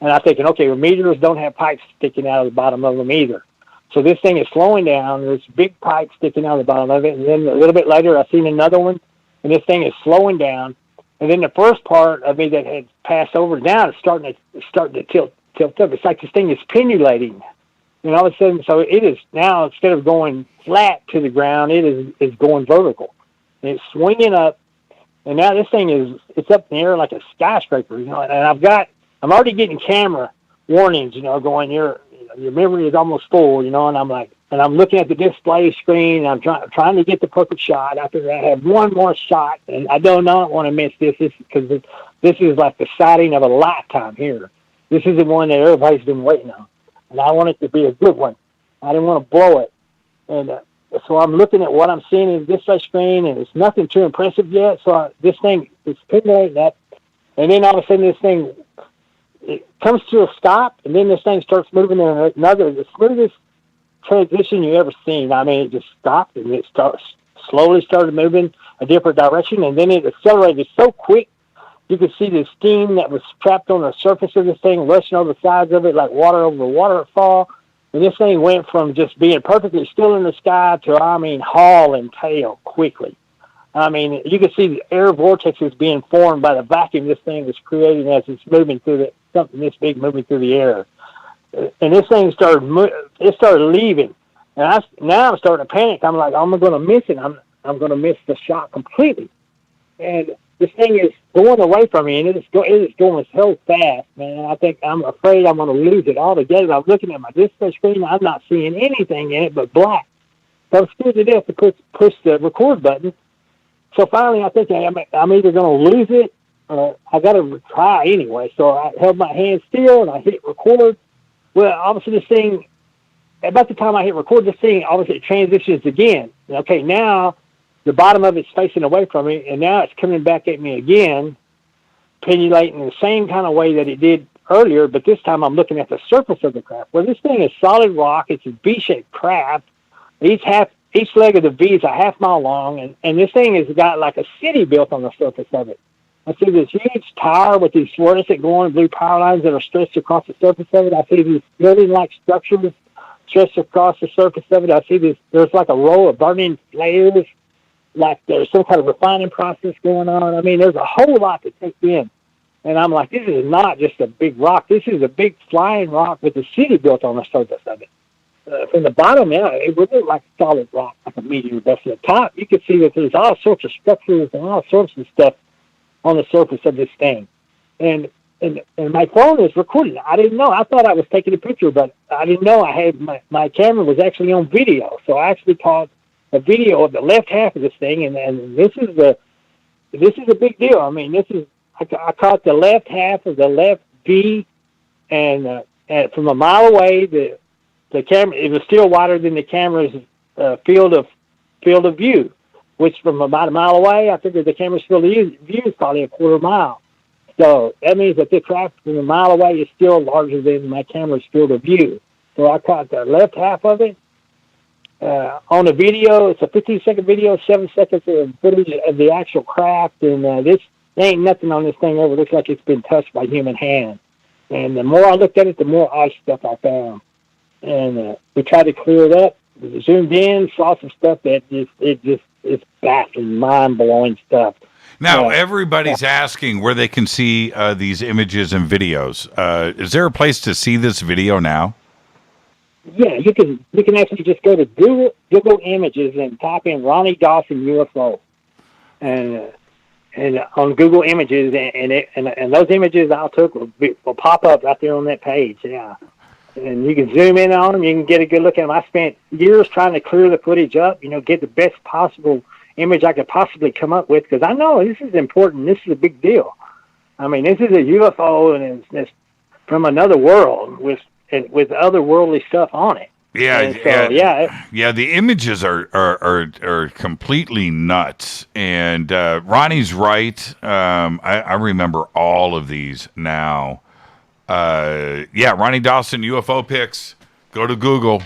And I'm thinking, okay, well, meteors don't have pipes sticking out of the bottom of them either. So this thing is slowing down. There's big pipe sticking out of the bottom of it. And then a little bit later, I seen another one, and this thing is slowing down. And then the first part of me that had passed over now is starting to tilt up. It's like this thing is pendulating. And all of a sudden, so it is now, instead of going flat to the ground, it is going vertical. And it's swinging up. And now this thing it's up in the air like a skyscraper, and I'm already getting camera warnings, going, your memory is almost full, and I'm like, and I'm looking at the display screen, and I'm trying to get the perfect shot. I figure I have one more shot, and I do not want to miss this because this is like the sighting of a lifetime here. This is the one that everybody's been waiting on, and I want it to be a good one. I didn't want to blow it. And so I'm looking at what I'm seeing in the display screen, and it's nothing too impressive yet. So this thing is pendulating up, and then all of a sudden this thing, it comes to a stop, and then this thing starts moving in the smoothest transition you ever seen. I mean, it just stopped, and it slowly started moving a different direction, and then it accelerated so quick you could see the steam that was trapped on the surface of this thing rushing over the sides of it like water over a waterfall. And this thing went from just being perfectly still in the sky to, haul and tail quickly. I mean, you could see the air vortexes being formed by the vacuum this thing was creating as it's moving through something this big moving through the air. And this thing started leaving. And now I'm starting to panic. I'm like, I'm going to miss it. I'm going to miss the shot completely. And this thing is going away from me, and it is going so fast, man. I'm afraid I'm going to lose it altogether. I'm looking at my display screen. I'm not seeing anything in it but black. So I'm scared to death to push the record button. So finally, I think I'm either going to lose it or I got to try anyway. So I held my hand still and I hit record. Well, obviously this thing, about the time I hit record, this thing obviously transitions again. Okay, now the bottom of it's facing away from me, and now it's coming back at me again, pendulating the same kind of way that it did earlier, but this time I'm looking at the surface of the craft. Well, this thing is solid rock. It's a V-shaped craft. Each leg of the V is a half-mile long, and this thing has got like a city built on the surface of it. I see this huge tower with these fluorescent glowing blue power lines that are stretched across the surface of it. I see these building-like structures stretched across the surface of it. I see there's like a row of burning flares, like there's some kind of refining process going on. I mean, there's a whole lot to take in. And I'm like, this is not just a big rock. This is a big flying rock with a city built on the surface of it. From the bottom, it would look like solid rock, like a meteor. But from the top, you could see that there's all sorts of structures and all sorts of stuff on the surface of this thing. And my phone was recording. I didn't know. I thought I was taking a picture, but I didn't know I had my camera was actually on video. So I actually caught a video of the left half of this thing, and this is a big deal. I mean, I caught the left half of the left V, and from a mile away, the camera, it was still wider than the camera's field of view, which from about a mile away, I figured the camera's field of view is probably a quarter mile. So that means that the craft from a mile away is still larger than my camera's field of view. So I caught the left half of it. On the video, it's a 15-second video, 7 seconds of footage of the actual craft, and there ain't nothing on this thing ever looks like it's been touched by human hand. And the more I looked at it, the more odd stuff I found. And we tried to clear it up. We zoomed in, saw some stuff that it's baffling, mind-blowing stuff. Now, everybody's asking where they can see these images and videos. Is there a place to see this video now? Yeah, you can actually just go to Google Images and type in Ronny Dawson UFO, and on Google Images, and those images I took will pop up right there on that page. Yeah, and you can zoom in on them. You can get a good look at them. I spent years trying to clear the footage up. Get the best possible image I could possibly come up with, because I know this is important. This is a big deal. I mean, this is a UFO, and it's from another world with otherworldly stuff on it. Yeah, so, yeah. The images are completely nuts, and Ronnie's right. I remember all of these now. Ronnie Dawson UFO pics. Go to Google,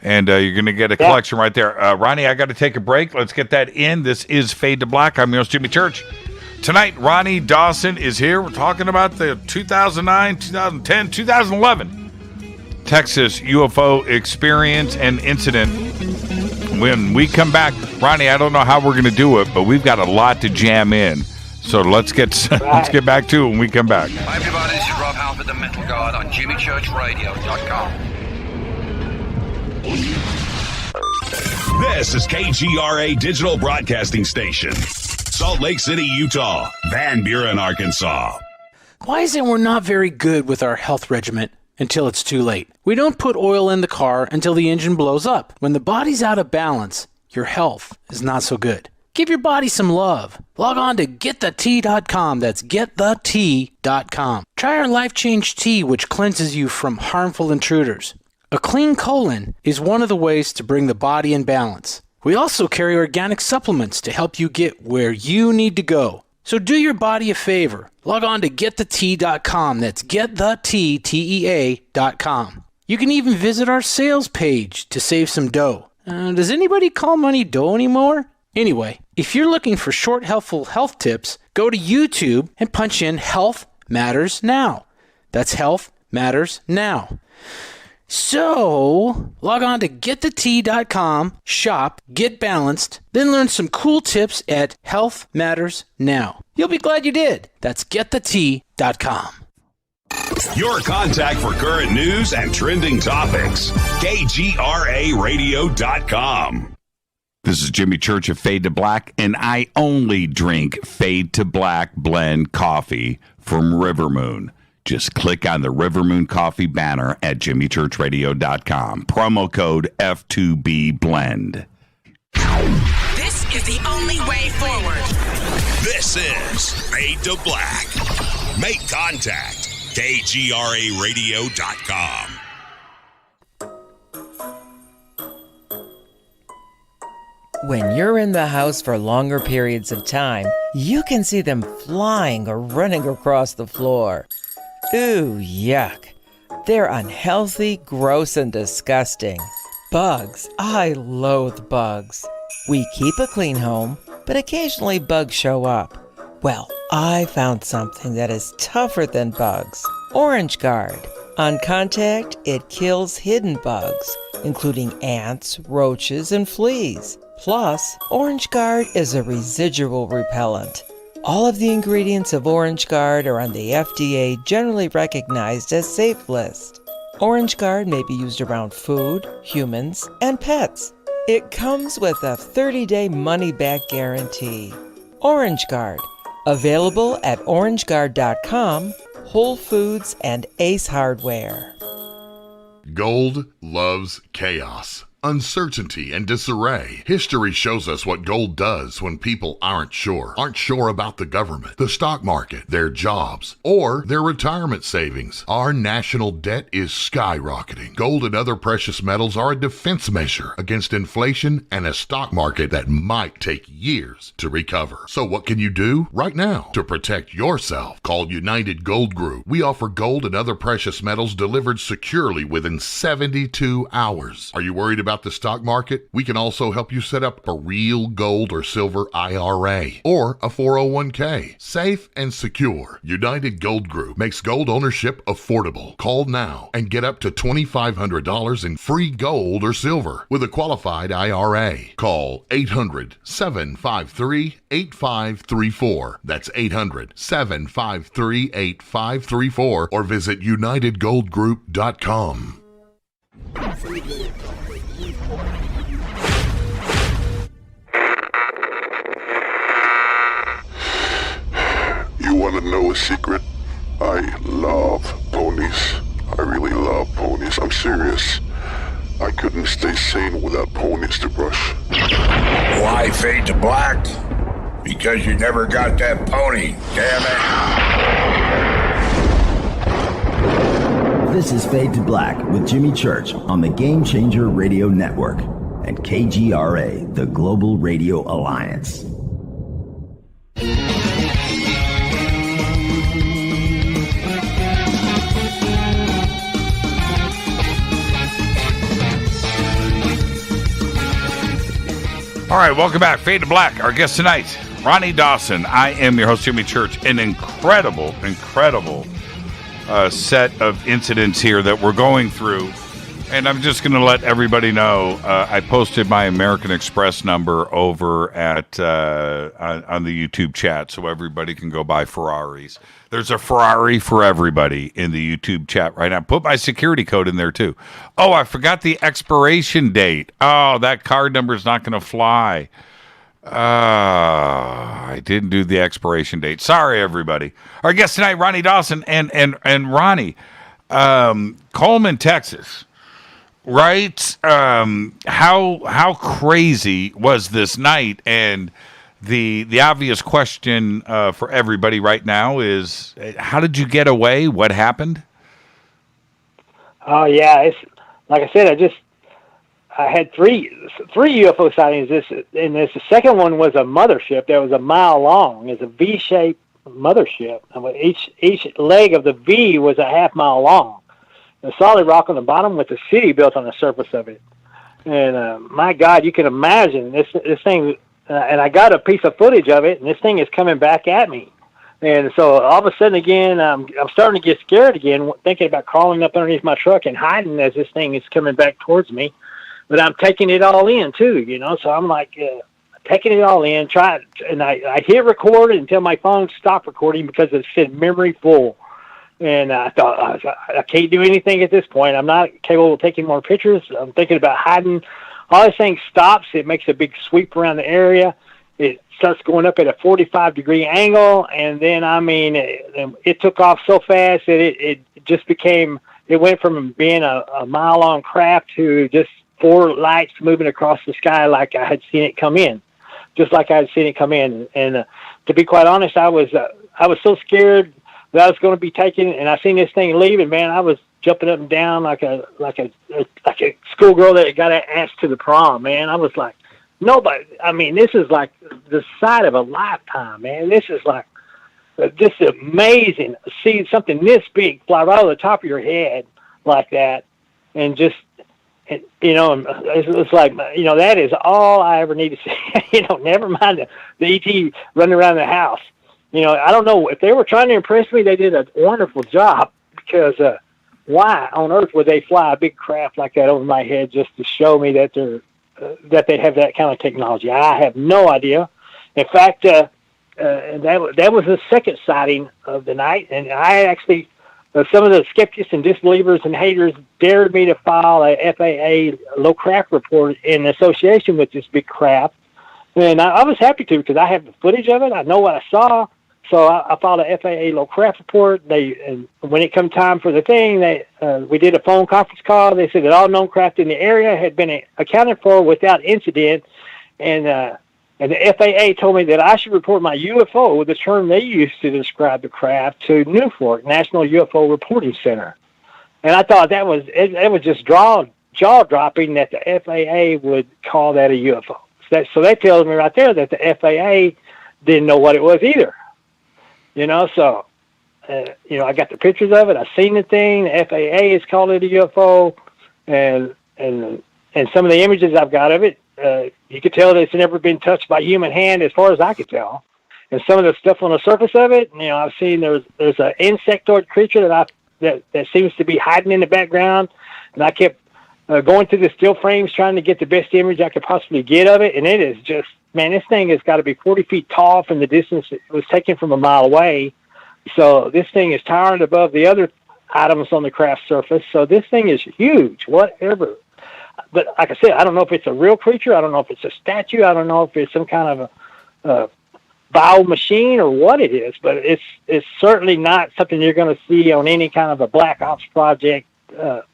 and you're going to get a collection right there. Ronnie, I got to take a break. Let's get that in. This is Fade to Black. I'm your host, Jimmy Church. Tonight, Ronnie Dawson is here. We're talking about the 2009, 2010, 2011 Texas UFO experience and incident. When we come back, Ronnie, I don't know how we're going to do it, but we've got a lot to jam in. So let's get back to it when we come back. Hi everybody, this is Rob Halford, the Metal Guard on JimmyChurchRadio.com. This is KGRA Digital Broadcasting Station, Salt Lake City, Utah, Van Buren, Arkansas. Why is it we're not very good with our health regimen until it's too late? We don't put oil in the car until the engine blows up. When the body's out of balance, your health is not so good. Give your body some love. Log on to wtih.com. That's wtih.com. Try our Life Change Tea, which cleanses you from harmful intruders. A clean colon is one of the ways to bring the body in balance. We also carry organic supplements to help you get where you need to go. So do your body a favor. Log on to wtih.com. That's wtih.com. You can even visit our sales page to save some dough. Does anybody call money dough anymore? Anyway, if you're looking for short, helpful health tips, go to YouTube and punch in Health Matters Now. That's Health Matters Now. So, log on to wtih.com, shop, get balanced, then learn some cool tips at Health Matters Now. You'll be glad you did. That's wtih.com. Your contact for current news and trending topics. KGRARadio.com. This is Jimmy Church of Fade to Black, and I only drink Fade to Black blend coffee from Rivermoon. Just click on the Rivermoon Coffee banner at jimmychurchradio.com. Promo code F2B This is the only way forward. This is Fade to Black. Make contact. KGRARadio.com. When you're in the house for longer periods of time, you can see them flying or running across the floor. Ooh, yuck. They're unhealthy, gross, and disgusting. Bugs. I loathe bugs. We keep a clean home, but occasionally bugs show up. Well, I found something that is tougher than bugs. Orange Guard. On contact, it kills hidden bugs, including ants, roaches, and fleas. Plus, Orange Guard is a residual repellent. All of the ingredients of Orange Guard are on the FDA generally recognized as safe list. Orange Guard may be used around food, humans, and pets. It comes with a 30-day money-back guarantee. Orange Guard, available at orangeguard.com, Whole Foods, and Ace Hardware. Gold loves chaos, uncertainty, and disarray. History shows us what gold does when people aren't sure about the government, the stock market, their jobs, or their retirement savings. Our national debt is skyrocketing. Gold and other precious metals are a defense measure against inflation and a stock market that might take years to recover. So what can you do right now to protect yourself? Call United Gold Group. We offer gold and other precious metals delivered securely within 72 hours. Are you worried about the stock market? We can also help you set up a real gold or silver IRA or a 401k. Safe and secure. United Gold Group makes gold ownership affordable. Call now and get up to $2,500 in free gold or silver with a qualified IRA. Call 800-753-8534. That's 800-753-8534 or visit UnitedGoldGroup.com. You want to know a secret? I love ponies. I really love ponies. I'm serious. I could couldn't stay sane without ponies to brush. Why fade to black? Because you never got that pony, damn it. This is Fade to Black with Jimmy Church on the Game Changer Radio Network and KGRA, the Global Radio Alliance. All right, welcome back. Fade to Black. Our guest tonight, Ronny Dawson. I am your host, Jimmy Church. An incredible set of incidents here that we're going through. And I'm just going to let everybody know, I posted my American Express number over at on the YouTube chat so everybody can go buy Ferraris. There's a Ferrari for everybody in the YouTube chat right now. Put my security code in there, too. Oh, I forgot the expiration date. Oh, that card number is not going to fly. I didn't do the expiration date. Sorry, everybody. Our guest tonight, Ronny Dawson. And Ronnie, Coleman, Texas. Right? How crazy was this night? And the obvious question for everybody right now is, how did you get away? What happened? Oh yeah, it's like I said. I had three UFO sightings. The second one was a mothership that was a mile long. It's a V-shaped mothership. Each leg of the V was a half mile long. A solid rock on the bottom with a city built on the surface of it. And my God, you can imagine this thing. And I got a piece of footage of it, and this thing is coming back at me. And so all of a sudden, again, I'm starting to get scared again, thinking about crawling up underneath my truck and hiding as this thing is coming back towards me. But I'm taking it all in too, So I'm like taking it all in, and I hit record until my phone stopped recording because it said memory full. And I thought, I can't do anything at this point. I'm not capable of taking more pictures. I'm thinking about hiding. All this thing stops. It makes a big sweep around the area. It starts going up at a 45-degree angle. And then, it took off so fast that it just became, it went from being a mile-long craft to just 4 lights moving across the sky like I had seen it come in. Just like I had seen it come in. And to be quite honest, I was so scared that I was going to be taken, and I seen this thing leave, and man, I was jumping up and down like a schoolgirl that got asked to the prom, man. I was like, nobody. This is like the sight of a lifetime, man. This is like just amazing. See something this big fly right over the top of your head like that, and just. It's like, that is all I ever need to see. Never mind the ET running around the house. I don't know if they were trying to impress me. They did a wonderful job because why on earth would they fly a big craft like that over my head just to show me that they have that kind of technology? I have no idea. In fact, that was the second sighting of the night, and I actually. Some of the skeptics and disbelievers and haters dared me to file a FAA low craft report in association with this big craft. And I was happy to because I have the footage of it. I know what I saw. So I filed a FAA low craft report. And when it come time for the thing, we did a phone conference call. They said that all known craft in the area had been accounted for without incident. And the FAA told me that I should report my UFO, the term they used to describe the craft, to Newfork, National UFO Reporting Center. And I thought that was just jaw-dropping that the FAA would call that a UFO. So that tells me right there that the FAA didn't know what it was either. So, I got the pictures of it. I seen the thing. The FAA has called it a UFO. And some of the images I've got of it, you could tell that it's never been touched by human hand as far as I could tell. And some of the stuff on the surface of it, I've seen there's an insectoid creature that seems to be hiding in the background. And I kept going through the still frames trying to get the best image I could possibly get of it. And it is just, man, this thing has got to be 40 feet tall from the distance it was taken from a mile away. So this thing is towering above the other items on the craft surface. So this thing is huge, whatever. But like I said, I don't know if it's a real creature. I don't know if it's a statue. I don't know if it's some kind of a bio machine or what it is. But it's certainly not something you're going to see on any kind of a black ops project,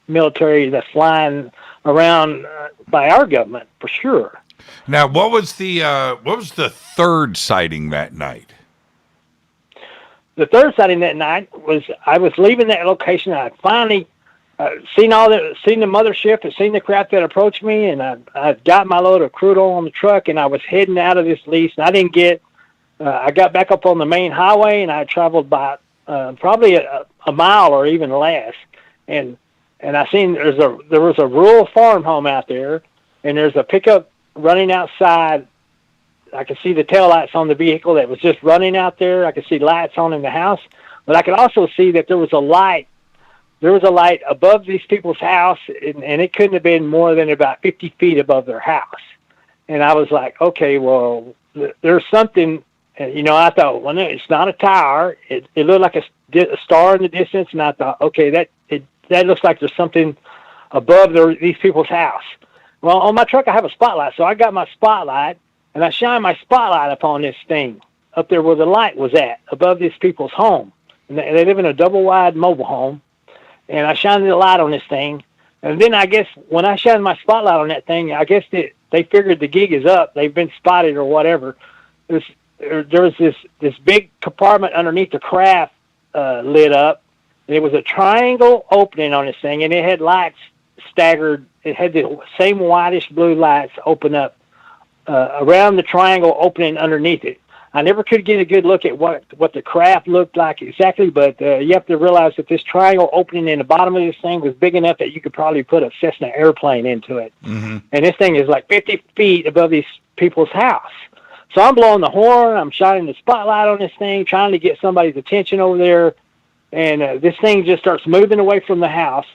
military that's flying around by our government for sure. Now, what was the third sighting that night? The third sighting that night was I was leaving that location. I finally seen the mothership and seen the craft that approached me, and I got my load of crude oil on the truck, and I was heading out of this lease, and I didn't get. I got back up on the main highway, and I traveled by probably a mile or even less, and I seen there was a rural farm home out there, and there's a pickup running outside. I could see the taillights on the vehicle that was just running out there. I could see lights on in the house, but I could also see that there was a light. There was a light above these people's house, and it couldn't have been more than about 50 feet above their house. And I was like, okay, well, there's something. I thought, well, no, it's not a tower. It looked like a star in the distance, and I thought, okay, that looks like there's something above these people's house. Well, on my truck I have a spotlight, so I got my spotlight, and I shine my spotlight upon this thing up there where the light was at, above these people's home. And they live in a double-wide mobile home, and I shine the light on this thing. And then I guess when I shine my spotlight on that thing, I guess they figured the gig is up. They've been spotted or whatever. There was this big compartment underneath the craft lit up. There was a triangle opening on this thing, and it had lights staggered. It had the same whitish blue lights open up around the triangle opening underneath it. I never could get a good look at what the craft looked like exactly, but you have to realize that this triangle opening in the bottom of this thing was big enough that you could probably put a Cessna airplane into it. Mm-hmm. And this thing is like 50 feet above these people's house. So I'm blowing the horn, I'm shining the spotlight on this thing, trying to get somebody's attention over there, and this thing just starts moving away from the house.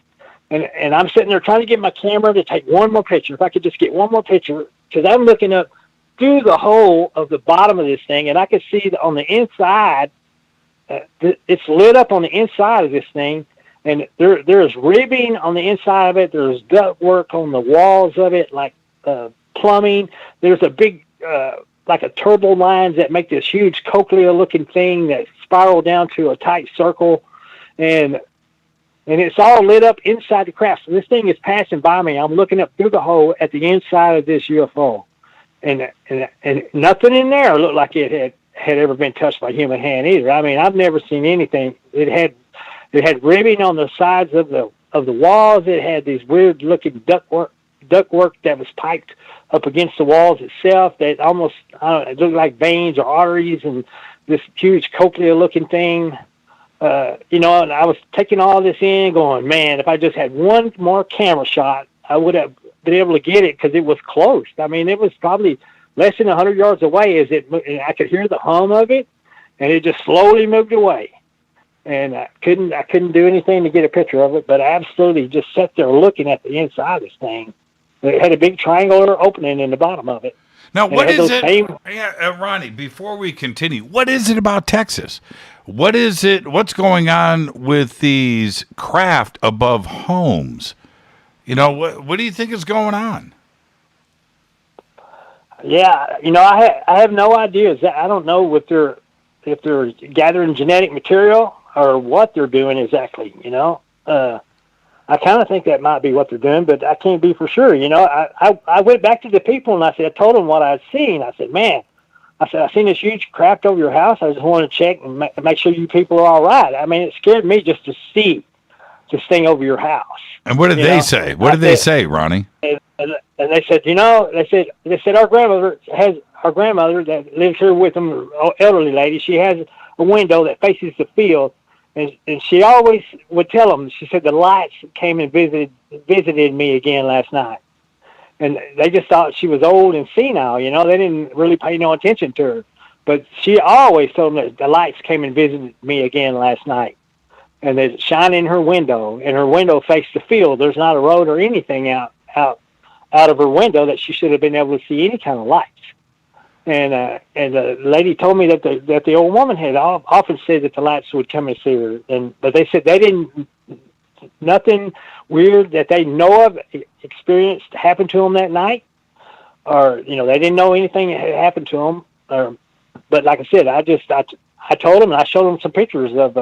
And I'm sitting there trying to get my camera to take one more picture. If I could just get one more picture, because I'm looking up through the hole of the bottom of this thing, and I could see on the inside, it's lit up on the inside of this thing, and there's ribbing on the inside of it. There's ductwork on the walls of it, like plumbing. There's a big, like a turbo lines that make this huge cochlea-looking thing that spiral down to a tight circle, and it's all lit up inside the craft. So this thing is passing by me. I'm looking up through the hole at the inside of this UFO, and nothing in there looked like it had ever been touched by human hand either. I mean, I've never seen anything. It had ribbing on the sides of the walls. It had these weird looking ductwork that was piped up against the walls itself. That almost it looked like veins or arteries, and this huge cochlea looking thing. And I was taking all this in, going, man, if I just had one more camera shot, I would have been able to get it because it was close. I mean, it was probably less than 100 yards away. And I could hear the hum of it, and it just slowly moved away. And I couldn't do anything to get a picture of it, but I absolutely just sat there looking at the inside of this thing. It had a big triangular opening in the bottom of it. Now, what is it, Ronnie, before we continue, what is it about Texas? What is it? What's going on with these craft above homes? What do you think is going on? Yeah, I have no idea. I don't know if they're gathering genetic material or what they're doing exactly. I kind of think that might be what they're doing, but I can't be for sure. I went back to the people and I told them what I'd seen. I said, man, I seen this huge craft over your house. I just wanted to check and make sure you people are all right. I mean, it scared me just to see this thing over your house. And what did they say? What did they say, Ronnie? And they said, they said our grandmother that lives here with them, elderly lady. She has a window that faces the field. And she always would tell them, she said, the lights came and visited me again last night. And they just thought she was old and senile, They didn't really pay no attention to her. But she always told them that the lights came and visited me again last night. And they shine in her window, and her window faced the field. There's not a road or anything out of her window that she should have been able to see any kind of lights. And the lady told me that the old woman had often said that the lights would come and see her, but they said they didn't, nothing weird that they know of experienced happened to them that night, or they didn't know anything had happened to them. But like I said, I told them, and I showed them some pictures of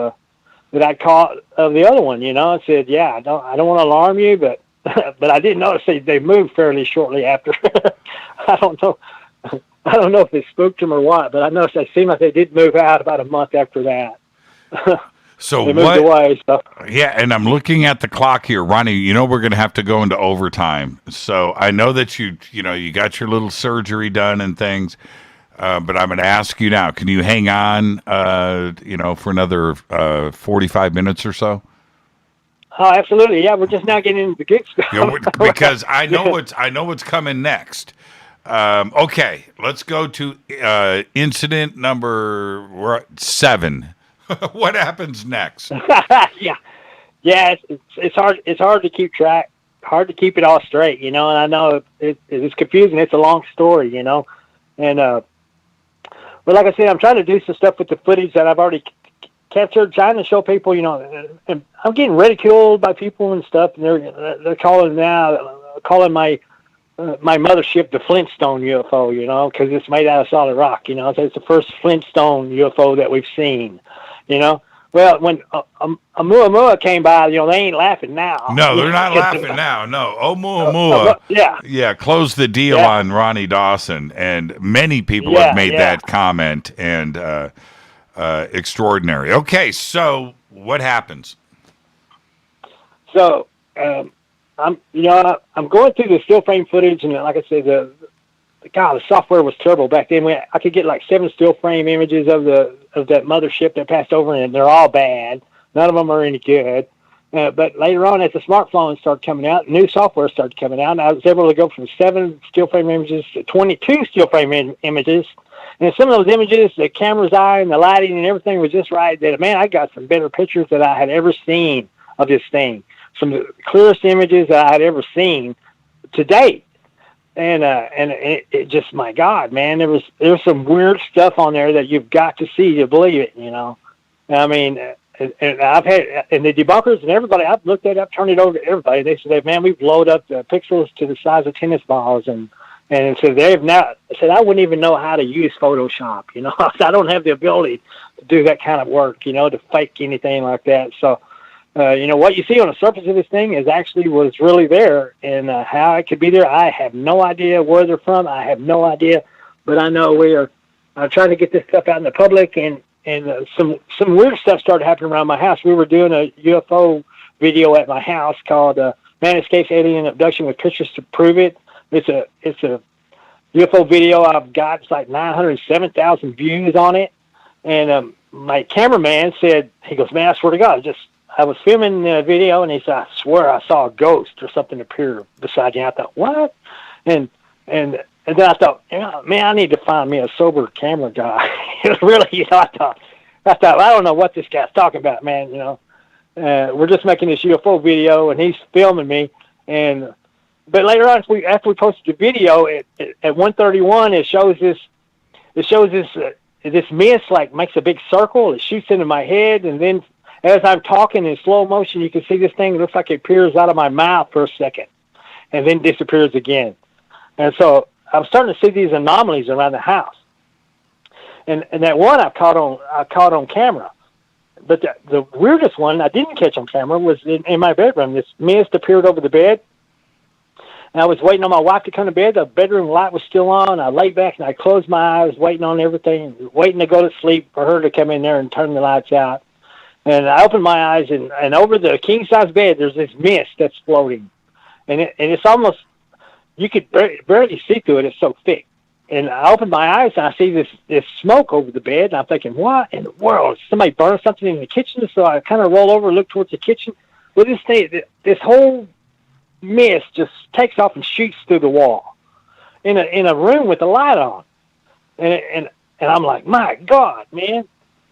that I caught of the other one. I said, yeah, I don't want to alarm you, but but I didn't notice they moved fairly shortly after. I don't know if it spooked them or what, but I noticed they seemed like they did move out about a month after that. So they moved away. So. Yeah, and I'm looking at the clock here, Ronnie. You know we're going to have to go into overtime. So I know that you got your little surgery done and things, but I'm going to ask you now. Can you hang on, for another 45 minutes or so? Oh, absolutely. Yeah, we're just now getting into the good stuff. Because I know what's coming next. Okay, let's go to incident number 7. What happens next? yeah. It's hard to keep track, hard to keep it all straight, And I know it's confusing. It's a long story, And but like I said, I'm trying to do some stuff with the footage that I've already captured, trying to show people, and I'm getting ridiculed by people and stuff, and they're calling my mothership the Flintstone UFO, because it's made out of solid rock, So it's the first Flintstone UFO that we've seen, Well, when Oumuamua came by, they ain't laughing now. No, they're not laughing now. No, Oumuamua. Yeah, closed the deal on Ronnie Dawson, and many people have made that comment, and extraordinary. Okay, so what happens? So I'm going through the still frame footage, and like I said, the software was terrible back then. I could get like 7 still frame images of that mothership that passed over, and they're all bad. None of them are any good. But later on, as the smartphones started coming out, new software started coming out, and I was able to go from 7 still frame images to 22 still frame images. And some of those images, the camera's eye and the lighting and everything was just right. That, man, I got some better pictures that I had ever seen of this thing. Some of the clearest images that I had ever seen to date. And it just, my God, man, there was some weird stuff on there that you've got to see to believe it, I mean, and I've had, and the debunkers and everybody, I've looked at it, I've turned it over to everybody. They said, man, we've blown up the pixels to the size of tennis balls, and so they've now said, I wouldn't even know how to use Photoshop, I don't have the ability to do that kind of work, to fake anything like that. So, what you see on the surface of this thing was really there, and how it could be there, I have no idea where they're from. I have no idea, but I know we are trying to get this stuff out in the public, and some weird stuff started happening around my house. We were doing a UFO video at my house called Man Escapes Alien Abduction with Pictures to Prove It. It's a UFO video I've got. It's like 907,000 views on it, and my cameraman said, he goes, man, I swear to God, I was filming the video, and he said, I swear I saw a ghost or something appear beside you. I thought, what? And then I thought, man, I need to find me a sober camera guy. Really, I thought, I don't know what this guy's talking about, man. We're just making this UFO video, and he's filming me. But later on, after we posted the video at 1:31, it shows this mist like makes a big circle. It shoots into my head, and then as I'm talking in slow motion, you can see this thing. It looks like it appears out of my mouth for a second, and then disappears again. And so I'm starting to see these anomalies around the house. And that one I caught on camera. But the weirdest one I didn't catch on camera was in my bedroom. This mist appeared over the bed. And I was waiting on my wife to come to bed. The bedroom light was still on. I lay back and I closed my eyes, waiting on everything, waiting to go to sleep for her to come in there and turn the lights out. And I opened my eyes, and over the king-size bed, there's this mist that's floating. And it's almost, you could barely see through it. It's so thick. And I opened my eyes, and I see this smoke over the bed, and I'm thinking, what in the world? Somebody burned something in the kitchen? So I kind of roll over and look towards the kitchen. Well, this whole mist just takes off and shoots through the wall in a room with the light on. And I'm like, my God, man.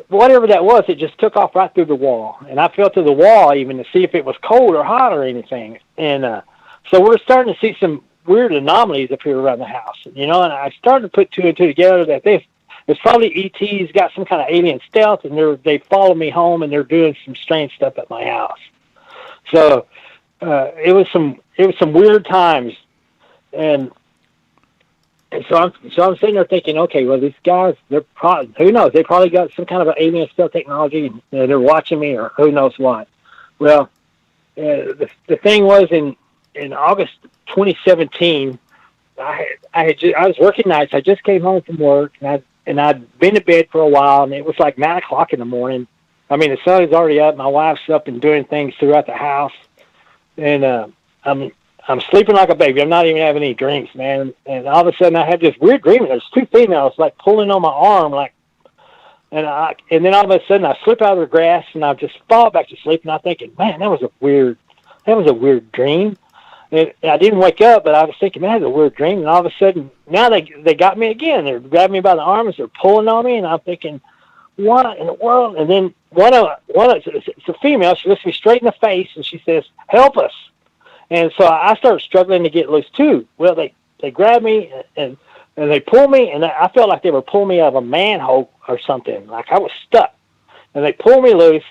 Whatever that was, it just took off right through the wall. And I felt to the wall even to see if it was cold or hot or anything. And so we're starting to see some weird anomalies appear around the house. And I started to put 2 and 2 together that it's probably ET's got some kind of alien stealth, and they follow me home, and they're doing some strange stuff at my house. So it was some weird times. And so I'm sitting there thinking, okay, well, these guys, they're probably, who knows? They probably got some kind of an alien stealth technology. And they're watching me, or who knows what. Well, the thing was in in August 2017, I was working nights. I just came home from work, and I'd been to bed for a while, and it was like 9 o'clock in the morning. I mean, the sun is already up. My wife's up and doing things throughout the house, and I'm sleeping like a baby. I'm not even having any drinks, man. And all of a sudden, I had this weird dream. There's 2 females like pulling on my arm, and then all of a sudden, I slip out of the grass, and I just fall back to sleep. And I'm thinking, man, that was a weird dream. And I didn't wake up, but I was thinking, man, that was a weird dream. And all of a sudden, now they got me again. They're grabbing me by the arms. They're pulling on me, and I'm thinking, what in the world? And then it's a female. She looks me straight in the face, and she says, help us. And so I started struggling to get loose too. Well, they grabbed me and they pulled me, and I felt like they were pulling me out of a manhole or something. Like I was stuck. And they pulled me loose.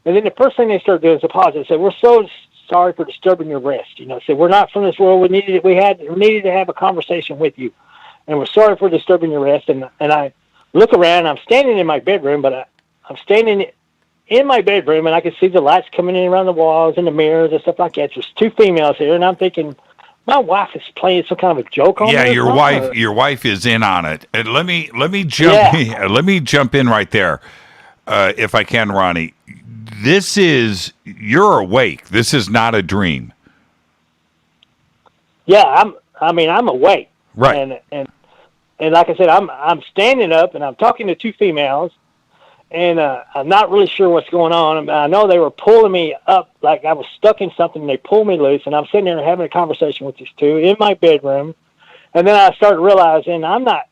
And then the first thing they started doing is apologize. They said, we're so sorry for disturbing your rest. Said, we're not from this world. We needed to have a conversation with you. And we're sorry for disturbing your rest. And I look around. I'm standing in my bedroom, but I'm standing in my bedroom, and I can see the lights coming in around the walls and the mirrors and stuff like that. There's 2 females here, and I'm thinking, my wife is playing some kind of a joke on me. Yeah, your wife is in on it. And let me jump in right there, if I can, Ronnie. You're awake. This is not a dream. Yeah, I'm awake. Right. And like I said, I'm standing up, and I'm talking to 2 females. And I'm not really sure what's going on. I know they were pulling me up like I was stuck in something, and they pulled me loose, and I'm sitting there having a conversation with these 2 in my bedroom. And then I started realizing I'm like,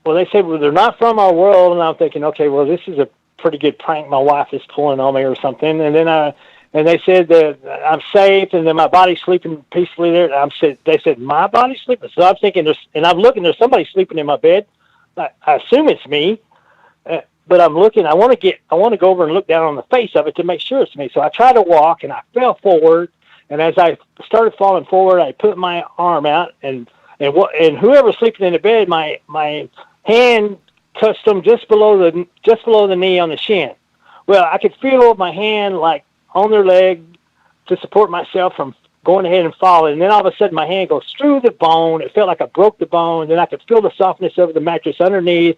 well, they said, well, they're not from our world. And I'm thinking, okay, well, this is a pretty good prank. My wife is pulling on me or something. And then they said that I'm safe, and then my body's sleeping peacefully there. They said, my body's sleeping. So I'm thinking, I'm looking, there's somebody sleeping in my bed. I assume it's me, but I'm looking. I want to go over and look down on the face of it to make sure it's me. So I tried to walk, and I fell forward. And as I started falling forward, I put my arm out, and whoever's sleeping in the bed, my hand touched them just below the knee on the shin. Well, I could feel my hand like on their leg to support myself from going ahead and falling. And then all of a sudden my hand goes through the bone. It felt like I broke the bone. Then I could feel the softness of the mattress underneath.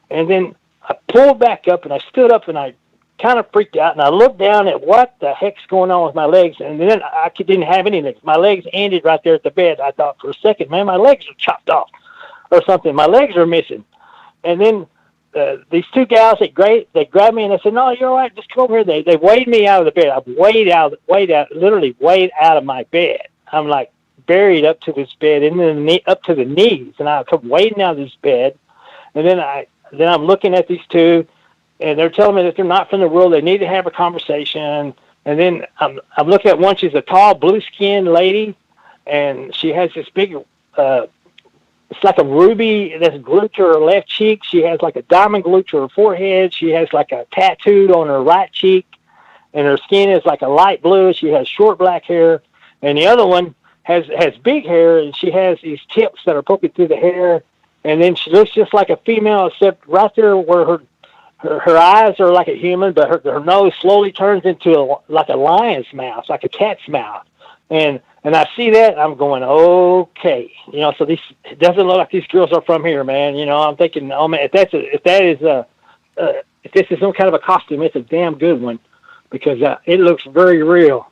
And then I pulled back up, and I stood up, and I kind of freaked out. And I looked down at what the heck's going on with my legs. And then I didn't have any legs. My legs ended right there at the bed. I thought for a second, man, my legs are chopped off or something. My legs are missing. And then these 2 gals, they grabbed me, and they said, no, you're all right. Just come over here. They weighed me out of the bed. I literally weighed out of my bed. I'm like buried up to this bed, and then up to the knees. And I come wading out of this bed. And then I'm looking at these 2, and they're telling me that they're not from the world. They need to have a conversation. And then I'm looking at one. She's a tall, blue-skinned lady, and she has this big, it's like a ruby that's glued to her left cheek. She has like a diamond glued to her forehead. She has like a tattoo on her right cheek, and her skin is like a light blue. She has short black hair, and the other one has big hair, and she has these tips that are poking through the hair. And then she looks just like a female, except right there where her eyes are like a human, but her nose slowly turns into like a lion's mouth, like a cat's mouth. And I see that, and I'm going, okay, so it doesn't look like these girls are from here, man. I'm thinking, oh man, if this is some kind of a costume, it's a damn good one, because it looks very real.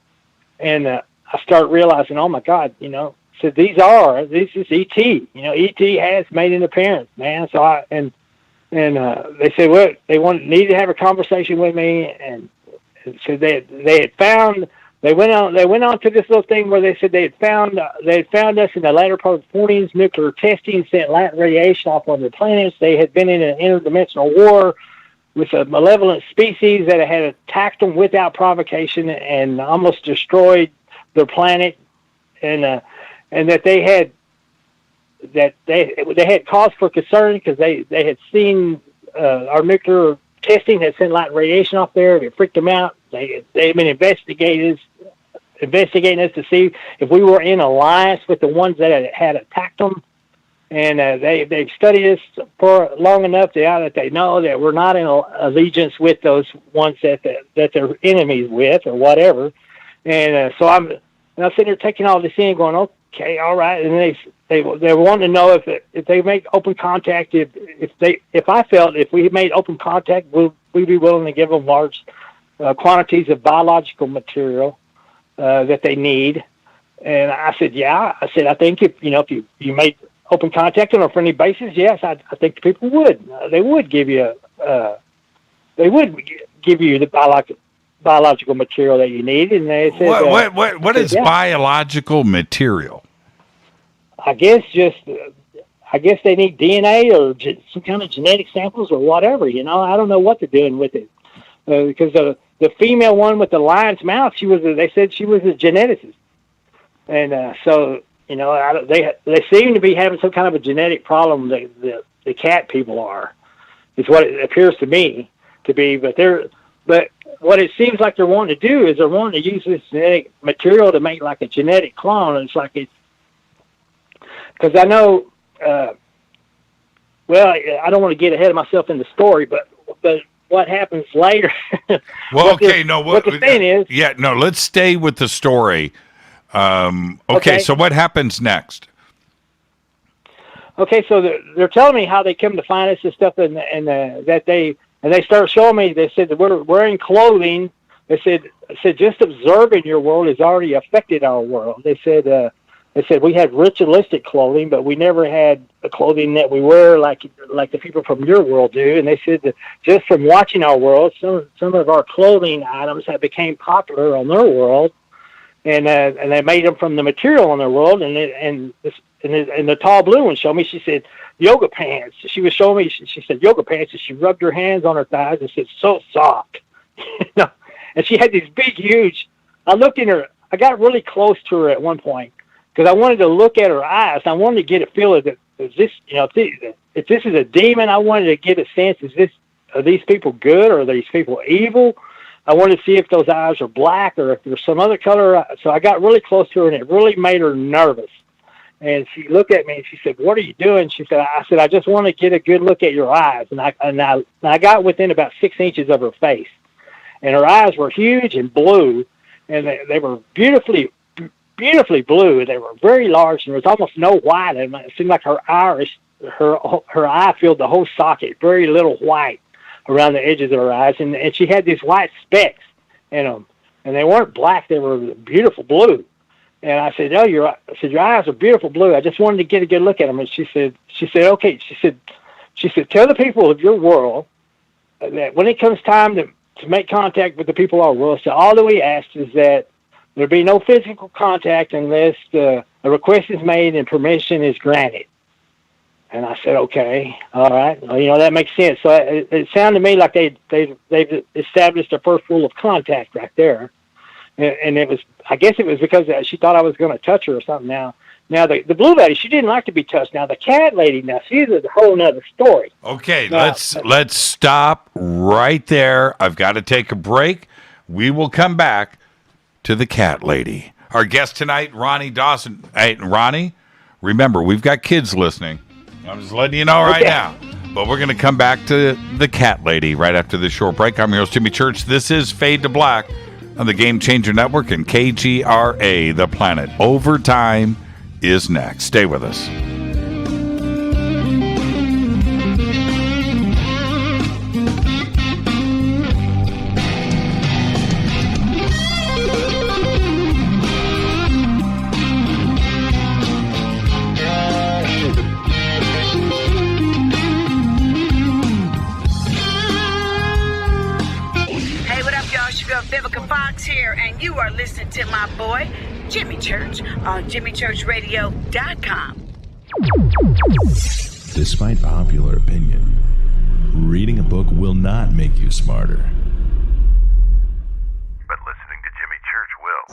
And I start realizing, oh my God, so this is E.T. E.T. has made an appearance, man. So they said, well, need to have a conversation with me, and so they had found. They went on to this little thing where they said they had found us in the latter part of the 40s. Nuclear testing sent light radiation off on the planets. They had been in an interdimensional war with a malevolent species that had attacked them without provocation and almost destroyed their planet, and that they had cause for concern because they had seen our nuclear testing had sent light radiation off there. It freaked them out. They had been investigating us to see if we were in alliance with the ones that had attacked them. And they've studied us for long enough that they know that we're not in allegiance with those ones that they're enemies with or whatever. And so I'm sitting there taking all this in, going, okay, all right. And they were wanting to know if they make open contact, if I felt if we made open contact, would we be willing to give them large quantities of biological material that they need. And I said, yeah. I said, I think if you made open contact on a friendly basis, yes, I think people would. They would give you the biological material that you need. And they said, what is biological material? I guess they need DNA or some kind of genetic samples or whatever. I don't know what they're doing with it because the female one with the lion's mouth, they said she was a geneticist, and so they seem to be having some kind of a genetic problem. The cat people are, is what it appears to me to be. But what it seems like they're wanting to do is they're wanting to use this genetic material to make like a genetic clone. And it's because I know. Well, I don't want to get ahead of myself in the story, but what happens later? Well, okay, what the thing is? Yeah, no, let's stay with the story. Okay, so what happens next? Okay, so they're telling me how they come to find us and stuff, and that they start showing me. They said that we're wearing clothing. They said just observing your world has already affected our world. They said we had ritualistic clothing, but we never had a clothing that we wear like the people from your world do. And they said that just from watching our world, some of our clothing items have became popular on their world, and they made them from the material on their world. And the tall blue one showed me. She said yoga pants. She was showing me. She said yoga pants, and she rubbed her hands on her thighs and said so soft. And she had these big, huge. I looked in her. I got really close to her at one point, because I wanted to look at her eyes. I wanted to get a feel of it. Is this, if this is a demon, I wanted to get a sense, are these people good or are these people evil? I wanted to see if those eyes are black or if there's some other color. So I got really close to her, and it really made her nervous. And she looked at me and she said, "What are you doing?" I said, "I just want to get a good look at your eyes." And I got within about 6 inches of her face, and her eyes were huge and blue, and they were beautifully blue. They were very large, and there was almost no white. And it seemed like her eye filled the whole socket. Very little white around the edges of her eyes, and she had these white specks in them, and they weren't black. They were beautiful blue. And I said, "Oh, your eyes are beautiful blue. I just wanted to get a good look at them." And she said, "Okay." She said, "Tell the people of your world that when it comes time to make contact with the people of our world, so all that we ask is that there be no physical contact unless a request is made and permission is granted." And I said, "Okay, all right. Well, that makes sense." So it sounded to me like they've established a first rule of contact right there. And I guess it was because she thought I was going to touch her or something. Now the blue lady, she didn't like to be touched. Now the cat lady, she's a whole nother story. Okay, let's stop right there. I've got to take a break. We will come back to the cat lady. Our guest tonight, Ronny Dawson. Hey, Ronnie, remember, we've got kids listening. I'm just letting you know right now. But we're going to come back to the cat lady right after this short break. I'm your host, Jimmy Church. This is Fade to Black on the Game Changer Network and KGRA, The Planet. Overtime is next. Stay with us. Here, and you are listening to my boy Jimmy Church on jimmychurchradio.com. Despite popular opinion, reading a book will not make you smarter, but listening to Jimmy Church will.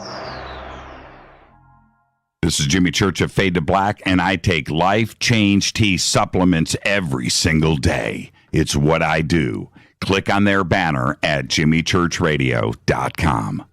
This is Jimmy Church of Fade to Black, and I take Life Change Tea supplements every single day. It's what I do. Click on their banner at jimmychurchradio.com.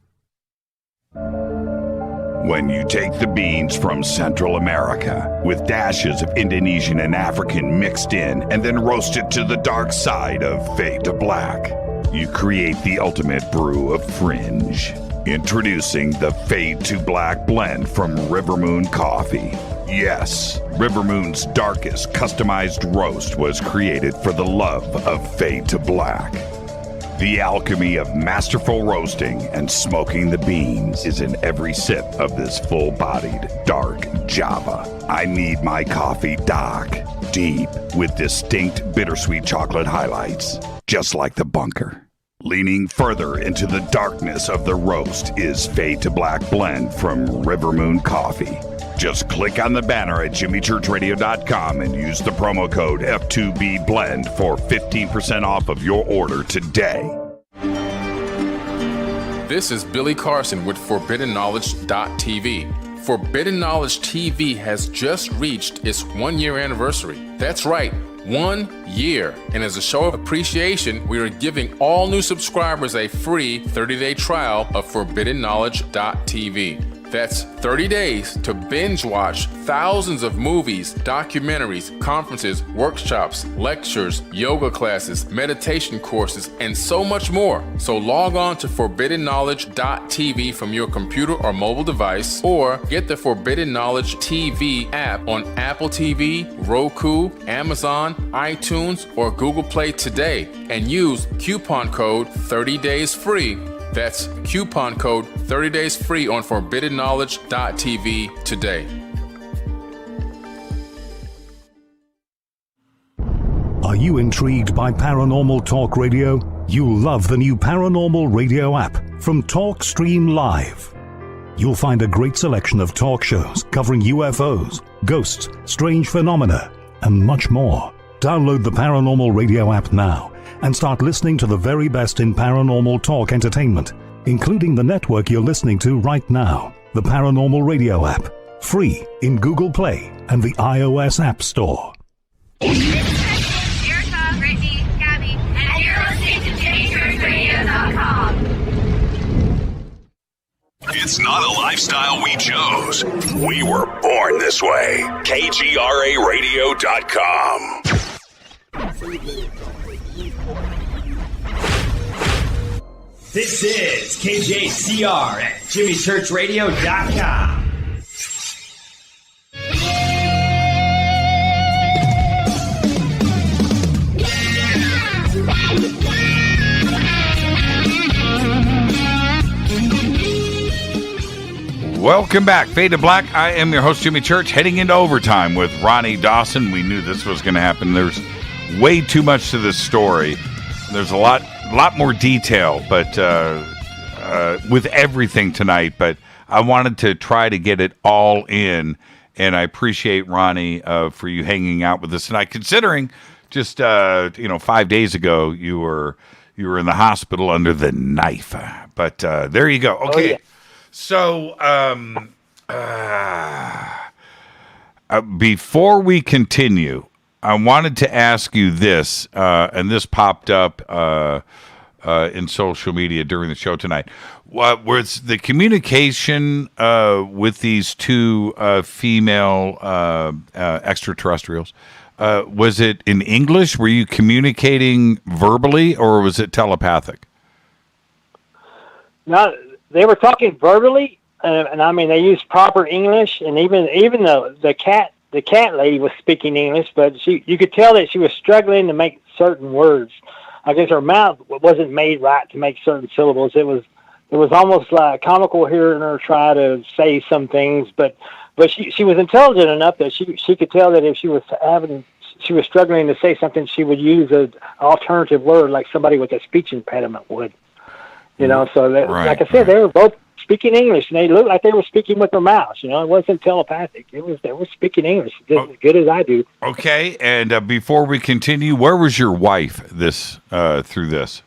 When you take the beans from Central America with dashes of Indonesian and African mixed in and then roast it to the dark side of Fade to Black, you create the ultimate brew of fringe. Introducing the Fade to Black blend from Rivermoon Coffee. Yes, Rivermoon's darkest customized roast was created for the love of Fade to Black. The alchemy of masterful roasting and smoking the beans is in every sip of this full-bodied, dark Java. I need my coffee dark, deep, with distinct bittersweet chocolate highlights, just like the bunker. Leaning further into the darkness of the roast is Fade to Black blend from Rivermoon Coffee. Just click on the banner at jimmychurchradio.com and use the promo code F2BBLEND for 15% off of your order today. This is Billy Carson with ForbiddenKnowledge.tv. Forbidden Knowledge TV has just reached its 1-year anniversary. That's right, 1 year. And as a show of appreciation, we are giving all new subscribers a free 30-day trial of ForbiddenKnowledge.tv. That's 30 days to binge watch thousands of movies, documentaries, conferences, workshops, lectures, yoga classes, meditation courses, and so much more. So log on to ForbiddenKnowledge.tv from your computer or mobile device, or get the Forbidden Knowledge TV app on Apple TV, Roku, Amazon, iTunes, or Google Play today, and use coupon code 30daysfree. That's coupon code 30 days free on ForbiddenKnowledge.tv today. Are you intrigued by Paranormal Talk Radio? You'll love the new Paranormal Radio app from TalkStream Live. You'll find a great selection of talk shows covering UFOs, ghosts, strange phenomena, and much more. Download the Paranormal Radio app now and start listening to the very best in paranormal talk entertainment, including the network you're listening to right now, the Paranormal Radio app, free in Google Play and the iOS App Store. Erica, Brittany, Gabby, and you're listening to JamieChurchRadio.com. It's not a lifestyle we chose. We were born this way. KGRARadio.com. This is KJCR at JimmyChurchRadio.com. Welcome back, Fade to Black. I am your host, Jimmy Church, heading into overtime with Ronnie Dawson. We knew this was going to happen. There's way too much to this story. There's a lot more detail, but with everything tonight. But I wanted to try to get it all in, and I appreciate Ronnie for you hanging out with us tonight. Considering just 5 days ago you were in the hospital under the knife, but there you go. Okay. Oh, yeah. So, before we continue, I wanted to ask you this, and this popped up in social media during the show tonight. What was the communication with these two female extraterrestrials? Was it in English? Were you communicating verbally, or was it telepathic? No. They were talking verbally, and I mean they used proper English, and even the cat lady was speaking English, but you could tell that she was struggling to make certain words. I guess her mouth wasn't made right to make certain syllables. It was almost like comical hearing her try to say some things, but she was intelligent enough that she could tell that if she was struggling to say something, she would use an alternative word like somebody with a speech impediment would. So that, right, like I said, They were both speaking English, and they looked like they were speaking with their mouths. It wasn't telepathic. They were speaking English just as good as I do. Okay, and before we continue, where was your wife through this?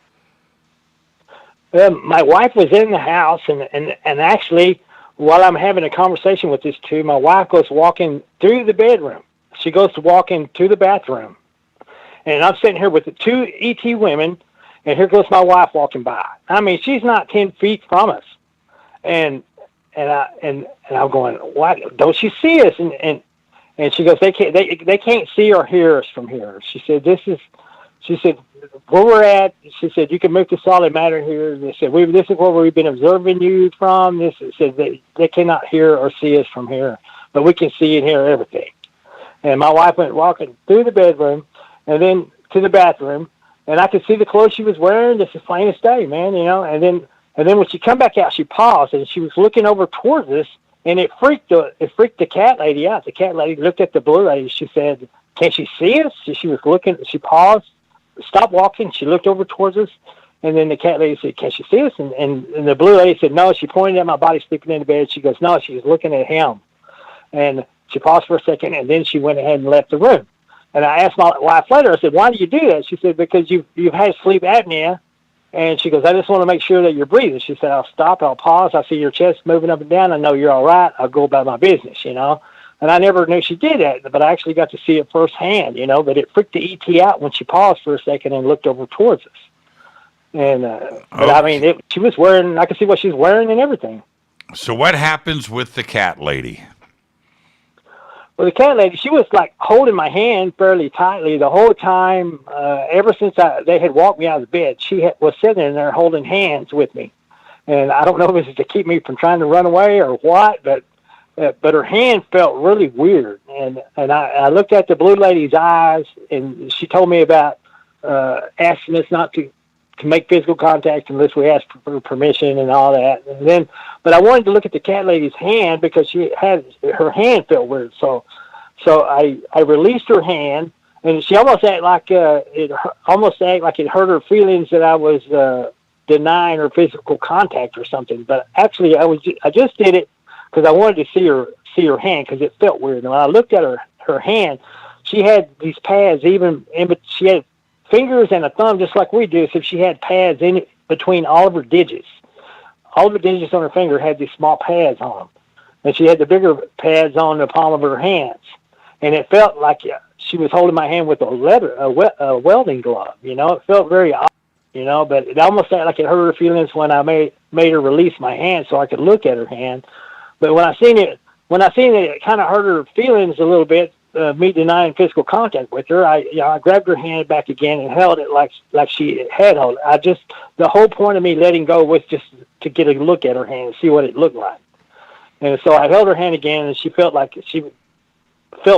My wife was in the house, and actually, while I'm having a conversation with these two, my wife goes walking through the bedroom. She goes to walk into the bathroom, and I'm sitting here with the two ET women. And here goes my wife walking by. I mean, she's not 10 feet from us, and I'm going, "What? Don't you see us?" And she goes, "They can't see or hear us from here." She said, she said, where we're at, she said, you can move to solid matter here. They said, this is where we've been observing you from. This said they cannot hear or see us from here, but we can see and hear everything. And my wife went walking through the bedroom and then to the bathroom, and I could see the clothes she was wearing, just as plain as day, man, you know. And then when she come back out, she paused, and she was looking over towards us, and it freaked the cat lady out. The cat lady looked at the blue lady. She said, can she see us? She was looking. She paused, stopped walking. She looked over towards us, and then the cat lady said, can she see us? And the blue lady said, no. She pointed at my body sleeping in the bed. She goes, no, she was looking at him. And she paused for a second, and then she went ahead and left the room. And I asked my wife later, I said, why do you do that? She said, because you've had sleep apnea. And she goes, I just want to make sure that you're breathing. She said, I'll stop, I'll pause, I see your chest moving up and down, I know you're all right, I'll go about my business, you know. And I never knew she did that, but I actually got to see it firsthand, you know. But it freaked the ET out when she paused for a second and looked over towards us. And, but I mean, she was wearing, I could see what she was wearing and everything. So what happens with the cat lady? Well, the cat lady, she was like holding my hand fairly tightly the whole time. Ever since they had walked me out of the bed, she was sitting in there holding hands with me. And I don't know if it was to keep me from trying to run away or what, but her hand felt really weird. And I looked at the blue lady's eyes, and she told me about asking us not to make physical contact unless we asked for permission and all that. And then, but I wanted to look at the cat lady's hand because her hand felt weird. So I released her hand, and she almost acted like it hurt her feelings that I was denying her physical contact or something. But actually, I just did it because I wanted to see her hand because it felt weird. And when I looked at her hand, she had these pads she had fingers and a thumb just like we do, so she had pads in between all of her digits. All of the digits on her finger had these small pads on them, and she had the bigger pads on the palm of her hands. And it felt like she was holding my hand with a welding glove. You know, it felt very odd, you know, but it almost felt like it hurt her feelings when I made her release my hand so I could look at her hand. But when I seen it, it kind of hurt her feelings a little bit. Me denying physical contact with her, I grabbed her hand back again and held it like she had held it. The whole point of me letting go was just to get a look at her hand and see what it looked like. And so I held her hand again, and she felt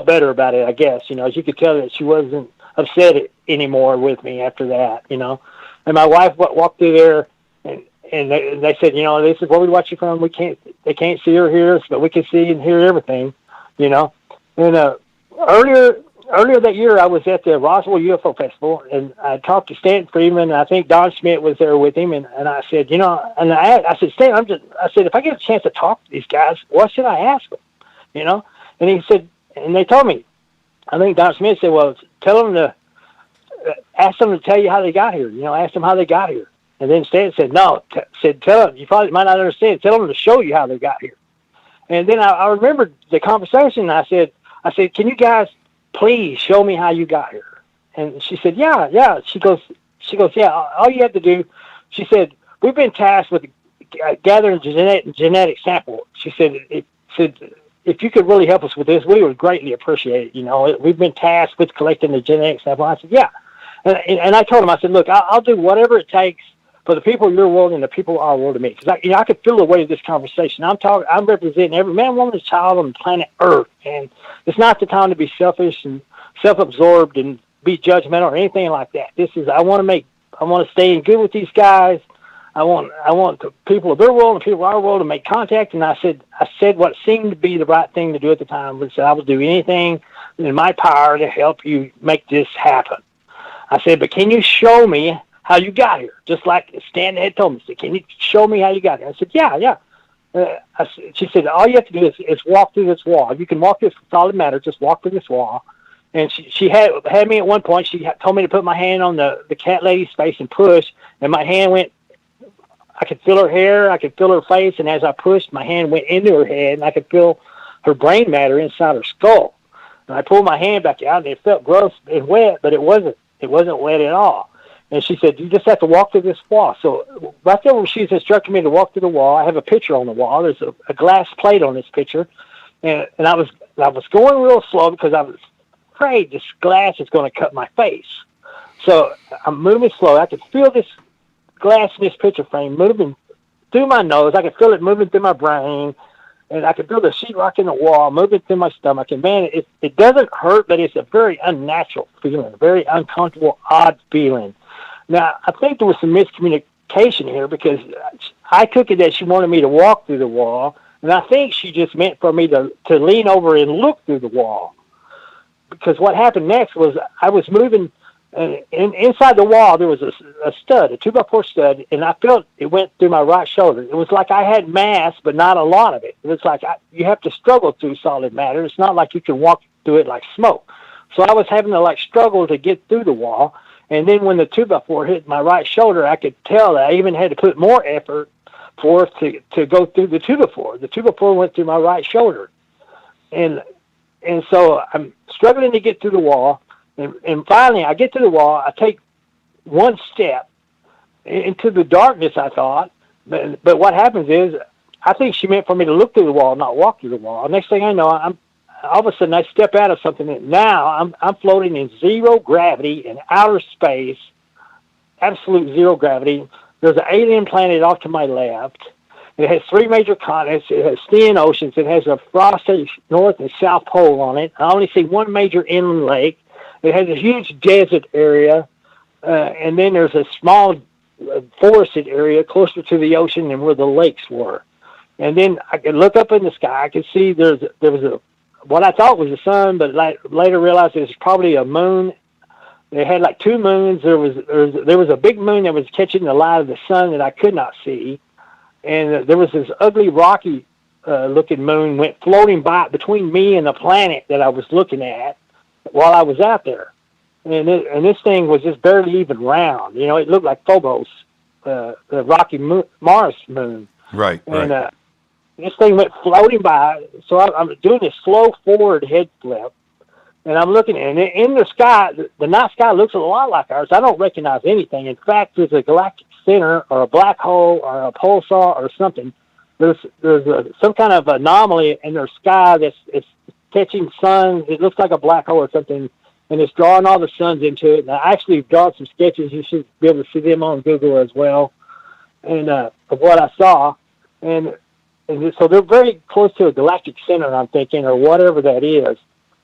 better about it, I guess. You know, you could tell that she wasn't upset anymore with me after that, you know. And my wife walked through there, and they said, you know, this is where we watch you from. They can't see or hear us, but we can see and hear everything, you know. And Earlier that year, I was at the Roswell UFO Festival, and I talked to Stanton Friedman, and I think Don Schmidt was there with him, and I said, you know, and I said, Stan, I said, if I get a chance to talk to these guys, what should I ask them, you know? And he said, and they told me, I think Don Schmidt said, well, ask them to tell you how they got here, you know, ask them how they got here. And then Stanton said, no, tell them, you probably might not understand, tell them to show you how they got here. And then I remembered the conversation, and I said, can you guys please show me how you got here? And she said, yeah. She goes, yeah, all you have to do, she said, we've been tasked with gathering genetic sample. She said, if you could really help us with this, we would greatly appreciate it. You know, we've been tasked with collecting the genetic sample. I said, yeah. And I told him, I said, look, I'll do whatever it takes for the people of your world and the people of our world to me. Because I could feel the weight of this conversation. I'm representing every man, woman, and child on planet Earth. And it's not the time to be selfish and self-absorbed and be judgmental or anything like that. I want to stay in good with these guys. I want the people of their world and the people of our world to make contact. And I said what seemed to be the right thing to do at the time, which I will do anything in my power to help you make this happen. I said, but can you show me how you got here? Just like Stan had told me. Said, can you show me how you got here? I said, yeah. She said, all you have to do is walk through this wall. You can walk this solid matter. Just walk through this wall. And she had me at one point. She told me to put my hand on the cat lady's face and push. And my hand went, I could feel her hair. I could feel her face. And as I pushed, my hand went into her head. And I could feel her brain matter inside her skull. And I pulled my hand back out, and it felt gross and wet, but it wasn't wet at all. And she said, you just have to walk through this wall. So right there where she's instructing me to walk through the wall, I have a picture on the wall. There's a glass plate on this picture. And I was going real slow because I was afraid this glass is going to cut my face. So I'm moving slow. I could feel this glass in this picture frame moving through my nose. I could feel it moving through my brain. And I could feel the sheetrock in the wall moving through my stomach. And, man, it doesn't hurt, but it's a very unnatural feeling, a very uncomfortable, odd feeling. Now, I think there was some miscommunication here because I took it that she wanted me to walk through the wall, and I think she just meant for me to lean over and look through the wall. Because what happened next was I was moving, and inside the wall there was a stud, a 2x4 stud, and I felt it went through my right shoulder. It was like I had mass, but not a lot of it. It was like you have to struggle through solid matter. It's not like you can walk through it like smoke. So I was having to struggle to get through the wall. And then when the 2x4 hit my right shoulder, I could tell that I even had to put more effort forth to go through the 2x4. The 2x4 went through my right shoulder. And so I'm struggling to get through the wall. And finally, I get to the wall. I take one step into the darkness, I thought. But what happens is, I think she meant for me to look through the wall, not walk through the wall. Next thing I know, all of a sudden I step out of something. And now I'm floating in zero gravity in outer space, absolute zero gravity. There's an alien planet off to my left. It has 3 major continents. It has thin oceans. It has a frosty north and south pole on it. I only see one major inland lake. It has a huge desert area, and then there's a small forested area closer to the ocean than where the lakes were. And then I could look up in the sky. I could see there was what I thought was a sun, but later realized it was probably a moon. They had 2 moons. There was a big moon that was catching the light of the sun that I could not see, and there was this ugly rocky looking moon went floating by between me and the planet that I was looking at while I was out there. And this thing was just barely even round. It looked like Phobos, the rocky Mars moon. Right, and, this thing went floating by, so I'm doing this slow forward head flip, and I'm looking, and in the sky, the night sky looks a lot like ours. I don't recognize anything. In fact, there's a galactic center or a black hole or a pulsar or something. There's some kind of anomaly in their sky that's catching suns. It looks like a black hole or something, and it's drawing all the suns into it. And I actually drawn some sketches. You should be able to see them on Google as well, and of what I saw. And so they're very close to a galactic center, I'm thinking, or whatever that is.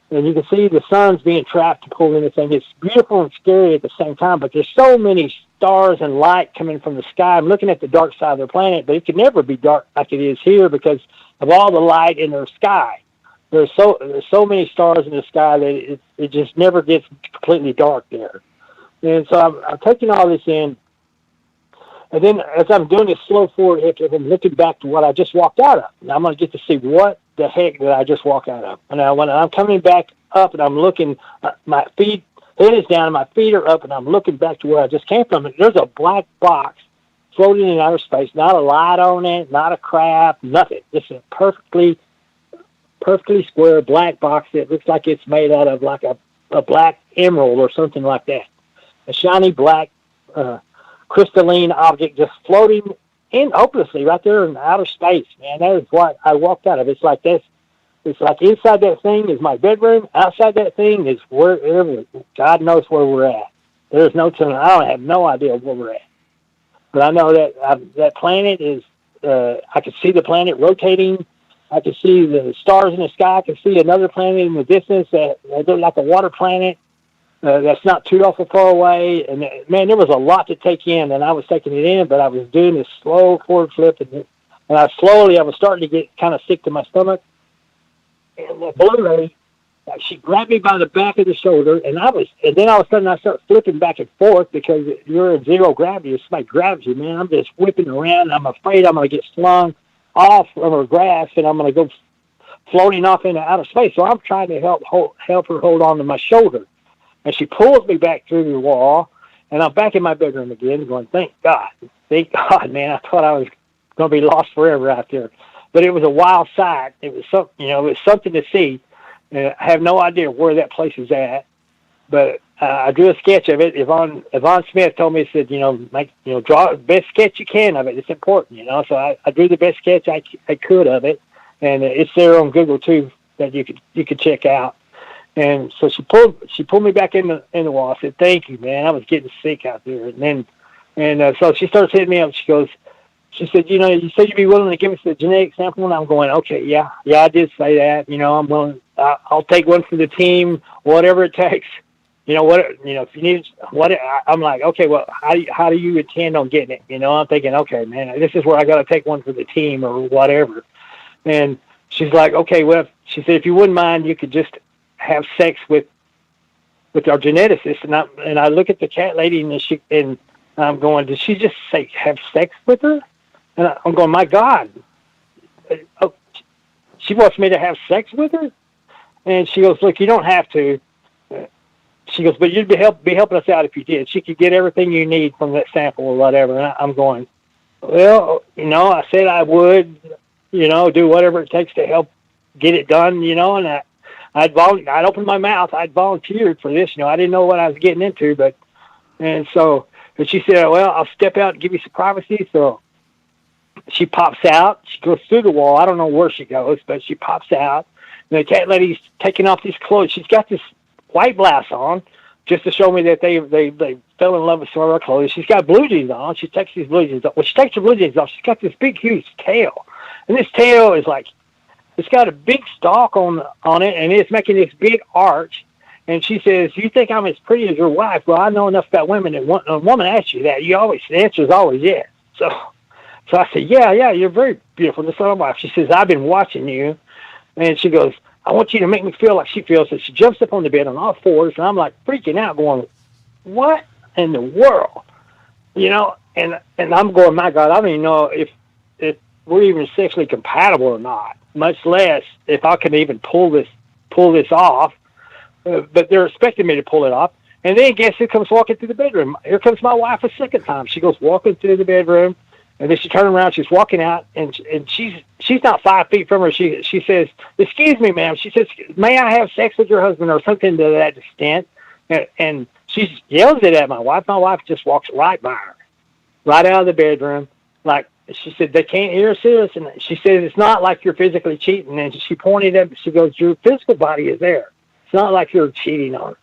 And you can see the sun's being trapped and pulled in the thing. It's beautiful and scary at the same time, but there's so many stars and light coming from the sky. I'm looking at the dark side of the planet, but it can never be dark like it is here because of all the light in the sky. There's so many stars in the sky that it just never gets completely dark there. And so I'm taking all this in. And then as I'm doing this slow forward hip, I'm looking back to what I just walked out of. And I'm going to get to see what the heck did I just walk out of. And when I'm coming back up and I'm looking, my head is down and my feet are up and I'm looking back to where I just came from. And there's a black box floating in outer space, not a light on it, not a craft, nothing. Just a perfectly square black box that looks like it's made out of like a black emerald or something like that. A shiny black crystalline object just floating in hopelessly right there in outer space, man. That is what I walked out of. It's like this. It's like inside that thing is my bedroom. Outside that thing is wherever. God knows where we're at. There's no telling. I don't have no idea where we're at. But I know that that planet is. I can see the planet rotating. I can see the stars in the sky. I can see another planet in the distance that looks like a water planet. That's not too awful far away. And, man, there was a lot to take in, and I was taking it in, but I was doing this slow forward flip, and I was starting to get kind of sick to my stomach. And the blue lady, she grabbed me by the back of the shoulder, and then all of a sudden I start flipping back and forth because you're in zero gravity. If somebody grabs you, man, I'm just whipping around. I'm afraid I'm going to get slung off from her grasp, and I'm going to go floating off into outer space. So I'm trying to help her hold on to my shoulder. And she pulls me back through the wall, and I'm back in my bedroom again going, thank God, man. I thought I was going to be lost forever out there. But it was a wild sight. It was something to see. I have no idea where that place is at. But I drew a sketch of it. Yvonne Smith told me, said, draw the best sketch you can of it. It's important, So I drew the best sketch I could of it. And it's there on Google, too, that you could check out. And so she pulled me back in the wall. I said, "Thank you, man. I was getting sick out there." And so she starts hitting me up. She said, "You know, you said you'd be willing to give us the genetic sample." And I'm going, "Okay, yeah, I did say that. You know, I'm willing. I'll take one for the team, whatever it takes. You know what? You know, if you need what." I'm like, "Okay, well, how do you intend on getting it?" You know, I'm thinking, "Okay, man, this is where I got to take one for the team or whatever." And she's like, "Okay, well," she said, "if you wouldn't mind, you could just have sex with our geneticist." And I look at the cat lady and I'm going, "Did she just say have sex with her?" And I'm going, "My God, she wants me to have sex with her?" And she goes, "Look, you don't have to." She goes, "But you'd be helping us out if you did. She could get everything you need from that sample or whatever." And I'm going, "Well, you know, I said I would, you know, do whatever it takes to help get it done, you know." And I'd opened my mouth. I'd volunteered for this, you know. I didn't know what I was getting into, but she said, "Well, I'll step out and give you some privacy." So she pops out. She goes through the wall. I don't know where she goes, but she pops out. And the cat lady's taking off these clothes. She's got this white blouse on just to show me that they fell in love with some of her clothes. She's got blue jeans on. She takes these blue jeans off. When she takes her blue jeans off, she's got this big, huge tail. And this tail is like, it's got a big stalk on it, and it's making this big arch. And she says, "You think I'm as pretty as your wife?" Well, I know enough about women that when a woman asks you that, the answer is always yes. So I said, yeah, you're very beautiful, just like my wife. She says, "I've been watching you." And she goes, "I want you to make me feel like she feels." So she jumps up on the bed on all fours, and I'm like freaking out going, "What in the world?" You know, and I'm going, "My God, I don't even know if we're even sexually compatible or not, much less if I can even pull this off." But they're expecting me to pull it off. And then guess who comes walking through the bedroom? Here comes my wife a second time. She goes walking through the bedroom, and then she turns around. She's walking out, and she's not 5 feet from her. She says, "Excuse me, ma'am." She says, "May I have sex with your husband?" or something to that extent. And she yells it at my wife. My wife just walks right by her, right out of the bedroom. Like, she said, "They can't hear us." And she says, "It's not like you're physically cheating." And she pointed up. She goes, "Your physical body is there. It's not like you're cheating on her."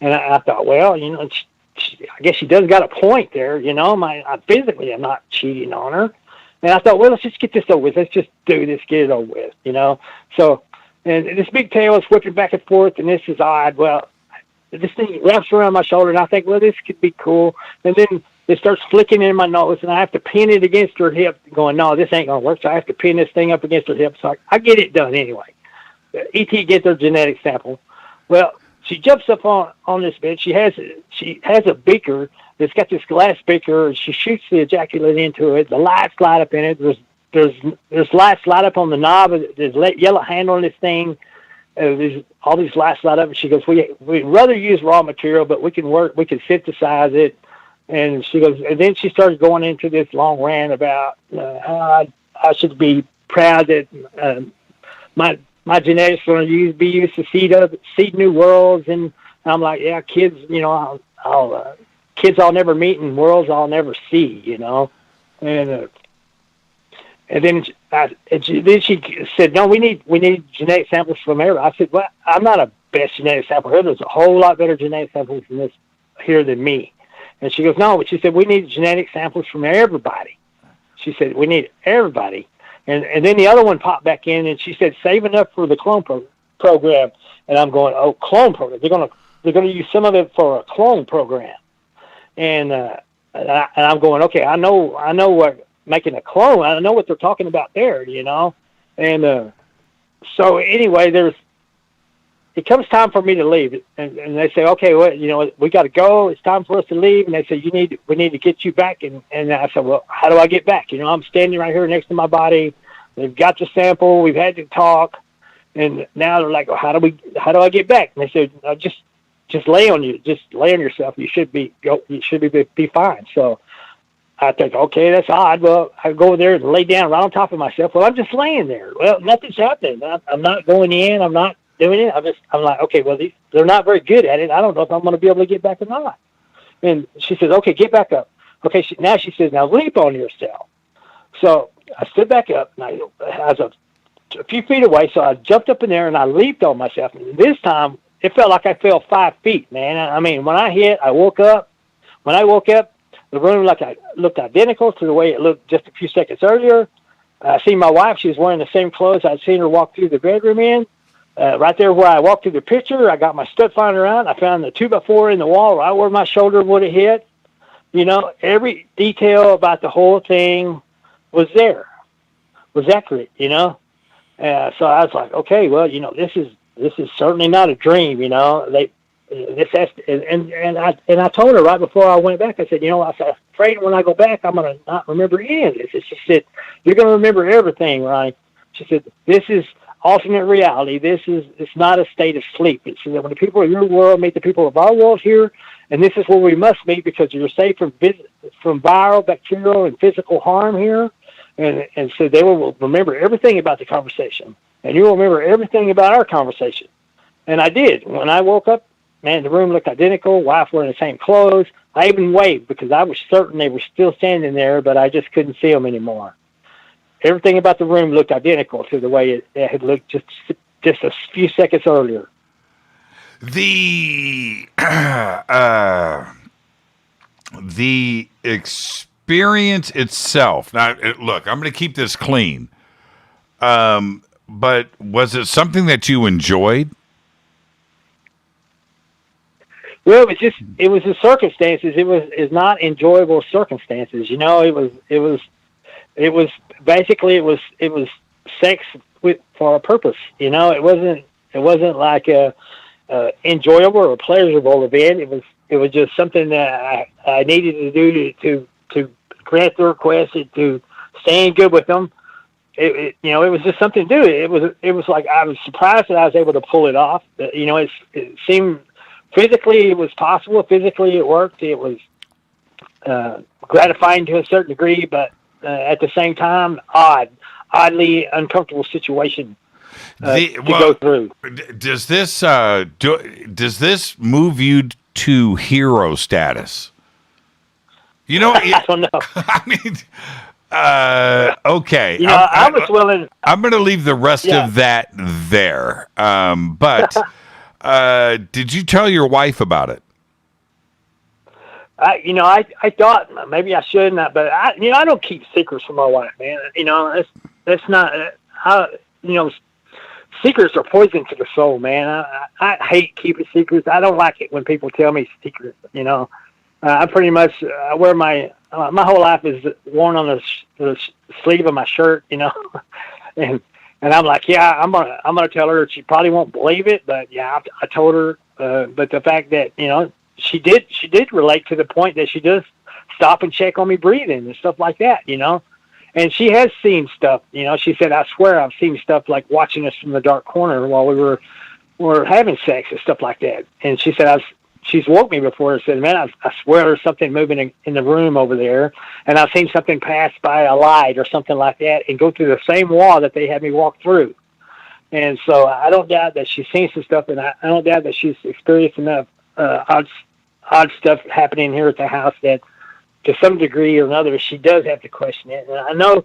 And I thought, well, you know, I guess she does got a point there. You know, I physically am not cheating on her. And I thought, well, let's just get this over with. Let's just do this, get it over with, you know. So, and this big tail is whipping back and forth, and this is odd. Well, this thing wraps around my shoulder, and I think, well, this could be cool. And then it starts flicking in my nose, and I have to pin it against her hip, going, no, this ain't going to work. So I have to pin this thing up against her hip. So I get it done anyway. ET gets her genetic sample. Well, she jumps up on this bed. She has a beaker that's got this glass beaker, and she shoots the ejaculate into it. The lights light up in it. There's lights light up on the knob. There's a yellow handle on this thing. There's all these lights light up. And she goes, we'd rather use raw material, but we can synthesize it. And she goes, and then she starts going into this long rant about how I should be proud that my genetics are going to be used to seed new worlds. And I'm like, yeah, kids, you know, kids I'll never meet and worlds I'll never see, you know. And then she said, no, we need genetic samples from everybody. I said, well, I'm not a best genetic sample here. There's a whole lot better genetic samples from this here than me. And she goes, no, but she said, we need genetic samples from everybody. She said, we need everybody. And then the other one popped back in, and she said, save enough for the clone program. And I'm going, oh, clone program. They're gonna use some of it for a clone program. And I'm going, okay, I know what making a clone. I know what they're talking about there, you know. And so anyway, it comes time for me to leave, and they say, okay, well, you know, we got to go. It's time for us to leave. And they say, we need to get you back. And I said, well, how do I get back? You know, I'm standing right here next to my body. They've got the sample. We've had to talk, and now they're like, well, how do I get back? And they said, just lay on yourself. You should be fine. So I think, okay, that's odd. Well, I go there and lay down right on top of myself. Well, I'm just laying there. Well, nothing's happening. I'm not going in. I'm not doing it. I'm like, okay, well, they're not very good at it. I don't know if I'm going to be able to get back or not. And she says, okay, get back up. Okay, now she says, now leap on yourself. So I stood back up, and I was a few feet away, so I jumped up in there, and I leaped on myself. And this time, it felt like I fell 5 feet, man. I mean, when I hit, I woke up. When I woke up, the room looked identical to the way it looked just a few seconds earlier. I seen my wife. She was wearing the same clothes I'd seen her walk through the bedroom in. Right there where I walked through the picture, I got my stud finder out. I found the 2x4 in the wall right where my shoulder would have hit. You know, every detail about the whole thing was there, was accurate, you know. So I was like, okay, well, you know, this is certainly not a dream, you know. And I told her right before I went back, I said, you know, I said, I'm afraid when I go back, I'm going to not remember any of this. She said, you're going to remember everything, Ronnie. She said, this is alternate reality. It's not a state of sleep. It's that when the people of your world meet the people of our world here, and this is where we must meet because you're safe from viral, bacterial, and physical harm here. And so they will remember everything about the conversation, and you will remember everything about our conversation. And I did. When I woke up, man, the room looked identical. Wife wearing the same clothes. I even waved because I was certain they were still standing there, but I just couldn't see them anymore. Everything about the room looked identical to the way it had looked just a few seconds earlier. The experience itself. Now, look, I'm going to keep this clean. But was it something that you enjoyed? Well, it was the circumstances. It's not enjoyable circumstances. You know, it was basically sex for a purpose. You know, it wasn't like a enjoyable or pleasurable event. It was just something that I needed to do to grant the request, to stay in good with them. It was just something to do. It was like I was surprised that I was able to pull it off. You know, it seemed physically it was possible. Physically it worked. It was gratifying to a certain degree, but at the same time, oddly uncomfortable situation to go through. Does this move you to hero status? You know, I don't know. I mean, okay. You know, I was willing. I'm going to leave the rest of that there. But did you tell your wife about it? I thought maybe I shouldn't, but I don't keep secrets from my wife, man. You know, that's not secrets are poison to the soul, man. I hate keeping secrets. I don't like it when people tell me secrets. You know, I pretty much wear my whole life is worn on the sleeve of my shirt. You know, and I'm like, yeah, I'm gonna tell her. She probably won't believe it, but yeah, I told her. But the fact that she did relate to the point that she does stop and check on me breathing and stuff like that, you know. And she has seen stuff, you know. She said, I swear I've seen stuff like watching us from the dark corner while we were having sex and stuff like that. And she said, she's woke me before and said, man, I swear there's something moving in the room over there. And I've seen something pass by a light or something like that and go through the same wall that they had me walk through. And so I don't doubt that she's seen some stuff, and I don't doubt that she's experienced enough odd stuff happening here at the house that to some degree or another she does have to question it. And I know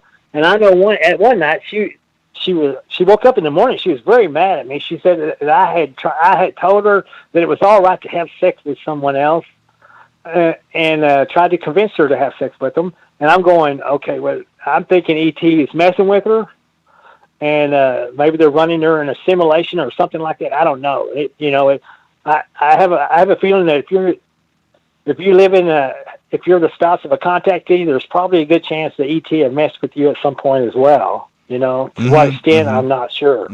one night she woke up in the morning, she was very mad at me. She said that I had told her that it was all right to have sex with someone else and tried to convince her to have sex with them. And I'm going, okay, well, I'm thinking ET is messing with her, and maybe they're running her in a simulation or something like that. I don't know. I have a feeling that if you're the spouse of a contactee, there's probably a good chance that ET have messed with you at some point as well. You know, to what extent, I'm not sure.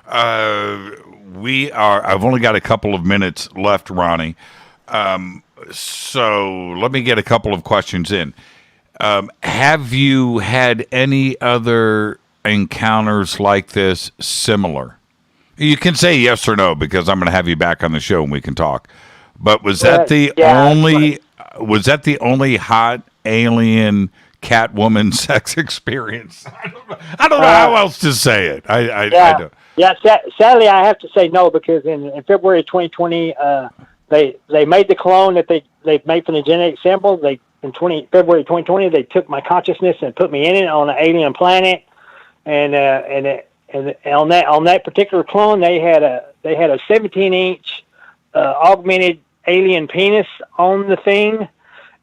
I've only got a couple of minutes left, Ronnie. So let me get a couple of questions in. Have you had any other encounters like this similar? You can say yes or no because I'm going to have you back on the show and we can talk. But was that the only hot alien Catwoman sex experience? I don't know how else to say it. I don't. Yeah, sadly I have to say no because in February 2020 they made the clone that they made from the genetic sample. In February 2020 they took my consciousness and put me in it on an alien planet, and on that particular clone they had they had a 17-inch augmented alien penis on the thing,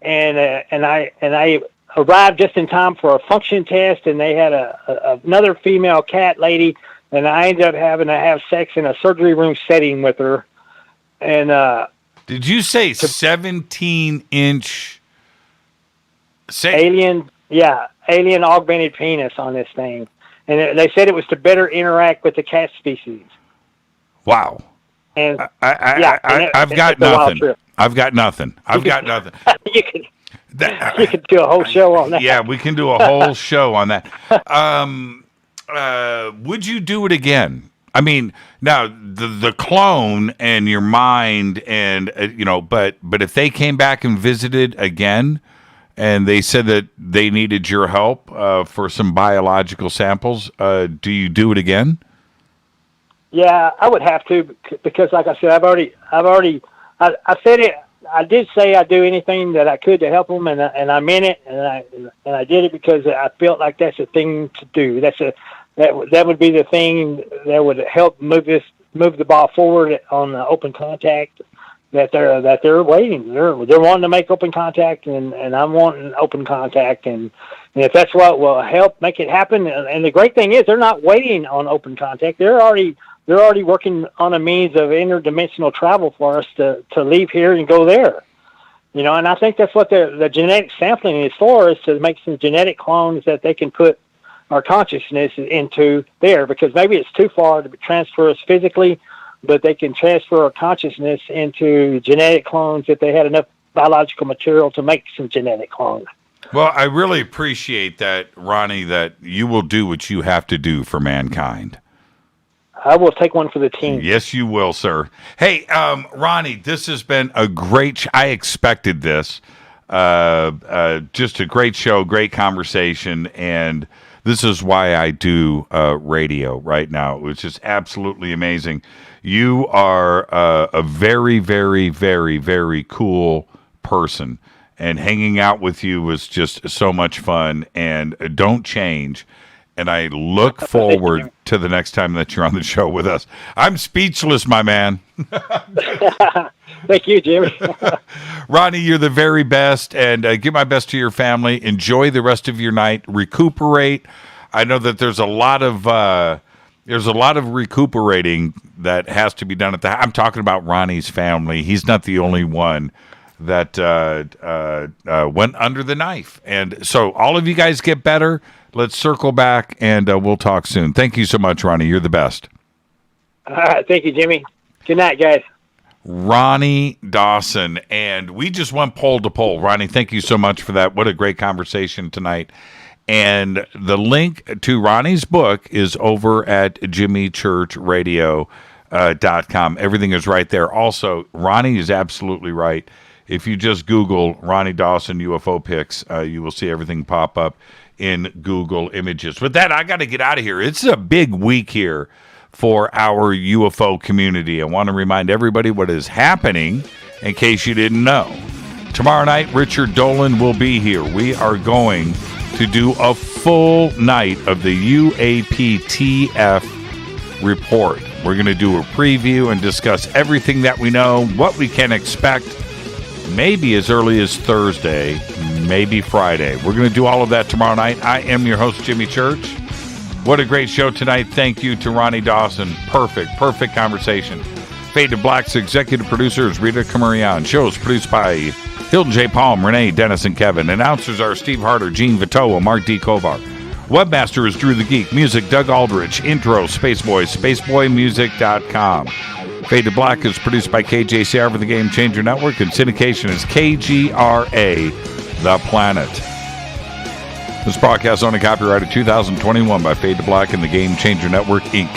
and I arrived just in time for a function test, and they had another female cat lady, and I ended up having to have sex in a surgery room setting with her. And did you say 17-inch alien augmented penis on this thing? And they said it was to better interact with the cat species. Wow. And I've got nothing. I've got nothing. You could do a whole show on that. Yeah, we can do a whole show on that. Would you do it again? I mean, now the clone and your mind, and but if they came back and visited again, and they said that they needed your help for some biological samples, do you do it again? Yeah, I would have to, because like I said, I said it. I did say I'd do anything that I could to help them, and I meant it, and I did it because I felt like that's a thing to do. That would be the thing that would help move the ball forward on the open contact that they're waiting. They're wanting to make open contact, and I'm wanting open contact, and if that's what will help make it happen. And the great thing is, they're not waiting on open contact. They're already working on a means of interdimensional travel for us to leave here and go there. And I think that's what the genetic sampling is for, is to make some genetic clones that they can put our consciousness into there, because maybe it's too far to transfer us physically, but they can transfer our consciousness into genetic clones if they had enough biological material to make some genetic clones. Well, I really appreciate that, Ronnie, that you will do what you have to do for mankind. I will take one for the team. Yes, you will, sir. Hey, Ronnie, this has been a great I expected this. Just a great show, great conversation, and this is why I do radio right now. It was just absolutely amazing. You are a very, very, very, very cool person, and hanging out with you was just so much fun, and don't change. And I look forward to the next time that you're on the show with us. I'm speechless, my man. Thank you, Jimmy. Ronnie, you're the very best, and give my best to your family. Enjoy the rest of your night. Recuperate. I know that there's a lot of recuperating that has to be done at the. I'm talking about Ronnie's family. He's not the only one that went under the knife, and so all of you guys get better. Let's circle back, and we'll talk soon. Thank you so much, Ronnie. You're the best. All right. Thank you, Jimmy. Good night, guys. Ronnie Dawson, and we just went pole to pole. Ronnie, thank you so much for that. What a great conversation tonight. And the link to Ronnie's book is over at jimmychurchradio.com. Everything is right there. Also, Ronnie is absolutely right. If you just Google Ronnie Dawson UFO pics, you will see everything pop up in Google Images. With that, I got to get out of here. It's a big week here for our UFO community. I want to remind everybody what is happening in case you didn't know. Tomorrow night, Richard Dolan will be here. We are going to do a full night of the UAPTF report. We're going to do a preview and discuss everything that we know, what we can expect, maybe as early as Thursday, maybe Friday. We're going to do all of that tomorrow night. I am your host, Jimmy Church. What a great show tonight. Thank you to Ronnie Dawson. Perfect conversation. Fade to Black's executive producer is Rita Camarion. Shows produced by Hilton J. Palm, Renee, Dennis, and Kevin. Announcers are Steve Harder, Gene Vitoa, Mark D. Kovar. Webmaster is Drew the Geek. Music, Doug Aldrich. Intro, Spaceboy, spaceboymusic.com. Fade to Black is produced by KJCR for the Game Changer Network, and syndication is KGRA, The Planet. This broadcast is only copyrighted 2021 by Fade to Black and the Game Changer Network, Inc.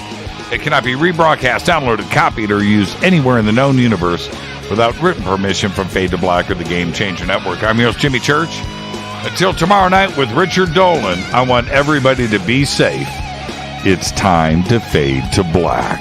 It cannot be rebroadcast, downloaded, copied, or used anywhere in the known universe without written permission from Fade to Black or the Game Changer Network. I'm your host, Jimmy Church. Until tomorrow night with Richard Dolan, I want everybody to be safe. It's time to fade to black.